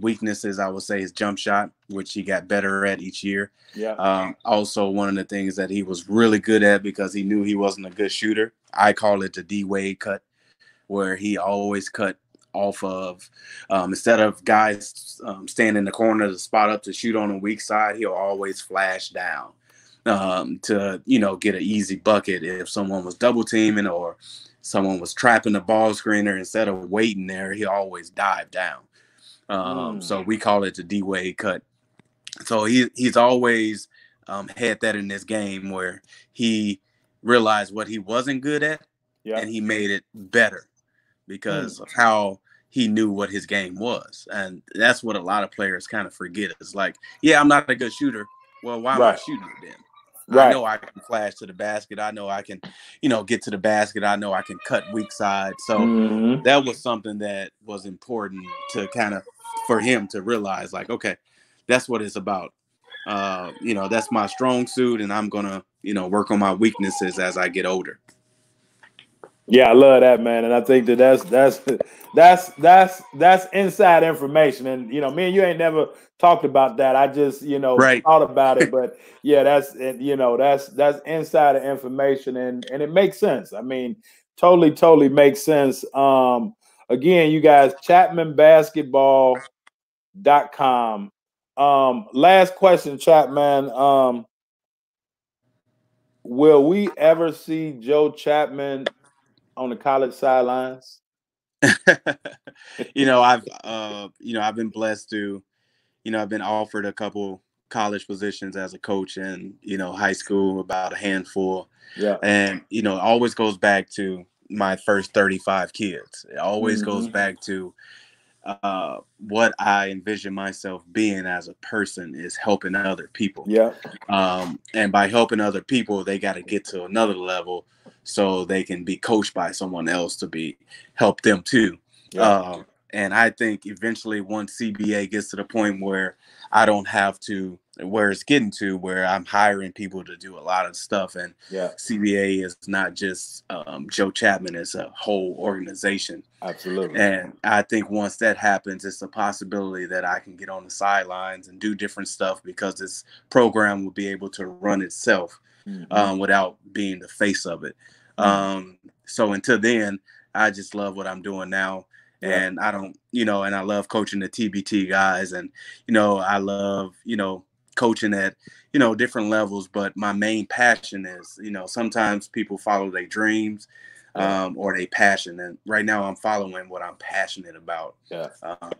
Weaknesses, I would say, his jump shot, which he got better at each year. Yeah. Also, one of the things that he was really good at because he knew he wasn't a good shooter, I call it the D Wade cut, where he always cut off of, instead of guys staying in the corner to spot up to shoot on the weak side, he'll always flash down to, get an easy bucket if someone was double teaming or someone was trapping the ball screener. Instead of waiting there, he always dived down. So we call it the D Wade cut. So he's always had that in this game where he realized what he wasn't good at, and he made it better because of how he knew what his game was. And that's what a lot of players kind of forget. It's like, yeah, I'm not a good shooter. Well, why am I shooting it then? I know I can flash to the basket. I know I can, get to the basket. I know I can cut weak side. So that was something that was important to kind of, for him to realize, like, okay, that's what it's about. That's my strong suit, and I'm going to, work on my weaknesses as I get older. Yeah, I love that, man, and I think that's inside information. And me and you ain't never talked about that. I just thought about it, but yeah, that's inside information, and it makes sense. I mean, totally makes sense. Again, you guys, ChapmanBasketball.com. Last question, Chapman. Will we ever see Joe Chapman on the college sidelines? I've been blessed to, I've been offered a couple college positions as a coach in, high school, about a handful. Yeah. And, it always goes back to my first 35 kids. It always goes back to what I envision myself being as a person is helping other people. Yeah. And by helping other people, they got to get to another level so they can be coached by someone else to help them too. Yeah. And I think eventually once CBA gets to the point where I don't have to, where it's getting to where I'm hiring people to do a lot of stuff. And CBA is not just Joe Chapman, it's a whole organization. Absolutely. And I think once that happens, it's a possibility that I can get on the sidelines and do different stuff because this program will be able to run itself without being the face of it. So until then, I just love what I'm doing now. And I don't, and I love coaching the TBT guys. And, I love, coaching at, different levels. But my main passion is, sometimes people follow their dreams or their passion. And right now I'm following what I'm passionate about.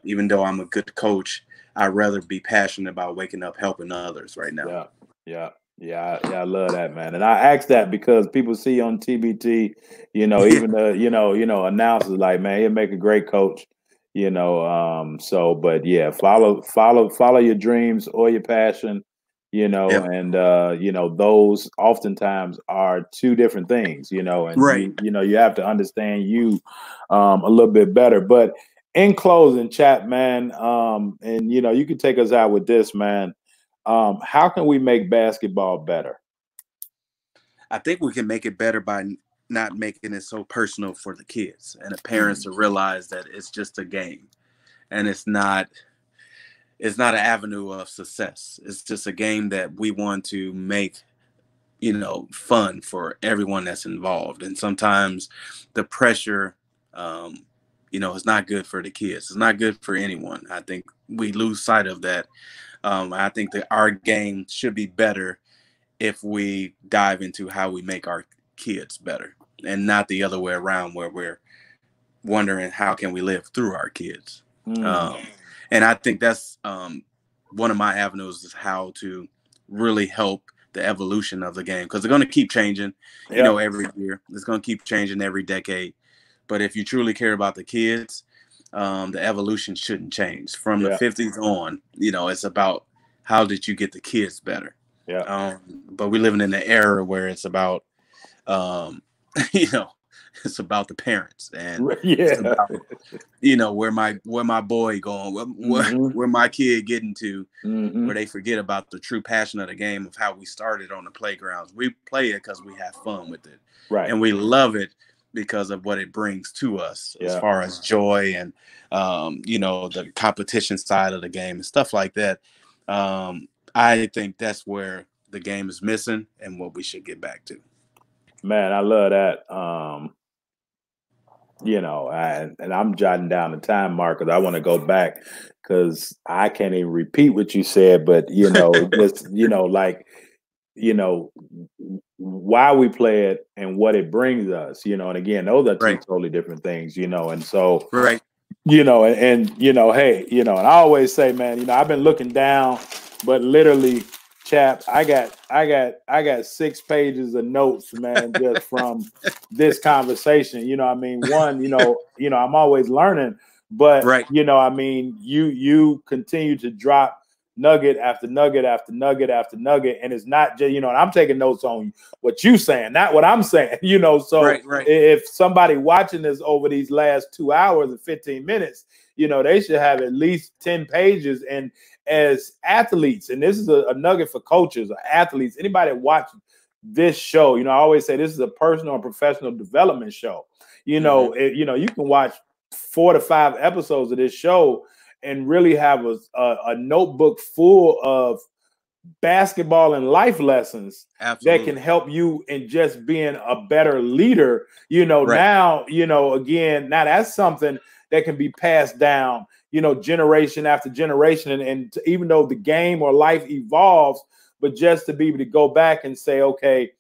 Even though I'm a good coach, I'd rather be passionate about waking up helping others right now. Yeah, I love that, man. And I ask that because people see on TBT, even the, announcers like, man, he'll make a great coach, but yeah, follow your dreams or your passion, and those oftentimes are two different things, and you have to understand you a little bit better. But in closing, Chapman, and you can take us out with this, man. How can we make basketball better? I think we can make it better by not making it so personal for the kids and the parents to realize that it's just a game and it's not an avenue of success. It's just a game that we want to make, fun for everyone that's involved. And sometimes the pressure, is not good for the kids. It's not good for anyone. I think we lose sight of that. I think that our game should be better if we dive into how we make our kids better and not the other way around where we're wondering how can we live through our kids. And I think that's one of my avenues is how to really help the evolution of the game because they're going to keep changing, every year. It's going to keep changing every decade. But if you truly care about the kids, the evolution shouldn't change from the 50s on. It's about how did you get the kids better. But we're living in an era where it's about, it's about the parents and it's about, where my boy going, where my kid getting to, where they forget about the true passion of the game of how we started on the playgrounds. We play it because we have fun with it, and we love it because of what it brings to us as far as joy and, the competition side of the game and stuff like that. I think that's where the game is missing and what we should get back to. Man, I love that. And I'm jotting down the time markers. I want to go back because I can't even repeat what you said, but why we play it and what it brings us, and again, those are two totally different things, and so hey, and I always say, man, I've been looking down, but literally, Chap, I got 6 pages of notes, man, just from this conversation. I'm always learning, but you continue to drop nugget after nugget after nugget after nugget, and it's not just and I'm taking notes on what you saying, not what I'm saying. So if somebody watching this over these last 2 hours and 15 minutes, they should have at least 10 pages. And as athletes, and this is a nugget for coaches or athletes, anybody that watches this show, I always say this is a personal and professional development show. You can watch 4 to 5 episodes of this show and really have a notebook full of basketball and life lessons that can help you in just being a better leader. Now, again, now that's something that can be passed down, generation after generation. And even though the game or life evolves, but just to be able to go back and say, okay,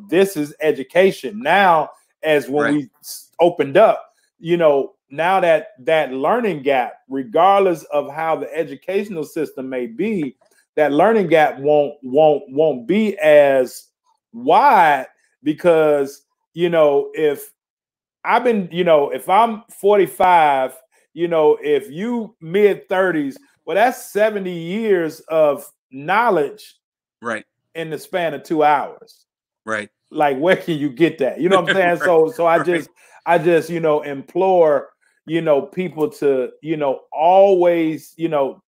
this is education. Now, as when we opened up, now that learning gap, regardless of how the educational system may be, that learning gap won't be as wide because, if I've been, if I'm 45, if you mid-30s, well, that's 70 years of knowledge in the span of 2 hours. Like, where can you get that? You know what I'm saying? So I just implore, people to, always,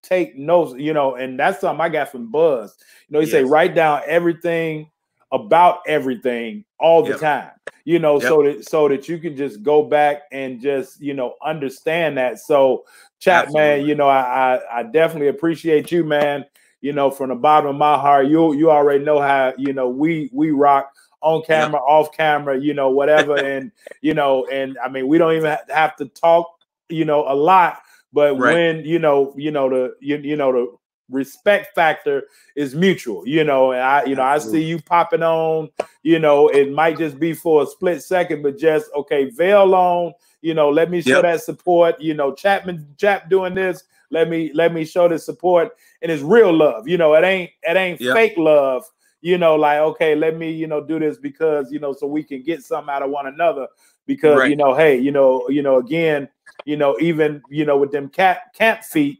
take notes, and that's something I got from Buzz. He say, write down everything about everything all the time, so that you can just go back and just, understand that. So Chapman, I definitely appreciate you, man. From the bottom of my heart, you already know how, we rock on camera, off camera, whatever. And, and I mean, we don't even have to talk, a lot, but when, the respect factor is mutual, and I see you popping on, it might just be for a split second, but just, okay, veil on, let me show that support, Chap doing this, let me show the support, and it's real love, it ain't fake love, like, okay, let me, do this because, so we can get something out of one another because, hey, again, even, with them camp feet,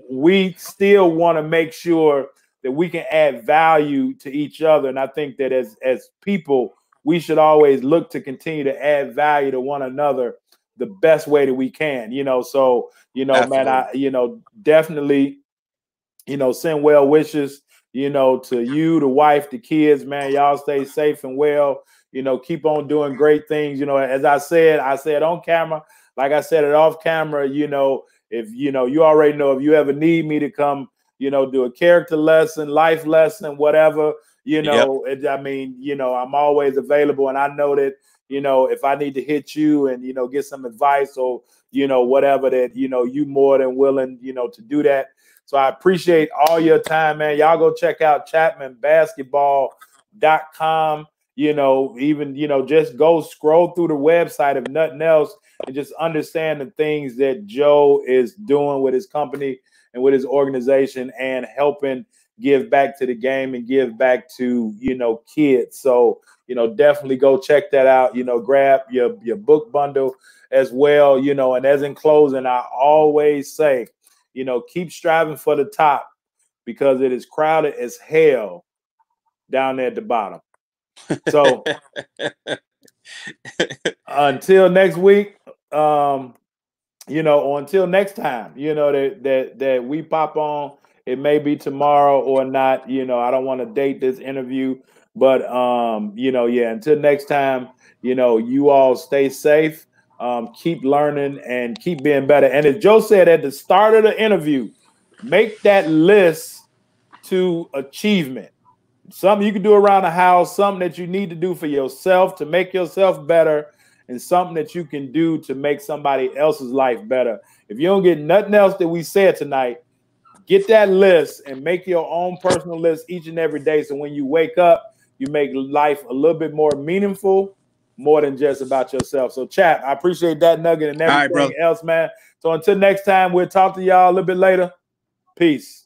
we still want to make sure that we can add value to each other. And I think that as people, we should always look to continue to add value to one another the best way that we can, so, Absolutely. Man, I, definitely, send well wishes, to you, the wife, the kids, man, y'all stay safe and well, keep on doing great things. As I said on camera, like I said it off camera, if, you already know, if you ever need me to come, do a character lesson, life lesson, whatever, I mean, I'm always available. And I know that, if I need to hit you and, get some advice or, whatever, that, you more than willing, to do that. So I appreciate all your time, man. Y'all go check out ChapmanBasketball.com. Even, just go scroll through the website, if nothing else, and just understand the things that Joe is doing with his company and with his organization and helping give back to the game and give back to, kids. So, definitely go check that out. Grab your book bundle as well, and as in closing, I always say, keep striving for the top because it is crowded as hell down there at the bottom. So until next week, until next time, that we pop on, it may be tomorrow or not. I don't want to date this interview, But you know, yeah, until next time, you know, you all stay safe, keep learning and keep being better. And as Joe said at the start of the interview, make that list to achievement. Something you can do around the house, something that you need to do for yourself to make yourself better, and something that you can do to make somebody else's life better. If you don't get nothing else that we said tonight, get that list and make your own personal list each and every day. So when you wake up, you make life a little bit more meaningful, more than just about yourself. So, Chap, I appreciate that nugget and everything else, man. So until next time, we'll talk to y'all a little bit later. Peace.